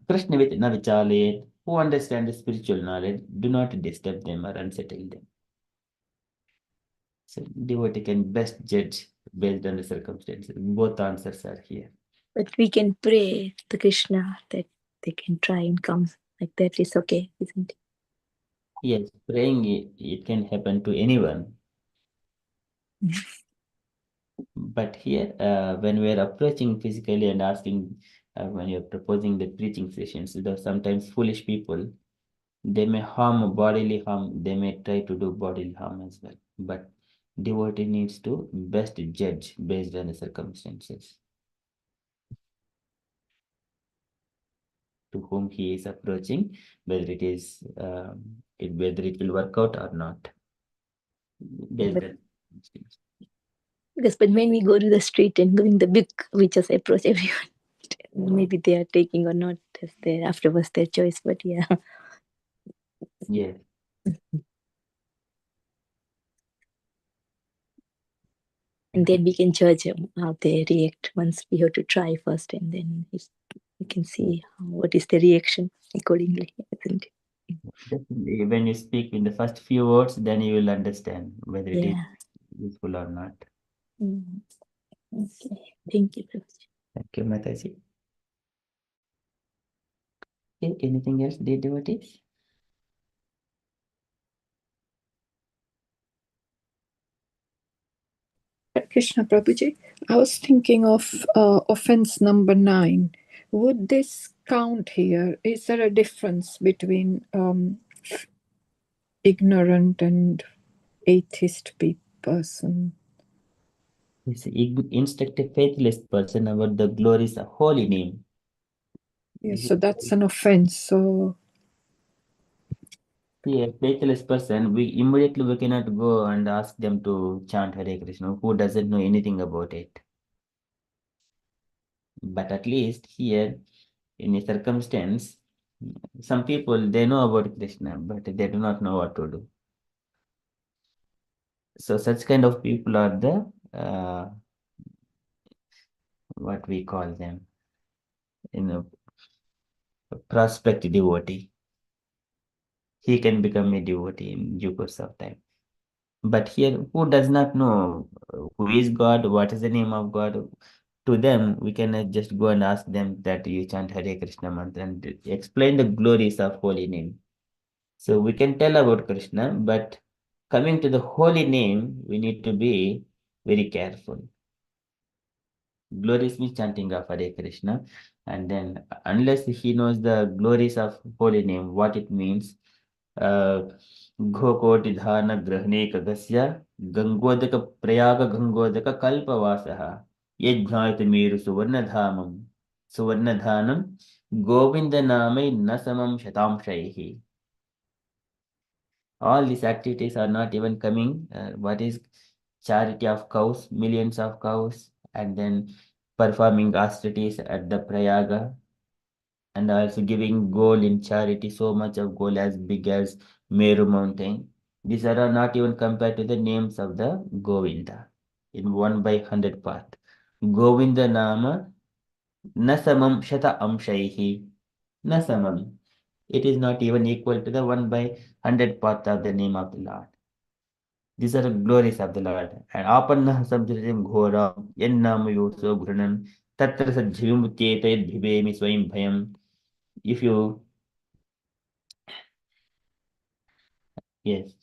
Speaker 2: Krishna with navichalayet, who understand the spiritual knowledge, do not disturb them or unsettle them. So devotee can best judge based on the circumstances. Both answers are here.
Speaker 3: But we can pray to Krishna that they can try and come. Like that is okay, isn't it?
Speaker 2: Yes, praying it can happen to anyone. But here, when we are approaching physically and asking, when you're proposing the preaching sessions, there are sometimes foolish people, they may harm bodily harm, they may try to do bodily harm as well. But devotee needs to best judge based on the circumstances to whom he is approaching, whether it is whether it will work out or not. Based on
Speaker 3: Because but when we go to the street and doing the big, we just approach everyone. Maybe they are taking or not. That's their afterwards their choice. But yeah,
Speaker 2: yes.
Speaker 3: and then we can judge how they react. Once we have to try first, and then we can see what is the reaction accordingly, isn't it?
Speaker 2: Definitely, when you speak in the first few words, then you will understand whether it is
Speaker 3: Yeah.
Speaker 2: useful or not.
Speaker 3: Mm. Okay. Thank you, Prabhuji.
Speaker 2: Thank you, Mataji. Okay, anything else, dear devotees?
Speaker 1: Krishna Prabhuji, I was thinking of offense number 9. Would this count here? Is there a difference between ignorant and atheist person?
Speaker 2: It's instruct a faithless person about the glories of holy name.
Speaker 1: Yes, so that's an offense. So
Speaker 2: See, a faithless person, we cannot go and ask them to chant Hare Krishna, who doesn't know anything about it. But at least here, in a circumstance, some people, they know about Krishna, but they do not know what to do. So such kind of people are the what we call them, prospect devotee. He can become a devotee in due course of time. But here, who does not know who is God, what is the name of God? To them, we cannot just go and ask them that you chant Hare Krishna mantra and explain the glories of holy name. So we can tell about Krishna, but coming to the holy name, we need to be very careful. Glories means chanting of Hare Krishna, and then unless he knows the glories of holy name, what it means, घोकोटि धान ग्रहणे कगस्य गंगोदक प्रयाग गंगोदक कल्पवासः यज्ञायत मेरु सुवर्णधामम सुवर्णधानम गोविंद नामे न समम शतांशैः. All these activities are not even coming. What is charity of cows, millions of cows, and then performing austerities at the Prayaga, and also giving gold in charity, so much of gold as big as Meru mountain. These are not even compared to the names of the Govinda in 1/100 part. Govinda Nama Nasamam Shata Amshaihi. Nasamam. It is not even equal to the 1/100 part of the name of the Lord. These are the glories of the Lord. And Apanna Samjritim Ghoram Yennam Yoso Granam Tatra Sajjivimutyetet Bhivemi Swayam Bhayam. If you, yes,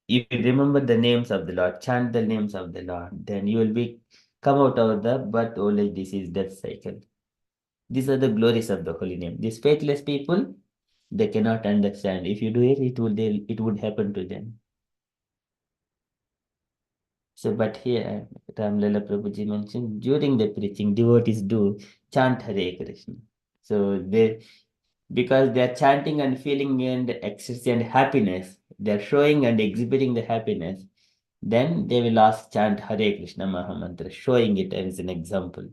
Speaker 2: if you remember the names of the Lord, chant the names of the Lord, then you will be come out of the birth, old age, disease, death cycle. These are the glories of the holy name. These faithless people, they cannot understand. If you do it, it would happen to them. So, but here, Ramlala Prabhuji mentioned during the preaching, devotees do chant Hare Krishna. So because they are chanting and feeling and ecstasy and happiness, they are showing and exhibiting the happiness, then they will ask chant Hare Krishna Mahamantra, showing it as an example.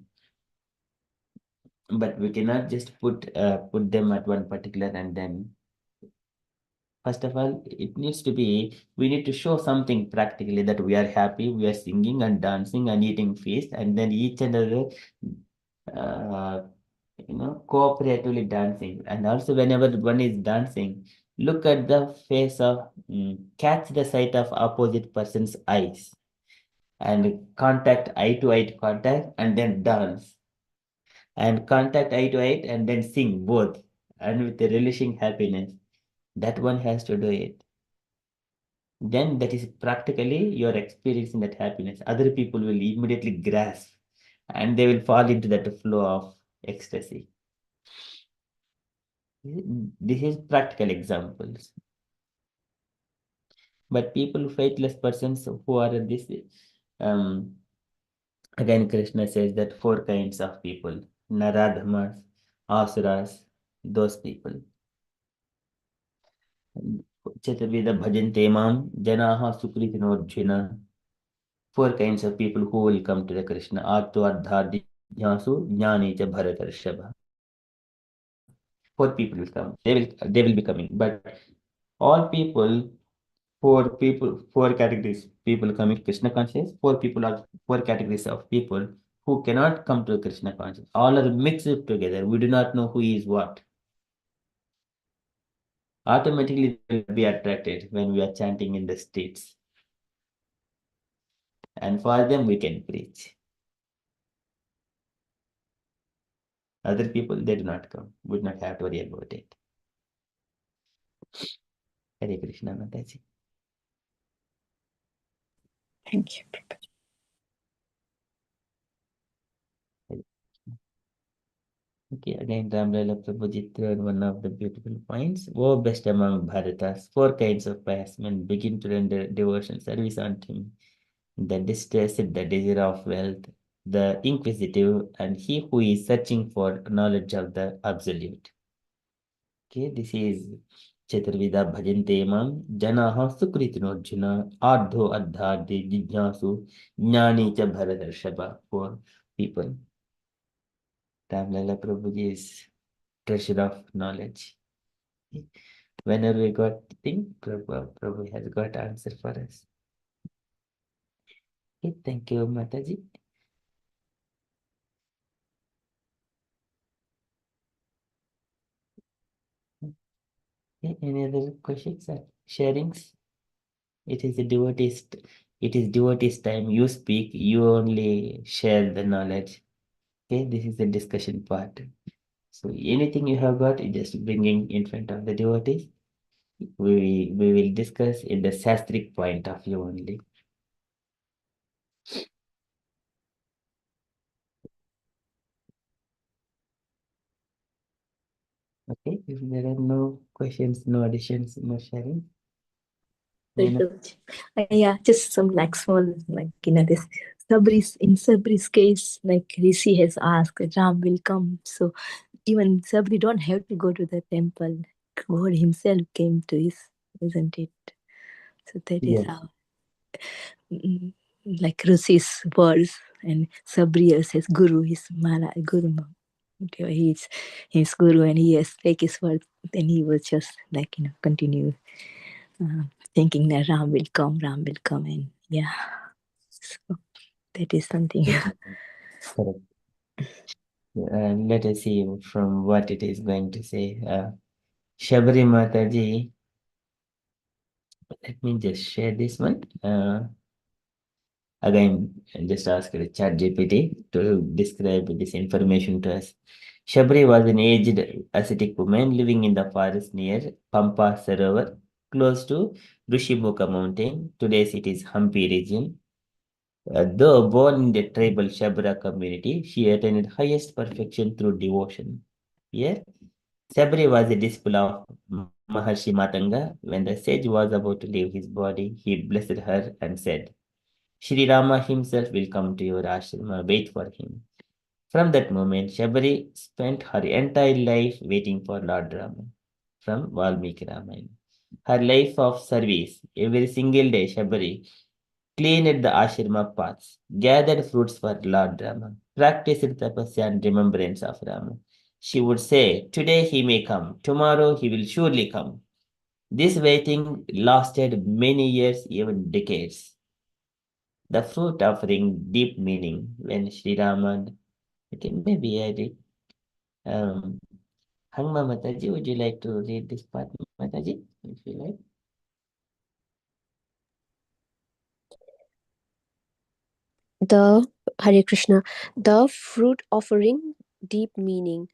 Speaker 2: But we cannot just put them at one particular and then. First of all, it needs to be, we need to show something practically that we are happy, we are singing and dancing and eating feast, and then each and other, uh, cooperatively dancing. And also, whenever one is dancing, look at the face of, catch the sight of opposite person's eyes and contact eye to eye contact and then dance and contact eye to eye and then sing both and with a relishing happiness. That one has to do it. then that is practically you're experiencing that happiness. Other people will immediately grasp and they will fall into that flow of ecstasy. This is practical examples. But people, faithless persons who are this, again Krishna says that 4 kinds of people, Naradhamas, Asuras, those people. Chaturveda bhajante mam janaha sukritinojjina. 4 kinds of people who will come to the Krishna. Atto ardha jnyasu jnani cha bharatarshava. 4 people will come. They will be coming. But all people, 4 categories people coming Krishna conscious. 4 people are 4 categories of people who cannot come to Krishna conscious. All are mixed together. We do not know who is what. Automatically they will be attracted when we are chanting in the streets. And for them we can preach. Other people, they do not come. We do not have to worry about it. Hare Krishna, Mataji.
Speaker 1: Thank you, Prabhuji.
Speaker 2: Okay, again, Ramlala Prabhuji threw one of the beautiful points. Woe best among Bharatas, 4 kinds of pious men begin to render devotion service unto him. The distressed, the desire of wealth, the inquisitive, and he who is searching for knowledge of the absolute. Okay, this is Chaturveda bhajante mam janaha sukritinojjuna ardho adhadi jijnasu jnani cha bharatarshava. 4 people. Ramlala Prabhuji is treasure of knowledge. Whenever we got thing, Prabhu has got answer for us. Okay, thank you, Mataji. Okay, any other questions or sharings? It is devotees time. You speak, you only share the knowledge. Okay, this is the discussion part. So anything you have got, you just bringing in front of the devotees. We will discuss in the shastric point of view only. Okay, if there are no questions, no additions, no sharing.
Speaker 3: Yeah, just some like small, like, this Sabri's case, like Rishi has asked, Ram will come. So even Sabri don't have to go to the temple. God himself came to his, isn't it? So that is
Speaker 2: Yes.
Speaker 3: how, like Rishi's words, and Sabri says Guru, his Mala, Guru. He's his Guru, and he has take his word. Then he was just like, continue thinking that Ram will come, and yeah. So that is something.
Speaker 2: Correct. Let us see from what it is going to say. Shabari Mataji, let me just share this one. Again, just ask the chat GPT to describe this information to us. Shabri was an aged ascetic woman living in the forest near Pampa Sarovar, close to Rishimuka mountain. Today it is Hampi region. Though born in the tribal Shabra community, she attained highest perfection through devotion. Here, Sabri was a disciple of Maharshi Matanga. When the sage was about to leave his body, he blessed her and said, Sri Rama himself will come to your ashrama, wait for him. From that moment, Shabari spent her entire life waiting for Lord Rama. From Valmiki Ramayana. Her life of service, every single day, Shabari cleaned the ashrama paths, gathered fruits for Lord Rama, practiced tapasya and remembrance of Rama. She would say, today he may come, tomorrow he will surely come. This waiting lasted many years, even decades. The fruit offering deep meaning when Sri Rama, okay, maybe I did. Hangma Mataji, would you like to read this part, Mataji, if you like?
Speaker 8: The Hare Krishna, the fruit offering deep meaning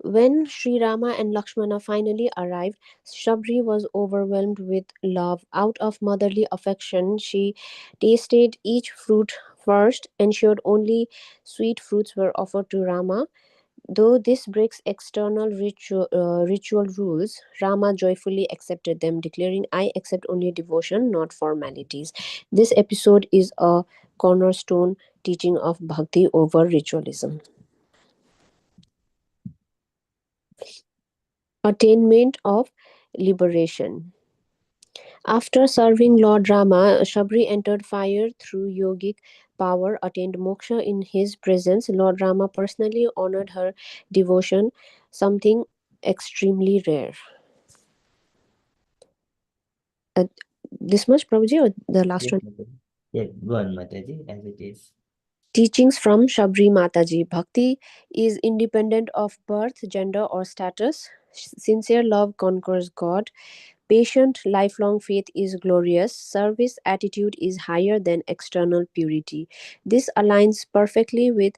Speaker 8: When Sri Rama and Lakshmana finally arrived, Shabri was overwhelmed with love. Out of motherly affection, she tasted each fruit first, ensured only sweet fruits were offered to Rama. Though this breaks external ritual rules, Rama joyfully accepted them, declaring, I accept only devotion, not formalities. This episode is a cornerstone teaching of bhakti over ritualism. Attainment of liberation. After serving Lord Rama, Shabri entered fire through yogic power, attained moksha in his presence. Lord Rama personally honored her devotion, something extremely rare. Uh, this much, Prabhuji, or the last
Speaker 2: Yes,
Speaker 8: one?
Speaker 2: Mataji. Yeah, go on, Mataji, as it is.
Speaker 8: Teachings from Shabri Mataji. Bhakti is independent of birth, gender, or status. Sincere love conquers God. Patient, lifelong faith is glorious. Service attitude is higher than external purity. This aligns perfectly with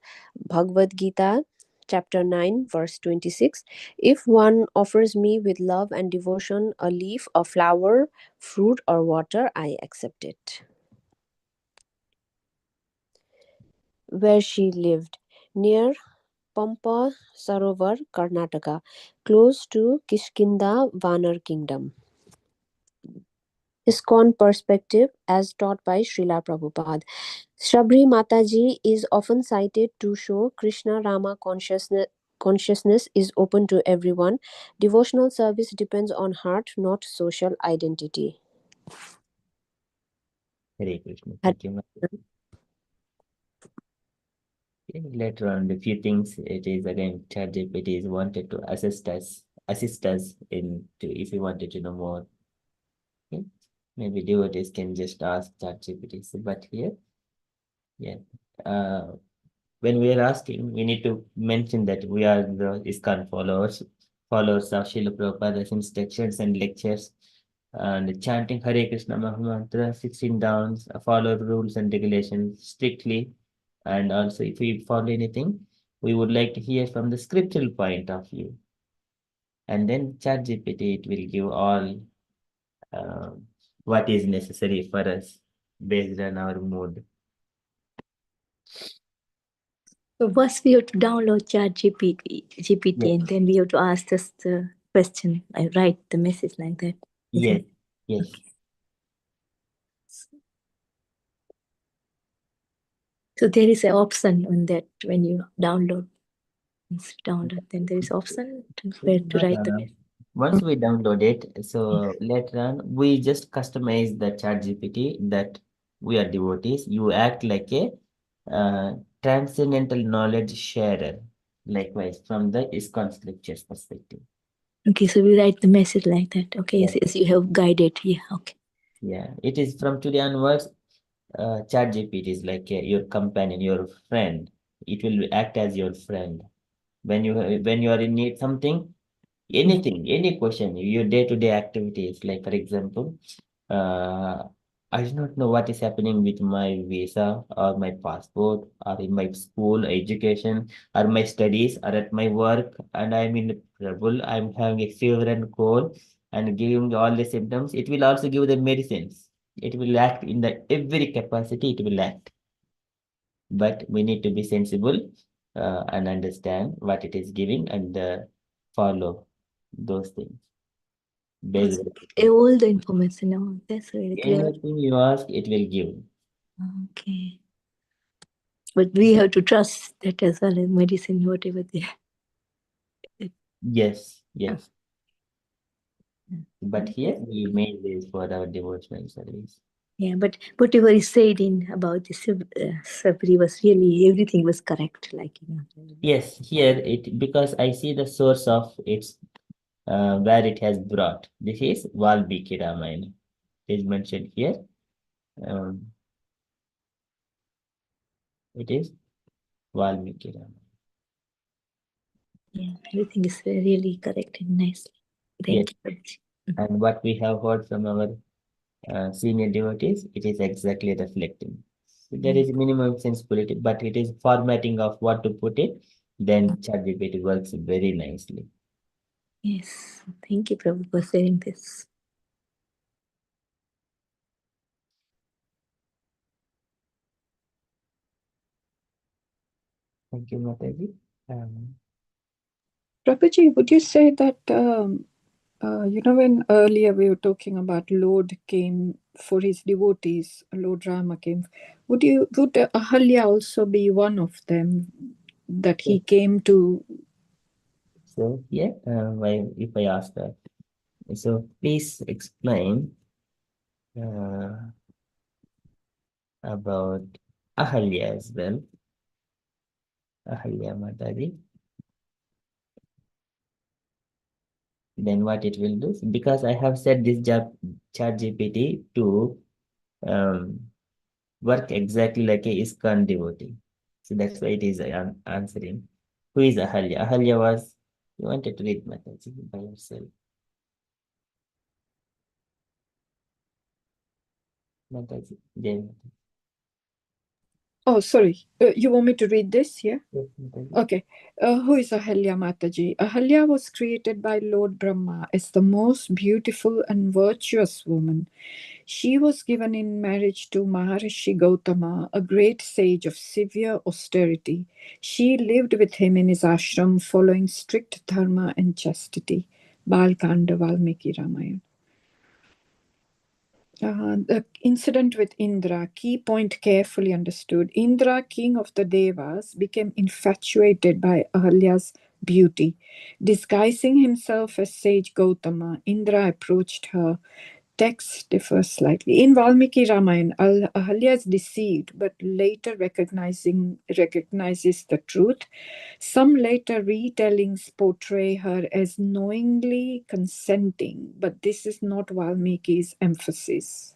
Speaker 8: Bhagavad Gita, chapter 9, verse 26. If one offers me with love and devotion a leaf, a flower, fruit, or water, I accept it. Where she lived, near Pampa Sarovar, Karnataka, close to Kishkinda Vanar Kingdom. ISKCON perspective as taught by Srila Prabhupada. Shabri Mataji is often cited to show Krishna Rama consciousness is open to everyone. Devotional service depends on heart, not social identity.
Speaker 2: Hare Krishna. Thank you, Mataji. Okay, later on, the few things it is again ChatGPT is wanted to assist us in to if you wanted to know more. Okay, maybe devotees can just ask ChatGPT. So, but here, yeah, when we are asking, we need to mention that we are the ISKCON followers of Srila Prabhupada's instructions and lectures, and chanting Hare Krishna Mahamantra, 16 downs, follow rules and regulations strictly. And also, if we follow anything, we would like to hear from the scriptural point of view. And then ChatGPT, it will give all what is necessary for us based on our mood.
Speaker 3: So first we have to download GPT,
Speaker 2: Yes.
Speaker 3: and then we have to ask us the question. I write the message like that.
Speaker 2: Yes, yes.
Speaker 3: Okay. So there is an option on that when you download, then there is option to where to write the message.
Speaker 2: Once we download it, so later on, we just customize the chat GPT that we are devotees. You act like a transcendental knowledge sharer, likewise from the ISKCON scriptures perspective.
Speaker 3: Okay, so we write the message like that. Okay,
Speaker 2: Yeah.
Speaker 3: yes, you have guided. Yeah, okay.
Speaker 2: Yeah, it is from today onwards. Chat GPT is like your companion, your friend. It will act as your friend when you are in need something. Anything, any question, your day-to-day activities, like for example, I do not know what is happening with my visa or my passport or in my school education or my studies or at my work, and I'm in trouble, I'm having a fever and cold and giving all the symptoms. It will also give the medicines. It will act in the every capacity, it will act. But we need to be sensible and understand what it is giving and follow those things. Based
Speaker 3: All the information. Oh, that's really clear.
Speaker 2: anything you ask, it will give.
Speaker 3: Okay. But we have to trust that as well as medicine, whatever they
Speaker 2: Yes, yes. But here we made this for our devotional service.
Speaker 3: Yeah, but whatever is said in about the Sabri was really everything was correct. Like
Speaker 2: Yes, here it because I see the source of its where it has brought. This is Valmiki Ramayana. It is mentioned here. Um, it is Valmiki Ramayana.
Speaker 3: Yeah, everything is really correct and nicely. Thank you.
Speaker 2: And what we have heard from our senior devotees, it is exactly reflecting. There is minimum sensibility, but it is formatting of what to put it. then ChatGPT works very nicely.
Speaker 3: Yes. Thank you, Prabhu, for sharing this.
Speaker 2: Thank you, Mataji.
Speaker 1: Prabhuji, would you say that, when earlier we were talking about Lord came for his devotees, Lord Rama came, would Ahalya also be one of them that he came to?
Speaker 2: So yeah, if I ask that, so please explain about Ahalya as well. Ahalya Mataji. Then what it will do, because I have set this ChatGPT to work exactly like a ISKCON devotee. So that's why it is answering. Who is Ahalya? Ahalya was, you wanted to read Mataji by yourself. Mataji, Jai Mataji.
Speaker 1: Oh, sorry. You want me to read this? Yeah?
Speaker 2: Yes, Mataji.
Speaker 1: Okay. Who is Ahalya Mataji? Ahalya was created by Lord Brahma as the most beautiful and virtuous woman. She was given in marriage to Maharishi Gautama, a great sage of severe austerity. She lived with him in his ashram, following strict dharma and chastity. Balkanda Valmiki Ramayana. The incident with Indra, key point carefully understood. Indra, king of the Devas, became infatuated by Ahalya's beauty. Disguising himself as sage Gautama, Indra approached her. Text differs slightly. In Valmiki Ramayana, Ahalya is deceived, but later recognizes the truth. Some later retellings portray her as knowingly consenting, but this is not Valmiki's emphasis.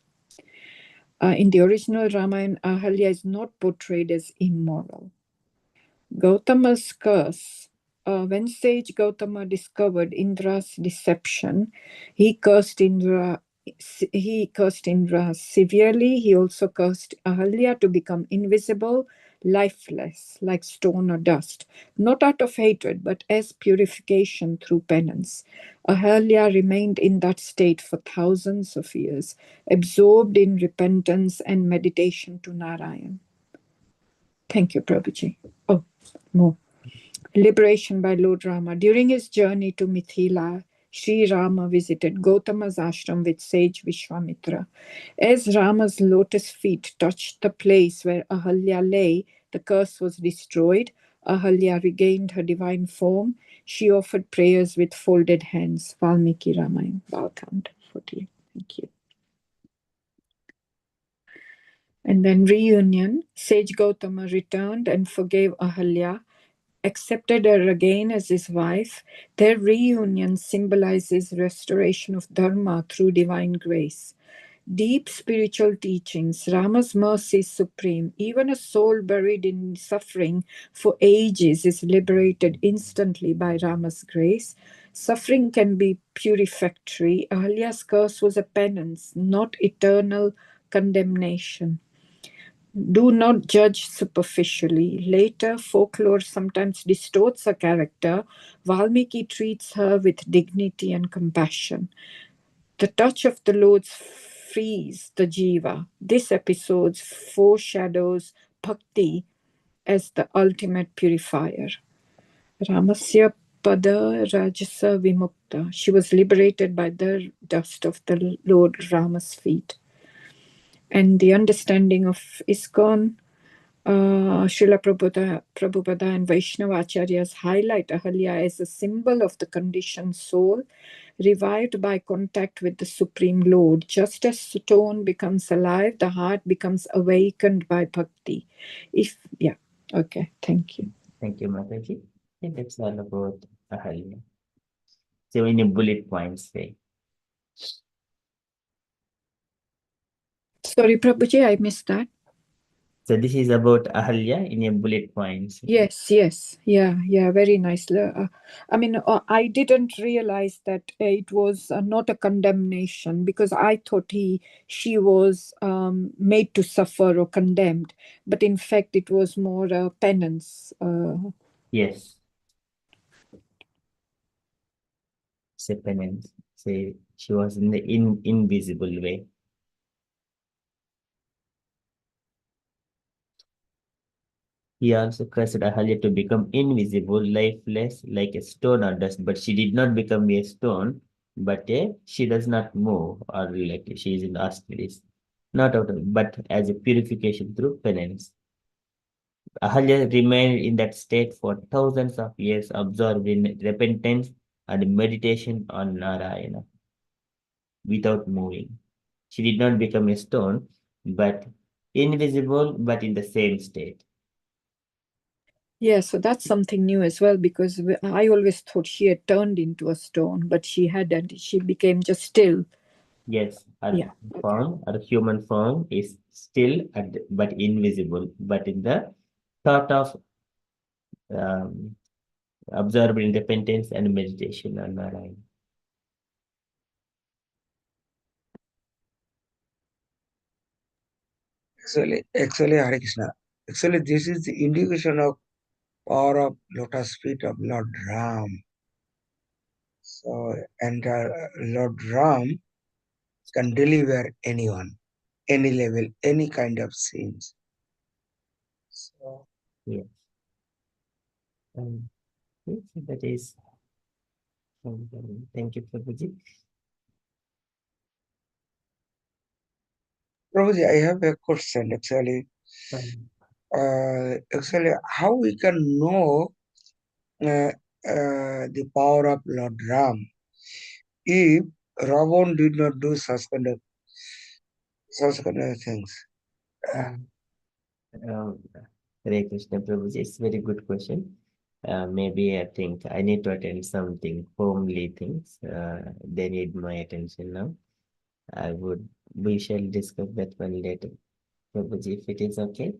Speaker 1: In the original Ramayana, Ahalya is not portrayed as immoral. Gautama's curse. When sage Gautama discovered Indra's deception, he cursed Indra severely. He also cursed Ahalya to become invisible, lifeless, like stone or dust, not out of hatred, but as purification through penance. Ahalya remained in that state for thousands of years, absorbed in repentance and meditation to Narayan. Thank you, Prabhuji. Oh, more. Liberation by Lord Rama. During his journey to Mithila, Sri Rama visited Gautama's ashram with sage Vishwamitra. As Rama's lotus feet touched the place where Ahalya lay, the curse was destroyed. Ahalya regained her divine form. She offered prayers with folded hands. Valmiki Ramayana, Bhagavatam 48. Thank you. And then reunion. Sage Gautama returned and forgave Ahalya, accepted her again as his wife. Their reunion symbolizes restoration of Dharma through divine grace. Deep spiritual teachings. Rama's mercy is supreme. Even a soul buried in suffering for ages is liberated instantly by Rama's grace. Suffering can be purificatory. Ahalya's curse was a penance, not eternal condemnation. Do not judge superficially. Later, folklore sometimes distorts her character. Valmiki treats her with dignity and compassion. The touch of the Lord frees the jiva. This episode foreshadows bhakti as the ultimate purifier. Ramasya pada rajasa vimukta. She was liberated by the dust of the Lord Rama's feet. And the understanding of ISKCON, Srila Prabhupada and Vaishnava Acharyas highlight Ahalya as a symbol of the conditioned soul, revived by contact with the Supreme Lord. Just as stone becomes alive, the heart becomes awakened by bhakti. Okay, thank you.
Speaker 2: Thank you, Mataji. And that's all about Ahalya. So in a bullet points way.
Speaker 1: Sorry, Prabhuji, I missed that.
Speaker 2: So this is about Ahalya in a bullet points.
Speaker 1: Yes. Yeah, very nice. I didn't realize that it was not a condemnation, because I thought she was made to suffer or condemned, but in fact it was more a penance.
Speaker 2: Yes. Say penance. Say she was in the invisible way. He also cursed Ahalya to become invisible, lifeless, like a stone or dust. But she did not become a stone, but she does not move, or like she is in austerity. Not out of, but as a purification through penance. Ahalya remained in that state for thousands of years, absorbed in repentance and meditation on Narayana without moving. She did not become a stone, but invisible, but in the same state.
Speaker 1: Yeah, so that's something new as well, because I always thought she had turned into a stone, but she hadn't. She became just still.
Speaker 2: Yes, her
Speaker 1: Yeah,
Speaker 2: form, her human form is still but invisible, but in the thought of um, absorbed independence and meditation on Narayana.
Speaker 6: Actually, Hare Krishna. Actually, this is the indication of power of lotus feet of Lord Ram. So, and Lord Ram can deliver anyone, any level, any kind of sins. So,
Speaker 2: Yes. Yes, that is. Thank you, Prabhuji.
Speaker 6: Prabhuji, I have a question actually.
Speaker 2: Um,
Speaker 6: Actually, how we can know the power of Lord Ram if Ravan did not do such kind of things?
Speaker 2: um, Hare Krishna Prabhuji, it's very good question. Maybe I think I need to attend something, homely things. They need my attention now. We shall discuss that one later. Prabhuji, if it is okay.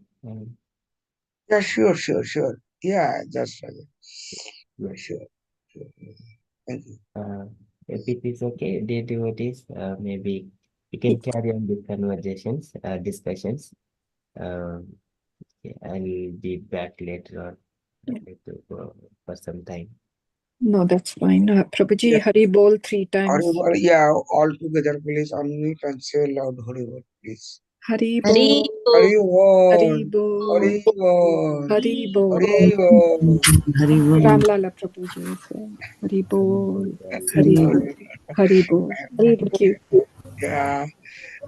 Speaker 6: Yeah, sure. Yeah, that's right.
Speaker 2: Yes.
Speaker 6: Sure. Thank you.
Speaker 2: If it is okay, dear devotees, maybe we can carry on the conversations, discussions. Yeah, I'll be back later on for some time.
Speaker 1: no, that's fine. Prabhuji,
Speaker 6: Yeah.
Speaker 1: Hari Bol 3 times.
Speaker 6: Horrible. Yeah, all together, please unmute and say loud horrible, please.
Speaker 1: Hari
Speaker 8: Hari
Speaker 1: Bol, Hari
Speaker 6: Horrible.
Speaker 1: Bol,
Speaker 6: Horrible.
Speaker 1: Hari Bol.
Speaker 6: Horrible.
Speaker 7: Hari Bol.
Speaker 1: Ram Lala Prabhuji as well. Hari Bol,
Speaker 7: Hari
Speaker 1: Hari
Speaker 7: Bol.
Speaker 1: Bol, Hari Bol. Thank you.
Speaker 6: Yeah.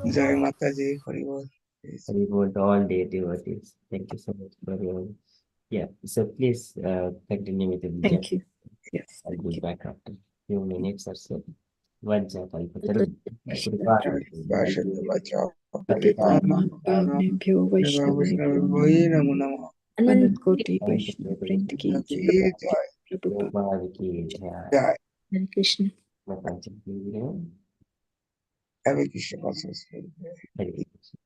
Speaker 6: Jai Mataji. Horrible. Please.
Speaker 2: Reward all day devotees. Thank you so much for your. Yeah, so please continue with the jap.
Speaker 1: Thank you. Yes,
Speaker 2: I'll
Speaker 1: thank
Speaker 2: be
Speaker 1: you.
Speaker 2: back after few minutes or so. One jap, I'll put
Speaker 6: Vaishnavi Vacha.
Speaker 1: पतितानां वैष्णवेभ्यो नमः अनंत कोटि वैष्णव वृंद की जय Prabhupada
Speaker 6: Jai.
Speaker 3: Hare Krishna.
Speaker 6: Have a Krishna consciousness.
Speaker 2: Hare
Speaker 6: Hare Krishna.